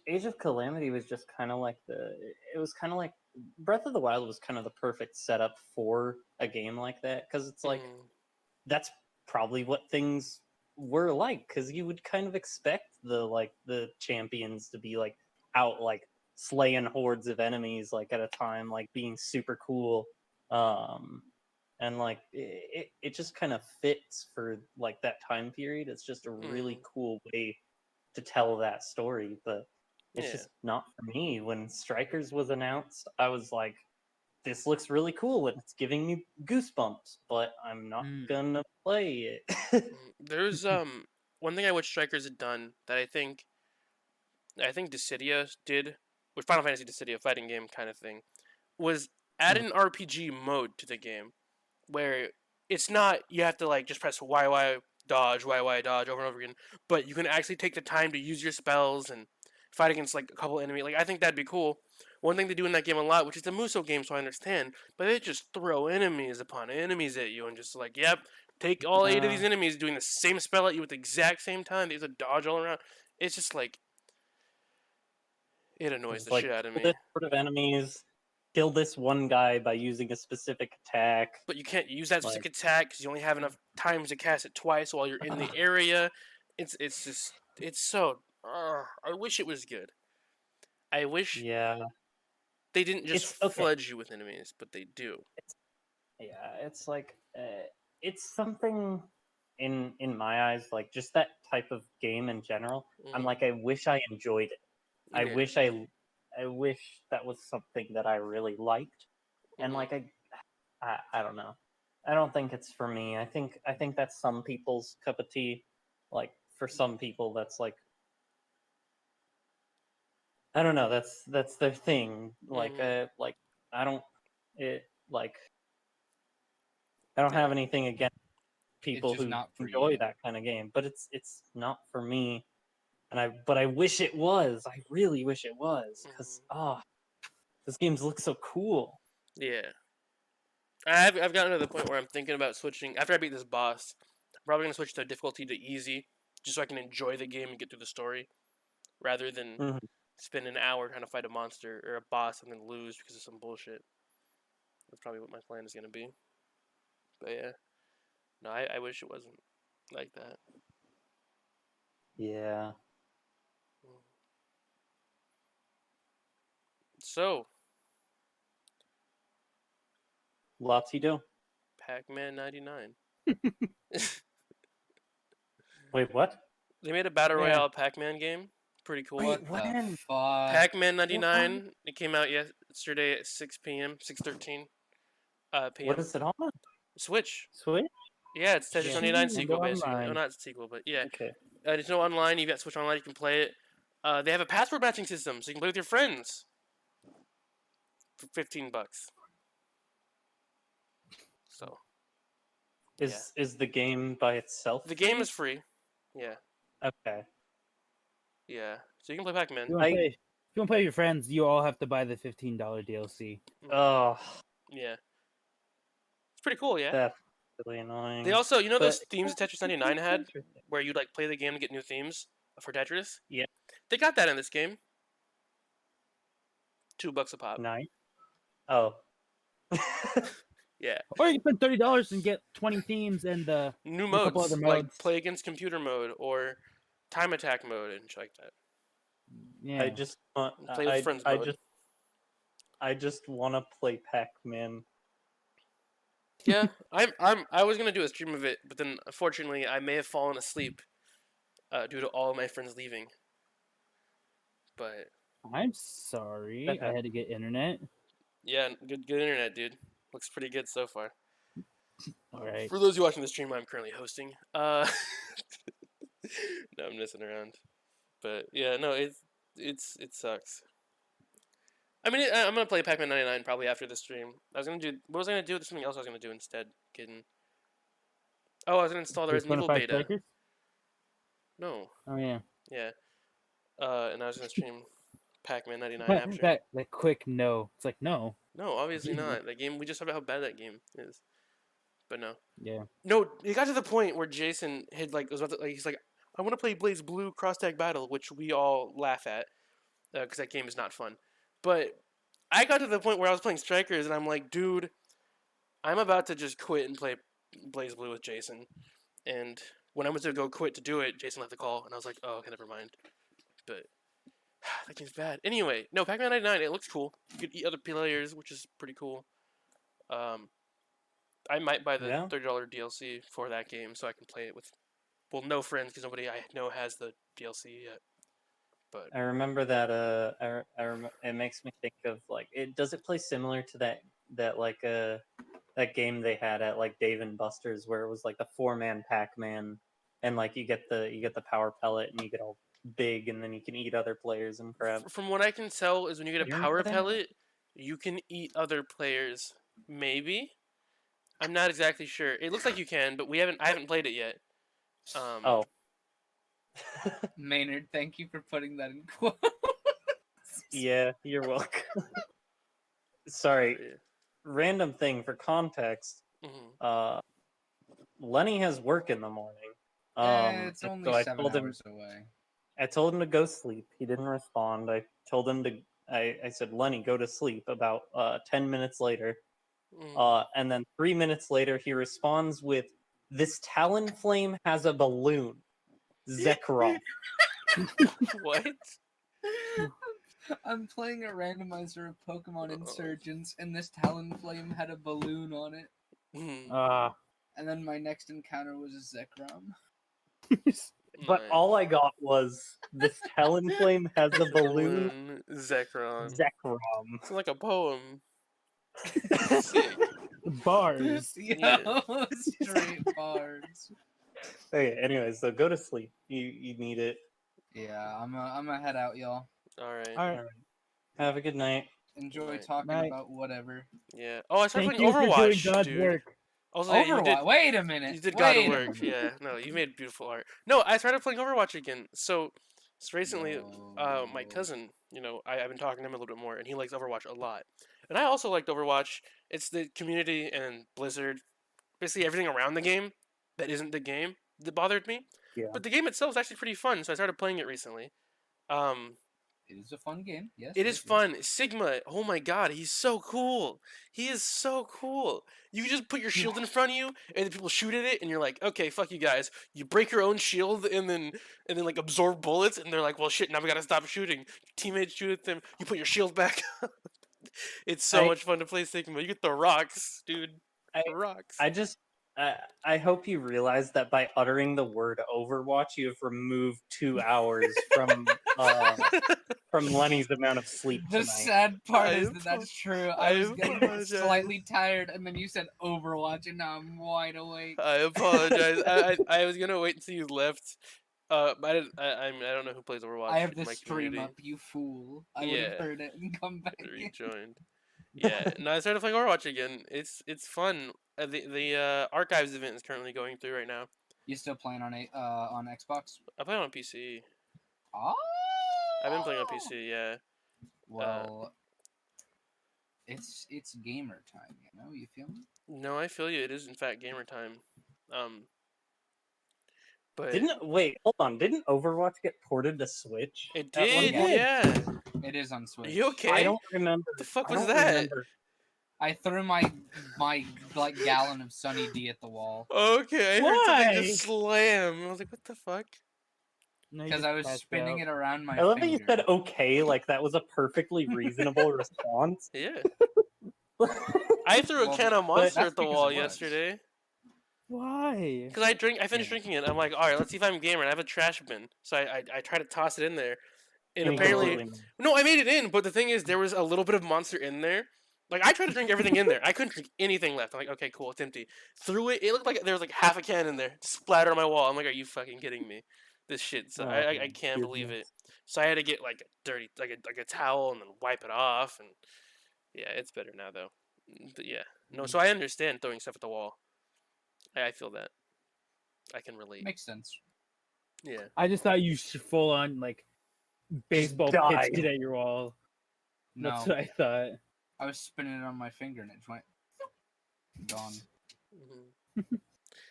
Age of Calamity was just kind of like it was kind of like Breath of the Wild was kind of the perfect setup for a game like that, because it's like that's probably what things were like, because you would kind of expect the champions to be like out like slaying hordes of enemies like at a time, like being super cool, and like it just kind of fits for like that time period. It's just a really cool way to tell that story, but it's just not for me. When Strikers was announced, I was like, this looks really cool and it's giving me goosebumps, but I'm not gonna play it. There's one thing I wish Strikers had done that I think Dissidia did with Final Fantasy Dissidia fighting game kind of thing was add an RPG mode to the game where it's not you have to like just press YY dodge over and over again, but you can actually take the time to use your spells and fight against like a couple enemies. Like I think that'd be cool. One thing they do in that game a lot, which is a Muso game, so I understand, but they just throw enemies upon enemies at you and just like, yep, take all 8 of these enemies doing the same spell at you at the exact same time. They have to dodge all around. It's just like it annoys the shit out of me. This sort of enemies, kill this one guy by using a specific attack. But you can't use that specific attack because you only have enough times to cast it twice while you're in the area. It's so. I wish it was good. I wish they didn't just flood you with enemies, but they do. It's like it's something in my eyes, like just that type of game in general. I'm like, I wish I enjoyed it. I wish that was something that I really liked, and like I don't know. I don't think it's for me. I think that's some people's cup of tea. Like for some people, that's like I don't know. That's their thing. Like like I don't I don't have anything against people who enjoy that kind of game, but it's not for me. But I wish it was. I really wish it was because this games look so cool. Yeah, I've gotten to the point where I'm thinking about switching after I beat this boss. I'm probably gonna switch the difficulty to easy, just so I can enjoy the game and get through the story, rather than spend an hour trying to fight a monster or a boss and then lose because of some bullshit. That's probably what my plan is gonna be. But yeah, no, I wish it wasn't like that. Yeah. So, Lotsy-do. Pac-Man 99. Wait, what? They made a Battle Royale Pac-Man game. Pretty cool. Wait, when? Pac-Man 99. It came out yesterday at 6 p.m. 6:13 p.m. What is it on? Switch. Switch? Yeah, it's Tetris 99 sequel, basically. Oh, not sequel, but yeah. Okay. There's no online. You've got Switch Online. You can play it. They have a password matching system, so you can play with your friends for $15. So. Is the game by itself? The game is free. Yeah. Okay. Yeah. So you can play Pac-Man. If you want to play with your friends, you all have to buy the $15 DLC. Oh. Yeah. It's pretty cool, yeah. That's really annoying. They also, you know those themes that Tetris 99 had, where you'd like play the game to get new themes for Tetris? Yeah. They got that in this game. $2 a pop. Nice. Oh. Yeah. Or you can spend $30 and get 20 themes and new a couple modes, other like modes. play against computer mode or time attack mode and shit like that. Yeah. I just want Play with friends mode. I just want to play Pac-Man. Yeah, I was gonna do a stream of it, but then unfortunately I may have fallen asleep due to all of my friends leaving. But I'm sorry. I had to get internet. yeah, good internet, dude. Looks pretty good so far. All right. For those of you watching the stream, I'm currently hosting. No, I'm messing around. But yeah, no, it sucks. I mean, I'm gonna play Pac-Man 99 probably after the stream. What was I gonna do? There's something else I was gonna do instead. Kidding. Oh, I was gonna install the Resident Evil beta. Strikers? No. Oh yeah. Yeah. And I was gonna stream Pac-Man 99 after. That quick no. It's like no. No, obviously not. That game. We just talked about how bad that game is. But no. Yeah. No, it got to the point where Jason had was about to, he's like, I want to play Blaze Blue Cross Tag Battle, which we all laugh at because that game is not fun. But I got to the point where I was playing Strikers, and I'm like, dude, I'm about to just quit and play Blaze Blue with Jason. And when I went to go quit to do it, Jason left the call, and I was like, oh, okay, never mind. But that game's bad. Anyway, no, Pac-Man 99, it looks cool. You could eat other players, which is pretty cool. I might buy the $30 DLC for that game so I can play it with, no friends, because nobody I know has the DLC yet. But I remember that. It makes me think of does it play similar to that game they had at like Dave and Buster's where it was like the 4-man Pac-Man and like you get the power pellet, and you get all big, and then you can eat other players and crap. From what I can tell, is when you get a You're power not that? pellet, you can eat other players. Maybe. I'm not exactly sure. It looks like you can, but I haven't played it yet. Oh. Maynard, thank you for putting that in quotes. Yeah, you're welcome. Sorry. Yeah. Random thing for context. Mhm. Lenny has work in the morning. It's and only so 7 hours away. I told him to go sleep. He didn't respond. I told him to. I said, Lenny, go to sleep. About 10 minutes later, and then 3 minutes later, he responds with, "This Talonflame has a balloon." Zekrom. What? I'm playing a randomizer of Pokemon Insurgents, and this Talonflame had a balloon on it. Mhm. And then my next encounter was a Zekrom. But Nice. all I got was, "This Talonflame has a balloon." Zekrom. Zekrom. It's like a poem. Sick. Bars. Yo, straight bars. Okay, anyway, so go to sleep. You need it. Yeah, I'm a head out, y'all. All right. All right. Have a good night. Enjoy Night. talking Night. about whatever. Yeah. Oh, I started Thank playing you for doing Overwatch, God's dude. work. Also, yeah, you did. Overwatch. Wait a minute. You did Wait God a work. minute. Yeah. No, you made beautiful art. No, I started playing Overwatch again. So recently, my cousin, I've been talking to him a little bit more, and he likes Overwatch a lot. And I also liked Overwatch. It's the community and Blizzard, basically everything around the game that isn't the game that bothered me. Yeah. But the game itself is actually pretty fun, so I started playing it recently. It is a fun game. Yes. It is fun. Sigma, oh my god, he's so cool. He is so cool. You just put your shield in front of you, and then people shoot at it, and you're like, okay, fuck you guys. You break your own shield, and then like absorb bullets, and they're like, well, shit, now we gotta stop shooting. Teammates shoot at them. You put your shield back. It's so much fun to play Sigma. You get the rocks, dude. The rocks. I hope you realize that by uttering the word Overwatch, you have removed 2 hours from Lenny's amount of sleep The tonight. sad part is that that's true. I was getting apologize. slightly tired, and then you said Overwatch, and now I'm wide awake. I apologize. I was gonna wait until you left. I don't know who plays Overwatch. I have in the my stream community. up, you fool. I would have Yeah. heard it and come back in. Rejoined. Yeah, no, I started playing Overwatch again. It's fun. The archives event is currently going through right now. You still playing on Xbox? I play on PC. Oh. I've been playing on PC. Yeah. Well, it's gamer time. You feel me? No, I feel you. It is in fact gamer time. But Hold on. Didn't Overwatch get ported to Switch? it at one did. point? Yeah. It is on Switch. Are you okay? I don't remember. What the fuck I was don't that? remember. I threw my like gallon of Sunny D at the wall Okay, I heard Why? something just slam. I was like, what the fuck? because I was spinning it around my I love that finger. you said okay, like that was a perfectly reasonable response. Yeah. I threw a Well, can of but Monster that's at the because wall it was. yesterday. Why? Because I finished drinking it. I'm like, all right, let's see if I'm a gamer. And I have a trash bin, so I try to toss it in there, and You apparently, completely- no, I made it in. But the thing is, there was a little bit of Monster in there. Like I tried to drink everything in there. I couldn't drink anything left. I'm like, okay, cool, it's empty. Threw it. It looked like there was like half a can in there, splattered on my wall. I'm like, are you fucking kidding me? This shit. So Oh, I can't believe it. So I had to get like a dirty, like a towel and then wipe it off. And yeah, it's better now though. But yeah, no. So I understand throwing stuff at the wall. I feel that. I can relate. Makes sense. Yeah. I just thought you should full on like baseball die. pitched it at your wall. No, That's what I thought. I was spinning it on my finger and it just went gone. Mm-hmm.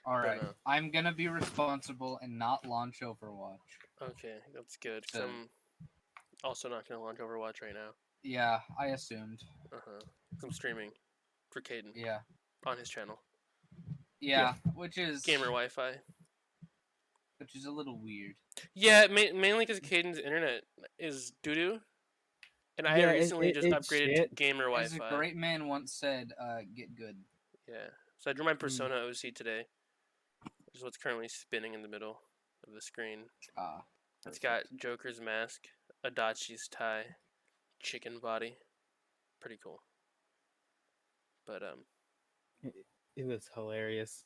All right, no. I'm gonna be responsible and not launch Overwatch. Okay, that's good. 'Cause So- I'm also not gonna launch Overwatch right now. Yeah, I assumed. I'm streaming for Caden Yeah, on his channel. yeah, which is Gamer Wi-Fi. which is a little weird. Yeah, mainly because Caden's internet is doo doo, and I Yeah, recently just it's upgraded to shit. gamer As a Wi-Fi. great man once said, "Get good." Yeah, so I drew my Persona OC today, which is what's currently spinning in the middle of the screen. Ah, It's got Joker's mask, Adachi's tie, chicken body. Pretty cool. But It was hilarious.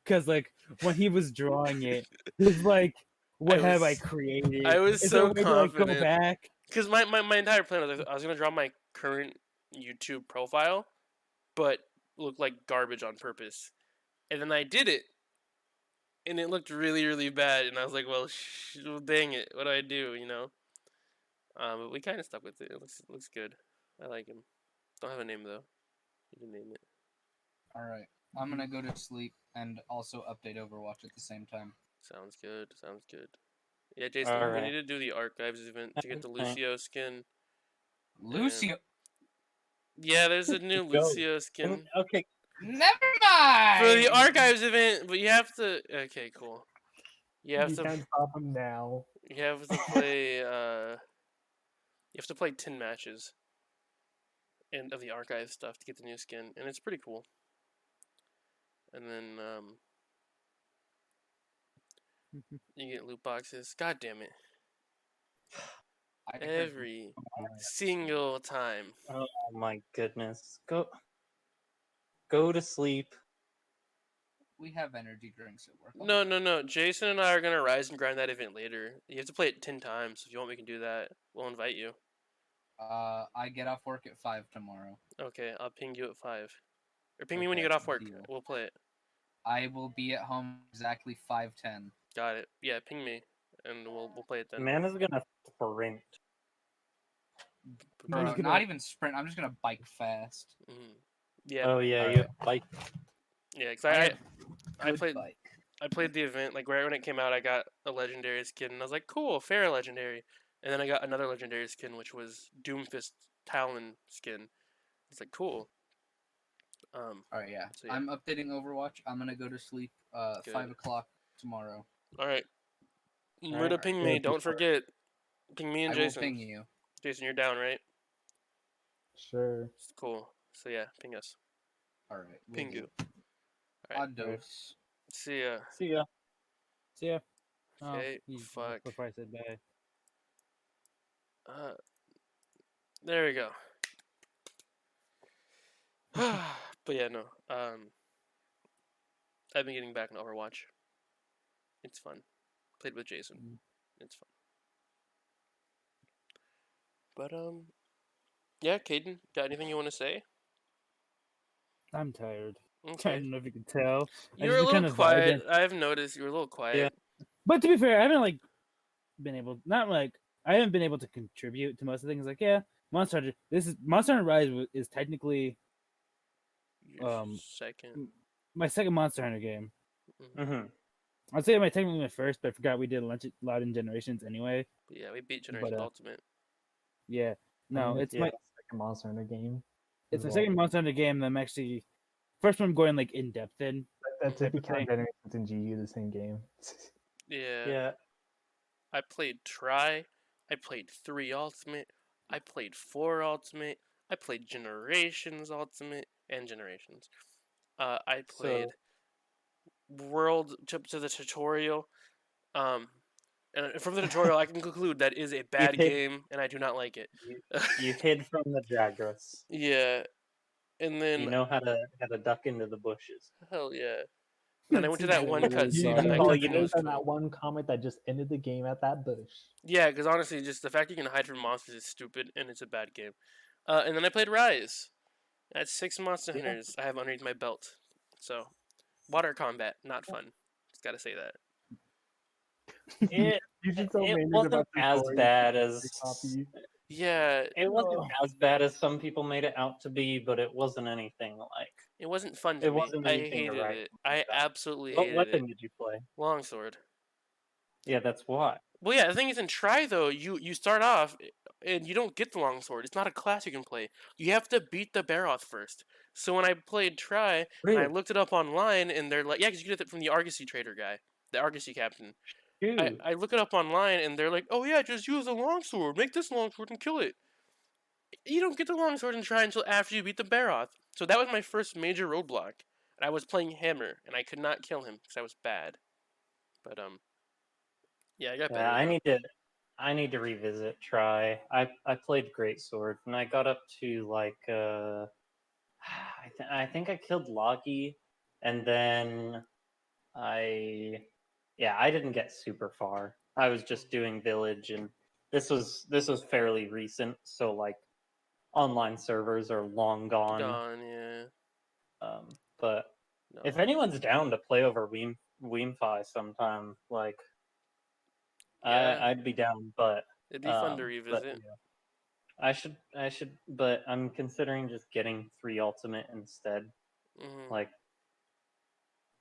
because like when he was drawing it, he's like, "What have I was- created?" I was Is there a so way to, like, go confident. back? Because my entire plan was I was gonna draw my current YouTube profile, but look like garbage on purpose. And then I did it, and it looked really bad. And I was like, well, dang it, what do I do? You know. But we kind of stuck with it. It looks good. I like him. Don't have a name though. You can name it. All right, I'm gonna go to sleep and also update Overwatch at the same time. Sounds good. Sounds good. Yeah, Jason, we Alright. need to do the archives event to get the Okay. Lucio skin. Lucio, Yeah, there's a new Go. Lucio skin Okay, never mind. for the archives event, but you have to. Okay, cool. You have You to. can't stop him now. You have to play. You have to play 10 matches, and of the archive stuff to get the new skin, and it's pretty cool. And then you get loot boxes. God damn it! I heard- Every single time. oh my goodness. Go to sleep. we have energy drinks at work. No. Jason and I are gonna rise and grind that event later. You have to play it 10 times. If you want, we can do that. We'll invite you. I get off work at 5 tomorrow. Okay, I'll ping you at 5. Or ping me when you Okay, get off work. deal. We'll play it. I will be at home exactly 5:10. Got it. Yeah, ping me, and we'll play it then. Man is gonna sprint. No, he's Bro, gonna- not even sprint. I'm just gonna bike fast. Yeah, Oh yeah, Alright. you like yeah. Cause I Good played bike. I played the event like right when it came out. I got a legendary skin, and I was like, cool, fair legendary. And then I got another legendary skin, which was Doomfist Talon skin. It's like cool. All right, yeah. So, yeah. I'm updating Overwatch. I'm gonna go to sleep. Good. 5 o'clock tomorrow. All right. Remember to Alright, ping good me. Don't before. forget. Ping me and I will Jason. ping you. Jason, you're down, right? Sure. Cool. So yeah, ping us. All right. will Ping do. you. Alright. Adios. See ya. See ya. See ya. Oh, Okay. he- Fuck. Before I said bye. There we go. But yeah, no. I've been getting back in Overwatch. It's fun. Played with Jason. It's fun. But yeah, Caden, got anything you want to say? I'm tired. I Okay. don't know if you can tell. You were a just been little kinda quiet. vibing. I've noticed you were a little quiet. But to be fair, I haven't like been able, not like I haven't been able to contribute to most of the things. Like, yeah, Monster Hunter. This is Monster Hunter Rise is technically Your second. my second Monster Hunter game. Mm-hmm. I'd say my technically my first, but I forgot we did a lot in Generations anyway. But yeah, we beat Generation But, Ultimate. Yeah, no, it's yeah. my second Monster Hunter game. it's my as second Monster Hunter game. That I'm actually first one I'm going like in depth in. That's type if you of count thing. Generations and GU the same game. Yeah. Yeah. I played Try. I played 3 Ultimate. I played 4 Ultimate. I played Generations Ultimate and Generations. I played World to the tutorial. And from the tutorial, I can conclude that is a bad hit- game, and I do not like it. You hid from the Jagras. Yeah, and then You know how to duck into the bushes. hell yeah. Then I went to that one You cutscene. got That all to you cutscene know was on cool. that one comment that just ended the game at that bush. Yeah, because honestly, just the fact you can hide from monsters is stupid, and it's a bad game. And then I played Rise. That's 6 Monster Yeah. Hunters I have underneath my belt. So, water combat, not fun. Just gotta say that. It, You should tell it Mandy wasn't about the as story bad you as copy. Yeah, it wasn't Oh. as bad as some people made it out to be, but it wasn't anything like. it wasn't fun to It me. wasn't I anything to hated write it. I absolutely What hated weapon it. did you play? Longsword. Yeah, that's why. Well, yeah, the thing is, in Try, though, you start off, and you don't get the longsword. It's not a class you can play. You have to beat the Baroth first. So when I played Try, and I looked it up online, and they're like, yeah, because you get it from the Argosy trader guy, the Argosy captain. Dude, I look it up online, and they're like, oh yeah, just use a longsword. Make this longsword and kill it. You don't get the longsword in Try until after you beat the Baroth. So that was my first major roadblock. And I was playing Hammer, and I could not kill him because I was bad. But yeah, I got better. yeah, I need to revisit Try. I played Greatsword and I got up to like I think I killed Loki, and then I didn't get super far. I was just doing village, and this was fairly recent, so like online servers are long gone. Yeah. But No. if anyone's down to play over Weemfi sometime, like Yeah. I'd be down. But It'd be fun to but revisit. I should, but I'm considering just getting 3 Ultimate instead, Mhm. like,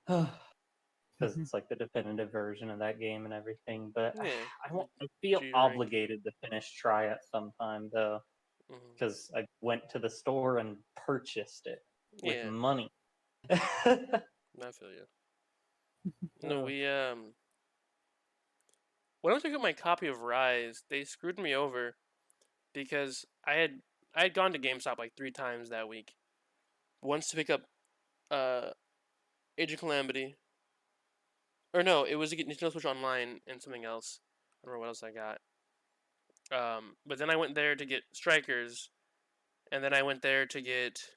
because it's like the definitive version of that game and everything. But Yeah. I feel G rank. obligated to finish Try It sometime though, Mhm. because I went to the store and purchased it with Yeah. money. I feel you. No, we when I took out my copy of Rise, they screwed me over because I had gone to GameStop like 3 times that week. Once to pick up Age of Calamity. Or no, it was to get Nintendo Switch Online and something else. I don't remember what else I got. But then I went there to get Strikers, and then I went there to get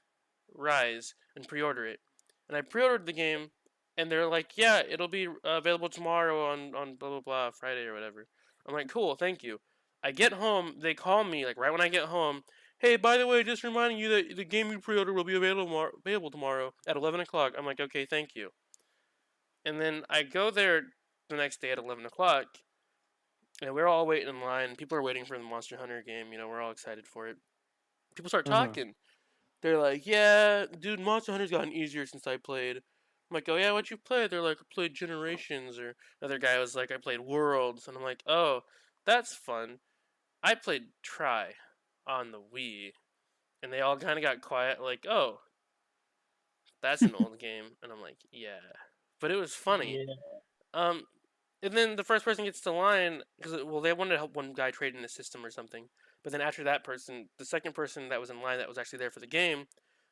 Rise and pre-order it. And I pre-ordered the game, and they're like, "Yeah, it'll be available tomorrow on blah blah blah Friday or whatever." I'm like, "Cool, thank you." I get home, they call me like right when I get home. Hey, by the way, just reminding you that the game you pre-ordered will be available tomorrow at 11 o'clock. I'm like, "Okay, thank you." And then I go there the next day at 11 o'clock, and we're all waiting in line. People are waiting for the Monster Hunter game. We're all excited for it. People start talking. They're like, "Yeah, dude, Monster Hunter's gotten easier since I played." I'm like, "Oh yeah, what you played?" They're like, "I played Generations," or another guy was like, "I played Worlds," and I'm like, "Oh, that's fun." I played Try on the Wii, and they all kind of got quiet, like, "Oh, that's an old game," and I'm like, "Yeah," but it was funny. Um, and then the first person gets to line because they wanted to help one guy trade in the system or something. But then after that person, the second person that was in line that was actually there for the game,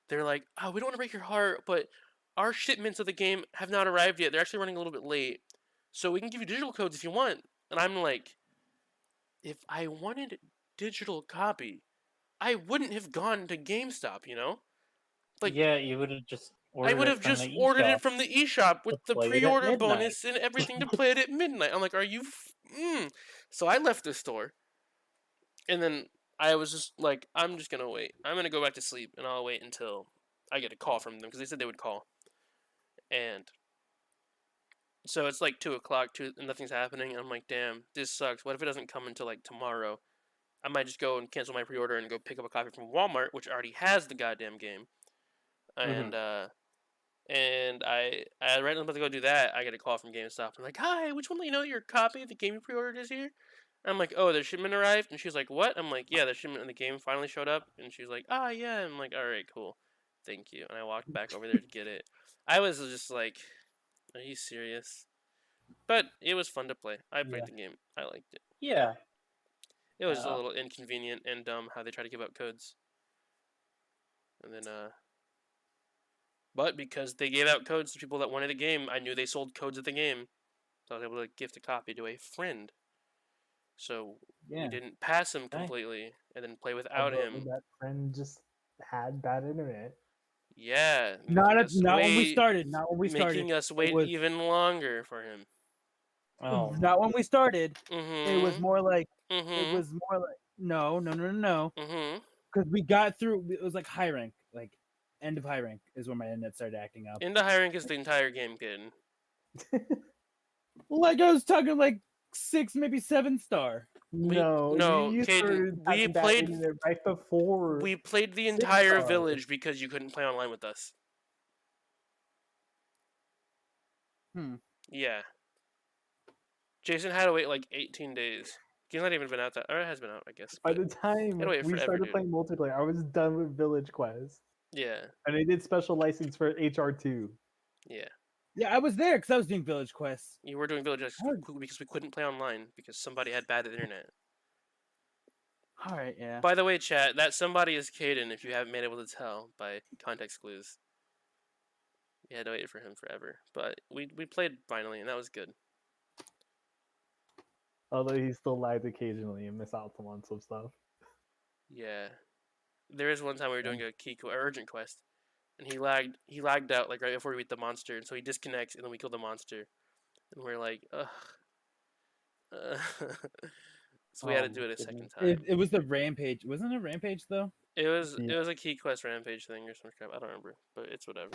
they're like, "Oh, we don't want to break your heart, but our shipments of the game have not arrived yet. They're actually running a little bit late, so we can give you digital codes if you want." And I'm like, if I wanted digital copy, I wouldn't have gone to GameStop. Like Yeah, you would have just I ordered would it have from the just ordered eShop it from the eShop with to the play it at pre-order midnight. bonus and everything to play it at midnight. I'm like, are you? So I left the store, and then I was just like, I'm just gonna wait. I'm gonna go back to sleep, and I'll wait until I get a call from them because they said they would call. And so it's like 2 o'clock, and nothing's happening. And I'm like, damn, this sucks. What if it doesn't come until like tomorrow? I might just go and cancel my pre-order and go pick up a copy from Walmart, which already has the goddamn game. And I right about to go do that. I get a call from GameStop. I'm like, "Hi, which one let you know that your copy of the game you pre-ordered is here?" I'm like, "Oh, the shipment arrived." And she's like, "What?" I'm like, "Yeah, the shipment of the game finally showed up." And she's like, "Ah, yeah." I'm like, "All right, cool, thank you." And I walked back over there to get it. I was just like, "Are you serious?" But it was fun to play. I played the game. I liked it. Yeah. It was a little inconvenient and dumb how they try to give out codes. And then but because they gave out codes to people that wanted the game, I knew they sold codes at the game. So I was able to gift a copy to a friend. So we didn't pass him completely and then play without him. That friend just had bad internet. Yeah, not when we started. Not when we started. Making us wait even longer for him. Oh. Not when we started. Mm-hmm. It was more like Mm-hmm. it was more like no. Mm-hmm. Because we got through. It was like high rank, like end of high rank is when my internet started acting up. Into high rank is the entire game, kid. Like I was talking like 6, maybe 7-star. No, you Caden, started having bad internet right before. We played the entire village because you couldn't play online with us. Yeah. Jason had to wait like 18 days. He's not even been out that, or it has been out, I guess. By the time we started playing multiplayer, I was done with Village Quest. Yeah. And I did special license for HR2. Yeah. Yeah, I was there because I was doing Village Quests. You were doing Village Quests because we couldn't play online because somebody had bad internet. All right, yeah. By the way, chat, that somebody is Caden, if you haven't been able to tell by context clues. We had to wait for him forever. But we played finally, and that was good. Although he still lagged occasionally and missed out on some stuff. Yeah. There is one time we were doing a urgent quest, and he lagged out like right before we beat the monster, and so he disconnects, and then we kill the monster, and we're like, ugh. So we had to do it a second time. It was the rampage. Wasn't it a rampage though? It was a key quest rampage thing or some crap. I don't remember, but it's whatever.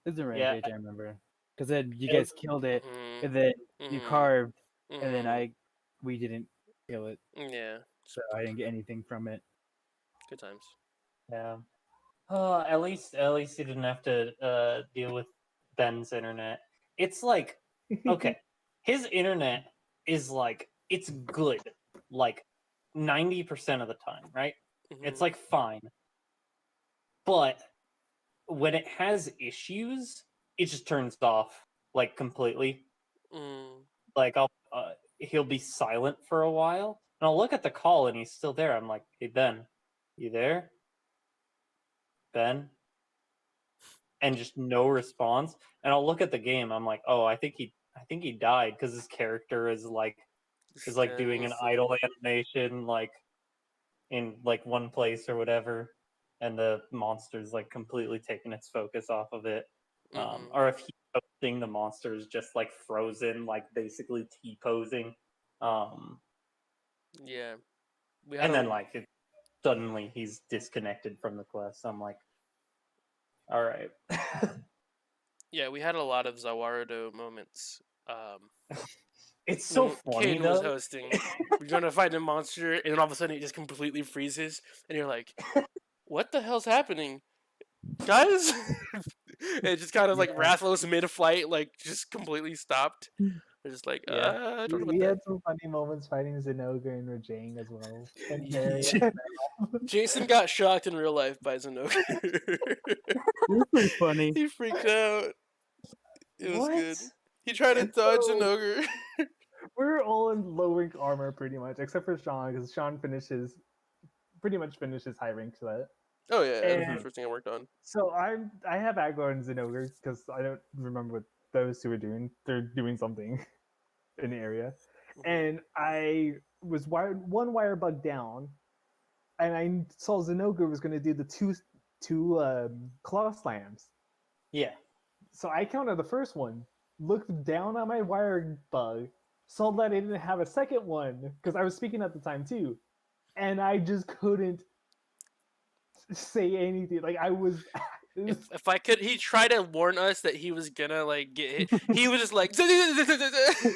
It was a Yeah. rampage. I remember. Because then you guys killed it, Mhm. and then you Mhm. carved, and then Mhm. we didn't kill it, Yeah, so I didn't get anything from it. good times. Yeah. At least you didn't have to deal with Ben's internet. It's like, okay, his internet is like, it's good, like 90% of the time, right? It's Mhm. like fine. But when it has issues, it just turns off like completely. Mm. Like he'll be silent for a while, and I'll look at the call and he's still there. I'm like, hey Ben, you there? Ben? And just no response. And I'll look at the game. I'm like, oh, I think he died because his character is like doing an idle animation like in like one place or whatever, and the monster's like completely taking its focus off of it. Mhm. Or if he's posting, the monster is just like frozen, like basically T-posing. Yeah, we had And a then like suddenly he's disconnected from the quest. I'm like, all right. we had a lot of Zawarudo moments. It's so When funny Caden was though. hosting, we're going to fight a monster, and then all of a sudden it just completely freezes, and you're like, "What the hell's happening, guys?" It just kind of like Rathalos mid-flight, like just completely stopped. We're just like, I don't know We what had some funny moments fighting Zinogre and Rajang as well. And Harry. Jason got shocked in real life by Zinogre. It was pretty funny. He freaked out. It was What? good. He tried to dodge Zinogre. We're all in low rank armor pretty much, except for Sean, because Sean pretty much finishes high rank set. Oh yeah, that's the And first thing I worked on. so I have Aggro and Zinogre because I don't remember what those two are doing. They're doing something in the area, and I was one wire bug down, and I saw Zinogre was going to do the two claw slams. Yeah. So I counted the first one, looked down on my wire bug, saw that I didn't have a second one because I was speaking at the time too, and I just couldn't say anything. Like I was. If I could, he tried to warn us that he was gonna like get hit. He was just like, it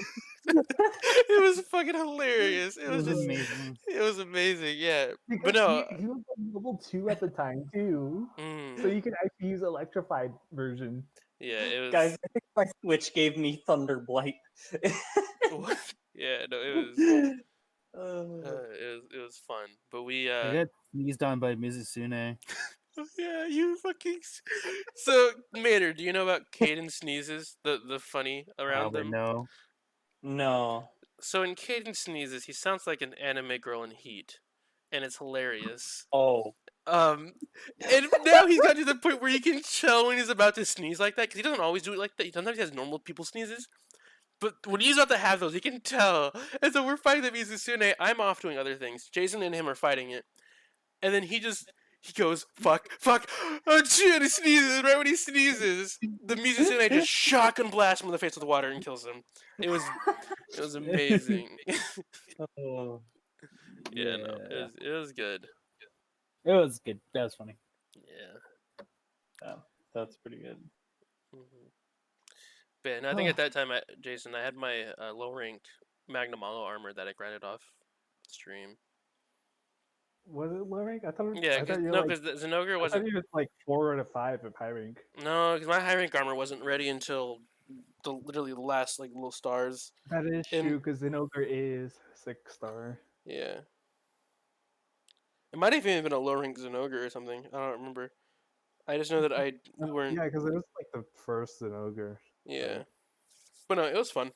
was fucking hilarious. It was just amazing. It was amazing. Yeah, Because but no. he was on level 2 at the time too, so you could actually use electrified version. Yeah, it was. Guys, I think my Switch gave me Thunder Blight. Yeah, no, it was fun. But we I got sneezed on by Mizusune. yeah, you fucking. So, Mater, do you know about Caden sneezes? The funny around them. No. No. So in Caden sneezes, he sounds like an anime girl in Heat, and it's hilarious. Oh. And now he's got to the point where you can tell when he's about to sneeze like that, because he doesn't always do it like that. Sometimes he has normal people sneezes, but when he's about to have those, you can tell. And so we're fighting the Mizusune. I'm off doing other things. Jason and him are fighting it, and then he goes, fuck, oh shit, he sneezes. Right when he sneezes, the Mizusune just shotgun blasts him in the face with water and kills him. It was amazing. Oh. Yeah, no, it was good. It was good. That was funny. Yeah. That's pretty good. Mm-hmm. But and I think at that time, Jason, I had my low ranked Magnum Hollow armor that I grinded off stream. Was it low rank? I thought. Yeah, I thought you were no, like, because the Zenogre I wasn't. thought you was like 4 out of 5 of high rank. No, because my high rank armor wasn't ready until literally the last like little stars. That is true, because Zinogre is 6-star. Yeah. It might have even been a low rank Zenogre or something. I don't remember. I just know that we weren't. Yeah, because it was like the first Zinogre. Yeah. But no, it was fun.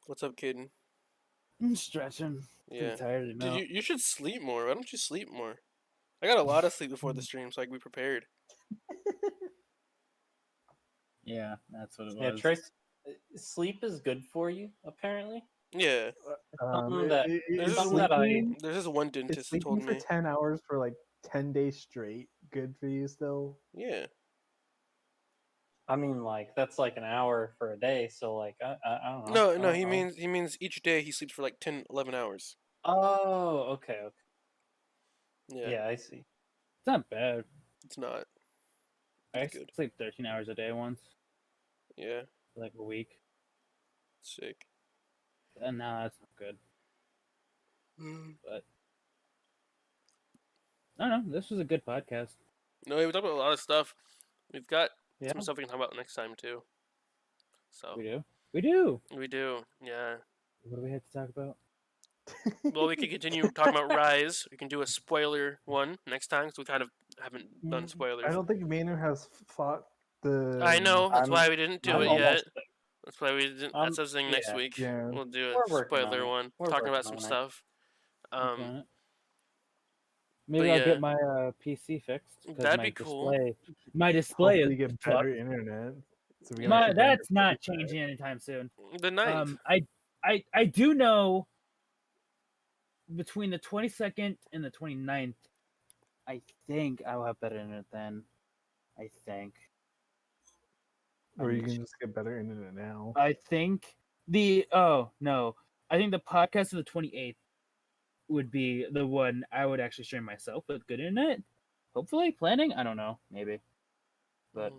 What's up, Caden? I'm stretching. Yeah. Pretty tired now. Dude, you should sleep more. Why don't you sleep more? I got a lot of sleep before the stream, so I can be prepared. Yeah, that's what it Yeah, was. Trace, sleep is good for you, apparently. Yeah. Something that- There's something that I- There's this one is dentist that sleeping told for me. 10 hours for like 10 days straight good for you still? Yeah. I mean, like that's like an hour for a day. So like I don't know. No, I he don't know. means each day he sleeps for like 10, 11 hours. Oh, okay. Yeah. Yeah, I see. It's not bad. It's not. I It's good. sleep 13 hours a day once, Yeah. for like a week, Sick. and now that's not good. Mm. But I don't know. This was a good podcast. No, we talked about a lot of stuff. We've got Yeah. some stuff we can talk about next time too. So We do. We do. we do. Yeah. What do we have to talk about? Well, we could continue talking about Rise. We can do a spoiler one next time because we kind of haven't done spoilers. I don't think Manu has fought the. I know. That's I'm- why we didn't do I'm it almost yet. there. That's why we didn't. Um, That's what I was saying next yeah. week. Yeah. We'll do a We're working on spoiler it. one, We're talking about working some on it. stuff. Work on it. Maybe but I'll yeah. get my PC fixed. 'cause That'd my be cool. My display Hopefully is get fucked. better internet. So we can My, actually play that's it. not changing anytime soon. The 9th. I do know between the 22nd and the 29th, I think I will have better internet then. I think. Or you can just get better internet now. I think the I think the podcast of the 28th would be the one I would actually stream myself with good internet. Hopefully, planning. I don't know, maybe, but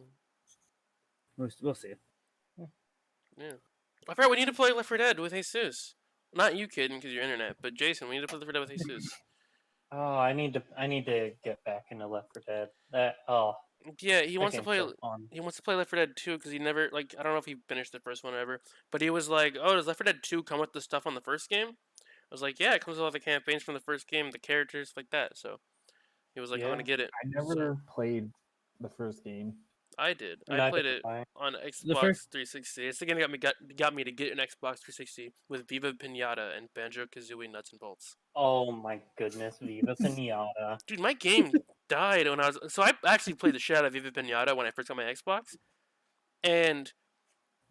we'll see. Yeah. I forgot we need to play Left 4 Dead with Jesus. Not you kidding because your internet, but Jason, we need to play Left 4 Dead with Jesus. Oh, I need to get back into Left 4 Dead. Yeah, he that wants to game's play. so fun. He wants to play Left 4 Dead 2 because he never like. I don't know if he finished the first one or ever, but he was like, "Oh, does Left 4 Dead 2 come with the stuff on the first game?" I was like, "Yeah, it comes with all the campaigns from the first game, the characters like that." So he was like, "I'm Yeah. gonna get it." I never played the first game. I did. I Neither played did it I. on Xbox first- 360. It's the game that got me to get an Xbox 360 with Viva Pinata and Banjo Kazooie Nuts and Bolts. Oh my goodness, Viva Pinata. Dude, my game died when I was. So I actually played the shit out of Viva Pinata when I first got my Xbox, and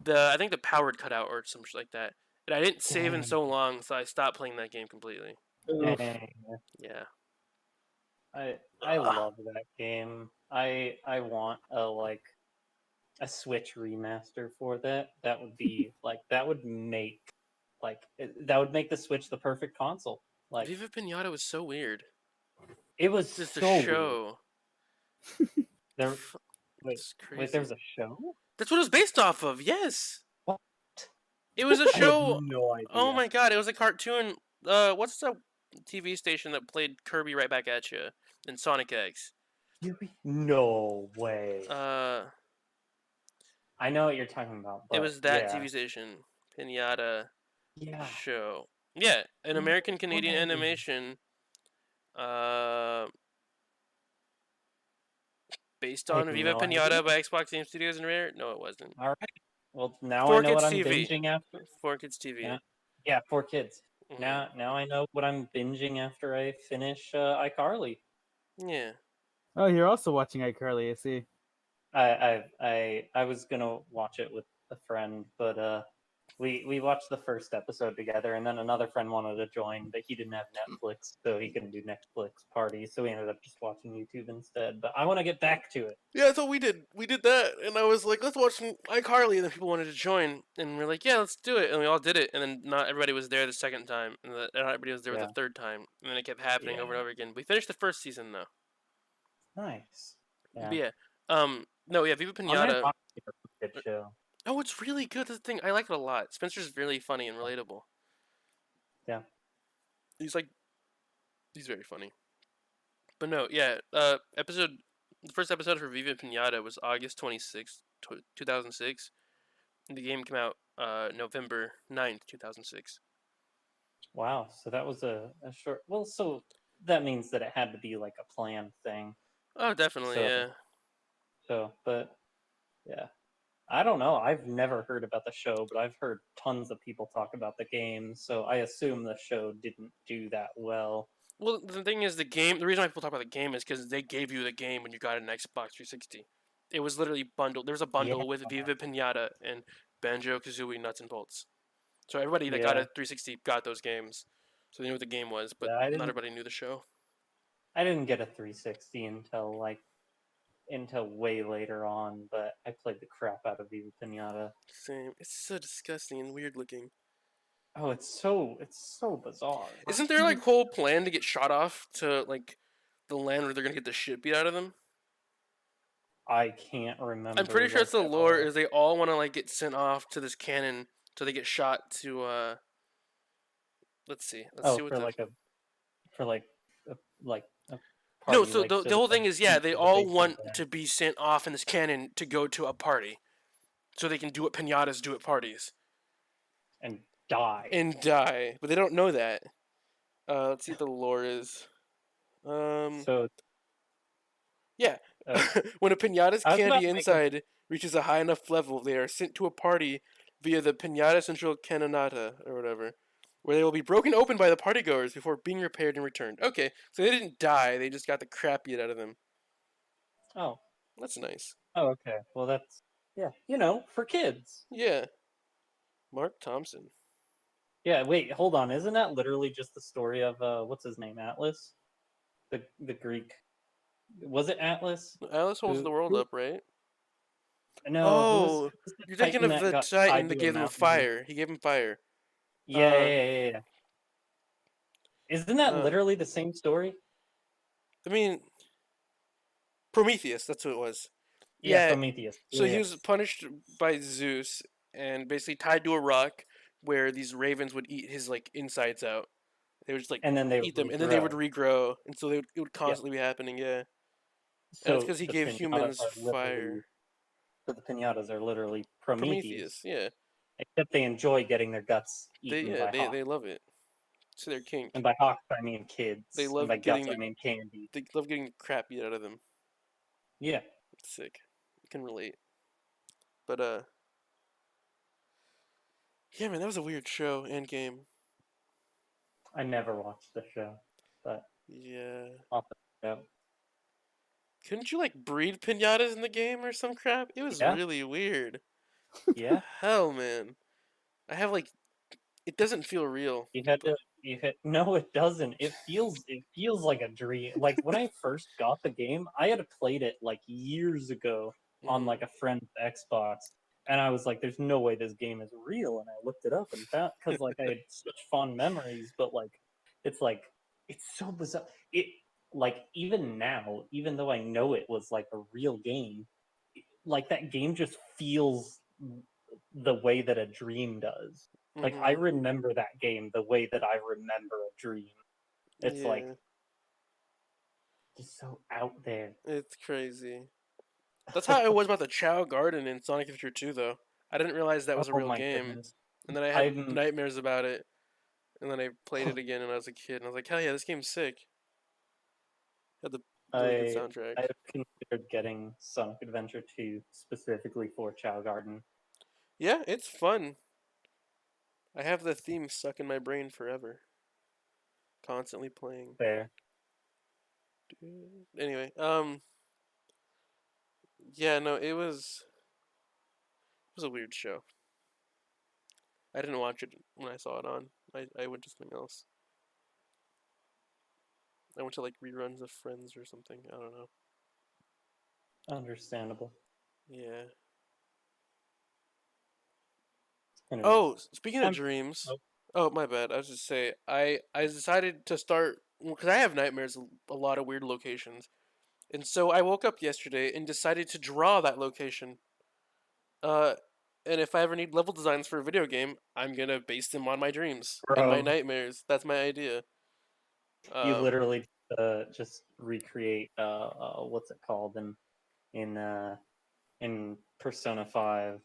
I think the power had cut out or some shit like that, and I didn't save in Dang. so long, so I stopped playing that game completely. Dang. Yeah. I love that game. I want a Switch remaster for that. That would be that would make the Switch the perfect console. Like Viva Pinata was so weird. it was Just so a weird. show. There, wait, It's crazy. wait, there's a show? That's what it was based off of. Yes. What? It was a I had show. no idea. Oh my god! It was a cartoon. What's the TV station that played Kirby Right Back at You and Sonic X? No way. I know what you're talking about. It but was that yeah. TV station, Pinata Yeah. show. Yeah, an American Canadian way. animation. Based I on have Viva no Pinata idea. by Xbox Game Studios and Rare. No, it wasn't. All right. Well, now For I know what Kids I'm TV. binging after. For Kids TV. Yeah. Yeah, 4 kids. Mhm. Now I know what I'm binging after I finish iCarly. Yeah. Oh, you're also watching iCarly, I see. I was gonna watch it with a friend, but we watched the first episode together, and then another friend wanted to join, but he didn't have Netflix, so he couldn't do Netflix parties, so we ended up just watching YouTube instead. But I want to get back to it. Yeah, that's what we did. We did that, and I was like, let's watch some iCarly, and then people wanted to join, and we're like, yeah, let's do it, and we all did it, and then not everybody was there the second time, and not everybody was there Yeah. the third time, and then it kept happening over and Yeah. over again. We finished the first season, though. Nice. But yeah. No, yeah, Viva I'm gonna Pinata. watch it. Good show. Oh, it's really good. That's the thing. I like it a lot. Spencer's really funny and relatable. Yeah. He's very funny. But no, yeah. The first episode for Viva Pinata was August 26th, 2006. And the game came out November 9th, 2006. Wow. So that was a short. Well, so that means that it had to be like a planned thing. Oh, definitely, So- yeah. So, but yeah, I don't know. I've never heard about the show, but I've heard tons of people talk about the game. So I assume the show didn't do that well. Well, the thing is, the reason why people talk about the game is because they gave you the game when you got an Xbox 360. It was literally bundled. There was a bundle with Viva Pinata and Banjo Kazooie Nuts and Bolts. So everybody that got Yeah. a 360 got those games, so they knew what the game was, but Yeah, I not didn't. everybody knew the show. I didn't get a 360 until way later on, but I played the crap out of Viva Pinata. Same. It's so disgusting and weird looking. Oh, it's so bizarre. Isn't there like whole plan to get shot off to like the land where they're gonna get the shit beat out of them? I can't remember. I'm pretty sure it's the like, lore is they all want to like get sent off to this cannon so they get shot to let's see what for the like a no, party, so like, the so whole they thing is can yeah, shoot they the all base want there. to be sent off in this cannon to go to a party, so they can do what pinatas do at parties and die. and die, but they don't know that. Let's see what the lore is. So Yeah, uh, when a pinata's I was about candy to make inside reaches a high enough level, they are sent to a party via the Pinata Central Canonata, or whatever, where they will be broken open by the partygoers before being repaired and returned. Okay, so they didn't die, they just got the crap beat out of them. oh That's nice. okay. Well, that's for kids. Yeah. Mark Thompson. Yeah. Wait, hold on. Isn't that literally just the story of what's his name, Atlas? The Greek. Was it Atlas? Alice holds Who- the world who- up, right? No. Oh, who's the you're thinking of that the got Titan tied that to a gave him mountain? fire. He gave him fire. Yeah. Isn't that uh, literally the same story? I mean, Prometheus, that's who it was. Yeah, Yeah, Prometheus. so he Yeah. was punished by Zeus and basically tied to a rock where these ravens would eat his like insides out. They would just like And then they eat would them, and then they would regrow. regrow, and so it would constantly be happening. Yeah, and that's because he the gave pinatas humans are literally- fire. So the pinatas are literally Prometheus. Yeah, Except they enjoy getting their guts they eaten by Hawk. they love it. It's their kink. And by Hawks, I mean kids. They And love by getting guts, I the- mean candy. They love getting the crap beat out of them. Yeah. It's sick. I can relate. But yeah, man, that was a weird show and game. I never watched the show, but Yeah. yeah. Couldn't you like breed pinatas in the game or some crap? It was Yeah. really weird. Yeah. Hell, man. I have like, it doesn't feel real. No, it doesn't. It feels like a dream. Like when I first got the game, I had played it like years ago on like a friend's Xbox, and I was like, "There's no way this game is real." And I looked it up and found because like I had such fond memories, but it's so bizarre. It like even now, even though I know it was like a real game, like that game just feels the way that a dream does. Like I Mhm. remember that game the way that I remember a dream. It's like Yeah, just so out there. it's crazy. That's how it was about the Chow Garden in Sonic Adventure 2, though. I didn't realize that was a Oh real my game, goodness. and then I had I'm- nightmares about it. And then I played it again when I was a kid, and I was like, hell yeah, this game's sick. Had the really good soundtrack. I have considered getting Sonic Adventure 2 specifically for Chow Garden. Yeah, it's fun. I have the theme stuck in my brain forever. Constantly playing. There. Anyway, yeah, no, it was a weird show. I didn't watch it when I saw it on. I went to something else. I went to like reruns of Friends or something. I don't know. Understandable. Yeah. Anyways, Oh, speaking of Um, dreams. oh. Oh, my bad. I was just say I decided to start because I have nightmares a lot of weird locations, and so I woke up yesterday and decided to draw that location. And if I ever need level designs for a video game, I'm gonna base them on my dreams and my Bro. nightmares. That's my idea. you literally just recreate what's it called in Persona 5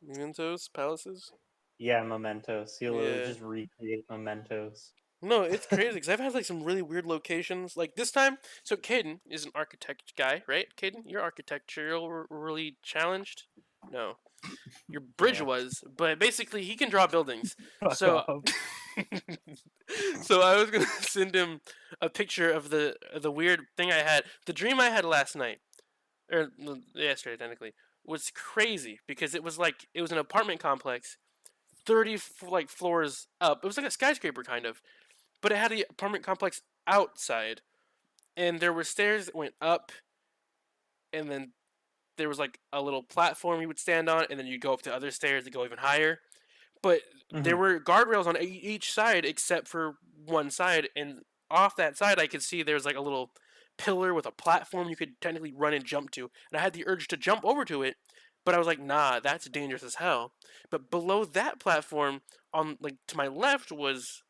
Mementos, palaces. yeah, Mementos. You literally Yeah. just recreate Mementos. No, it's crazy because I've had like some really weird locations. Like this time, so Caden is an architect guy, right? Caden, your architectural really challenged? No, your bridge Yeah. was, but basically he can draw buildings. Fuck So, off. so I was gonna send him a picture of the weird thing I had, the dream I had last night, or yesterday technically, was crazy because it was an apartment complex, 30 floors up. It was like a skyscraper kind of, but it had the apartment complex outside, and there were stairs that went up, and then there was like a little platform you would stand on, and then you go up to other stairs that go even higher. But there were guardrails on each side except for one side, and off that side I could see there was like a little pillar with a platform you could technically run and jump to, and I had the urge to jump over to it, but I was like, nah, that's dangerous as hell. But below that platform, on like to my left, was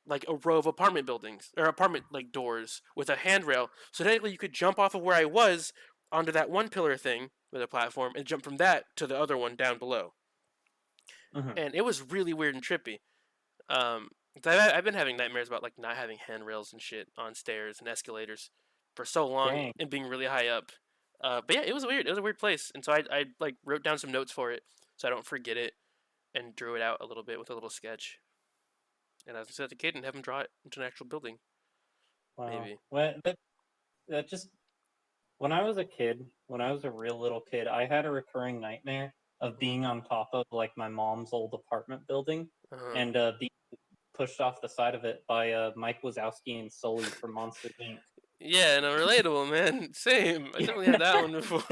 like a row of apartment buildings or apartment like doors with a handrail, so technically you could jump off of where I was onto that one pillar thing with a platform and jump from that to the other one down below. And it was really weird and trippy. I've been having nightmares about like not having handrails and shit on stairs and escalators for so long. Dang. And being really high up. But yeah, it was weird. It was a weird place, and so I like wrote down some notes for it so I don't forget it, and drew it out a little bit with a little sketch. And I was gonna set the kid and have him draw it into an actual building. Wow. Maybe. Well, that just when I was a kid, when I was a real little kid, I had a recurring nightmare of being on top of like my mom's old apartment building and being pushed off the side of it by Mike Wazowski and Sully from Monster Inc. Yeah, no, relatable, man. Same. I definitely had that one before.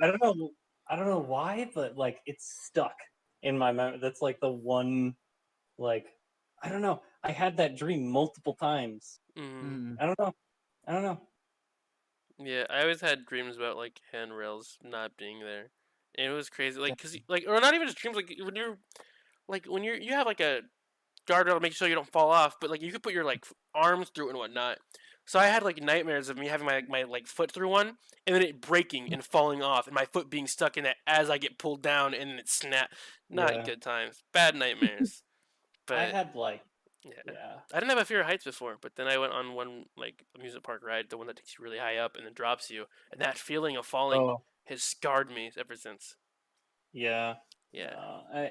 I don't know why, but like it's stuck in my memory. That's like the one, like I don't know. I had that dream multiple times. I don't know. Yeah, I always had dreams about like handrails not being there. And it was crazy, like, cause like, or not even just dreams, like when you have like a guardrail to make sure you don't fall off, but like you could put your like arms through it and whatnot. So I had like nightmares of me having my like foot through one, and then it breaking and falling off, and my foot being stuck in it as I get pulled down, and then it snap. Not good times, bad nightmares. But I had like yeah. I didn't have a fear of heights before, but then I went on one like amusement park ride, the one that takes you really high up and then drops you, and that feeling of falling has scarred me ever since. Yeah. Yeah.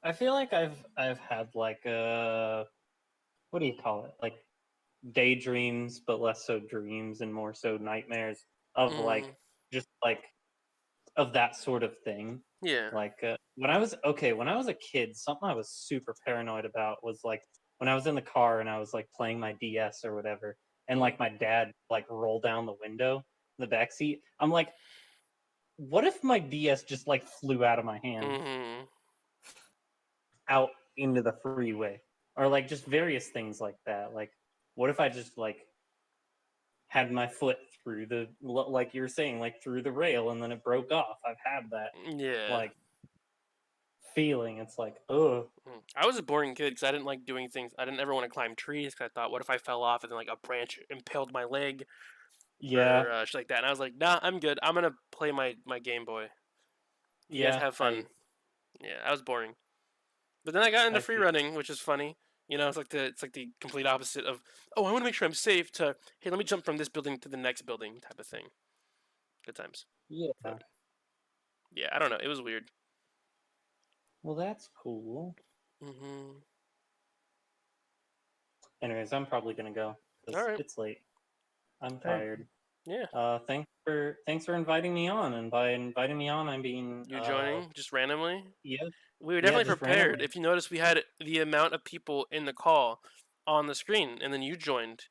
I feel like I've had like what do you call it? Like daydreams, but less so dreams and more so nightmares of like just like of that sort of thing. Yeah. Like when I was a kid, something I was super paranoid about was like when I was in the car and I was like playing my DS or whatever, and like my dad like rolled down the window in the back seat. I'm like, what if my DS just like flew out of my hand out into the freeway, or like just various things like that? Like, what if I just like had my foot through the, like you were saying, like through the rail and then it broke off? I've had that like feeling. It's like, oh. I was a boring kid because I didn't like doing things. I didn't ever want to climb trees because I thought, what if I fell off and then like a branch impaled my leg? Or shit like that. And I was like, nah, I'm good. I'm gonna play my Game Boy. You guys have fun. Yeah, I was boring. But then I got into free running, which is funny. You know, it's like the complete opposite of, oh, I want to make sure I'm safe, to, hey, let me jump from this building to the next building type of thing. Good times. Yeah. But, yeah, I don't know. It was weird. Well, that's cool. Anyways, I'm probably gonna go. All right. It's late. I'm tired. Yeah. Thanks for inviting me on, and by inviting me on, I mean you joining just randomly. Yeah. We were definitely prepared. Randomly. If you notice, we had the amount of people in the call on the screen, and then you joined.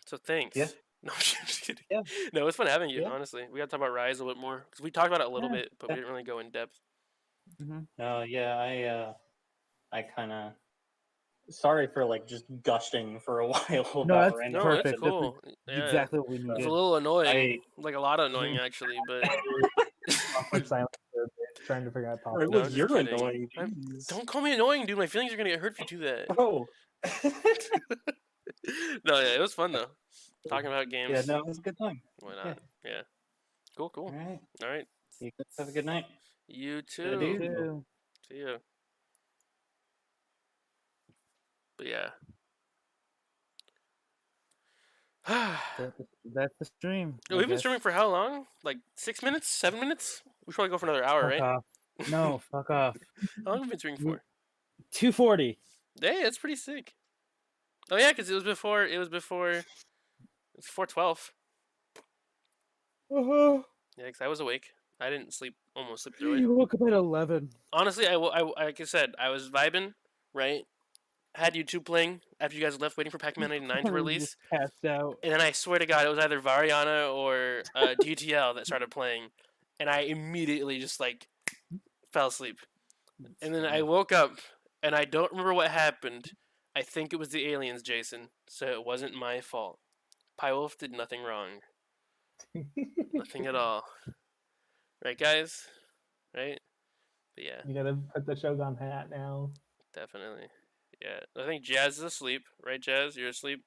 So thanks. Yeah. No, I'm just kidding. Yeah. No, it was fun having you. Honestly, we got to talk about Rise a little bit more because we talked about it a little bit, but we didn't really go in depth. Yeah. I kind of. Sorry for like just gushing for a while. No, that's random perfect. That's cool. That's exactly what we needed. It's a little annoying, like a lot of annoying actually, but. Awkward silence for a bit, trying to figure out topics. Well, you're annoying. Don't call me annoying, dude. My feelings are gonna get hurt if you do that. Oh. No, yeah, it was fun though. Talking about games. Yeah, no, it was a good time. Why not? Yeah. Cool. All right. You guys have a good night. You too. See ya. But yeah. That's the stream. We've been streaming for how long? Like 6 minutes? 7 minutes? We should probably go for another hour, Fuck right? off. No, fuck off. How long have we been streaming for? 240. Hey, that's pretty sick. Oh yeah, because it was before 12. Yeah, 'cause I was awake. I didn't almost sleep through it. You woke up at 11. Honestly, like I said, I was vibing, right? Had YouTube playing after you guys left, waiting for Pac-Man 99 to You release. just passed out. And then I swear to God, it was either Variana or GTL that started playing. And I immediately just, like, fell asleep. And then I woke up, and I don't remember what happened. I think it was the aliens, Jason. So it wasn't my fault. Pywolf did nothing wrong. Nothing at all. Right, guys? Right? But yeah, You gotta put the Shogun hat now. definitely. Yeah, I think Jazz is asleep. Right, Jazz? You're asleep?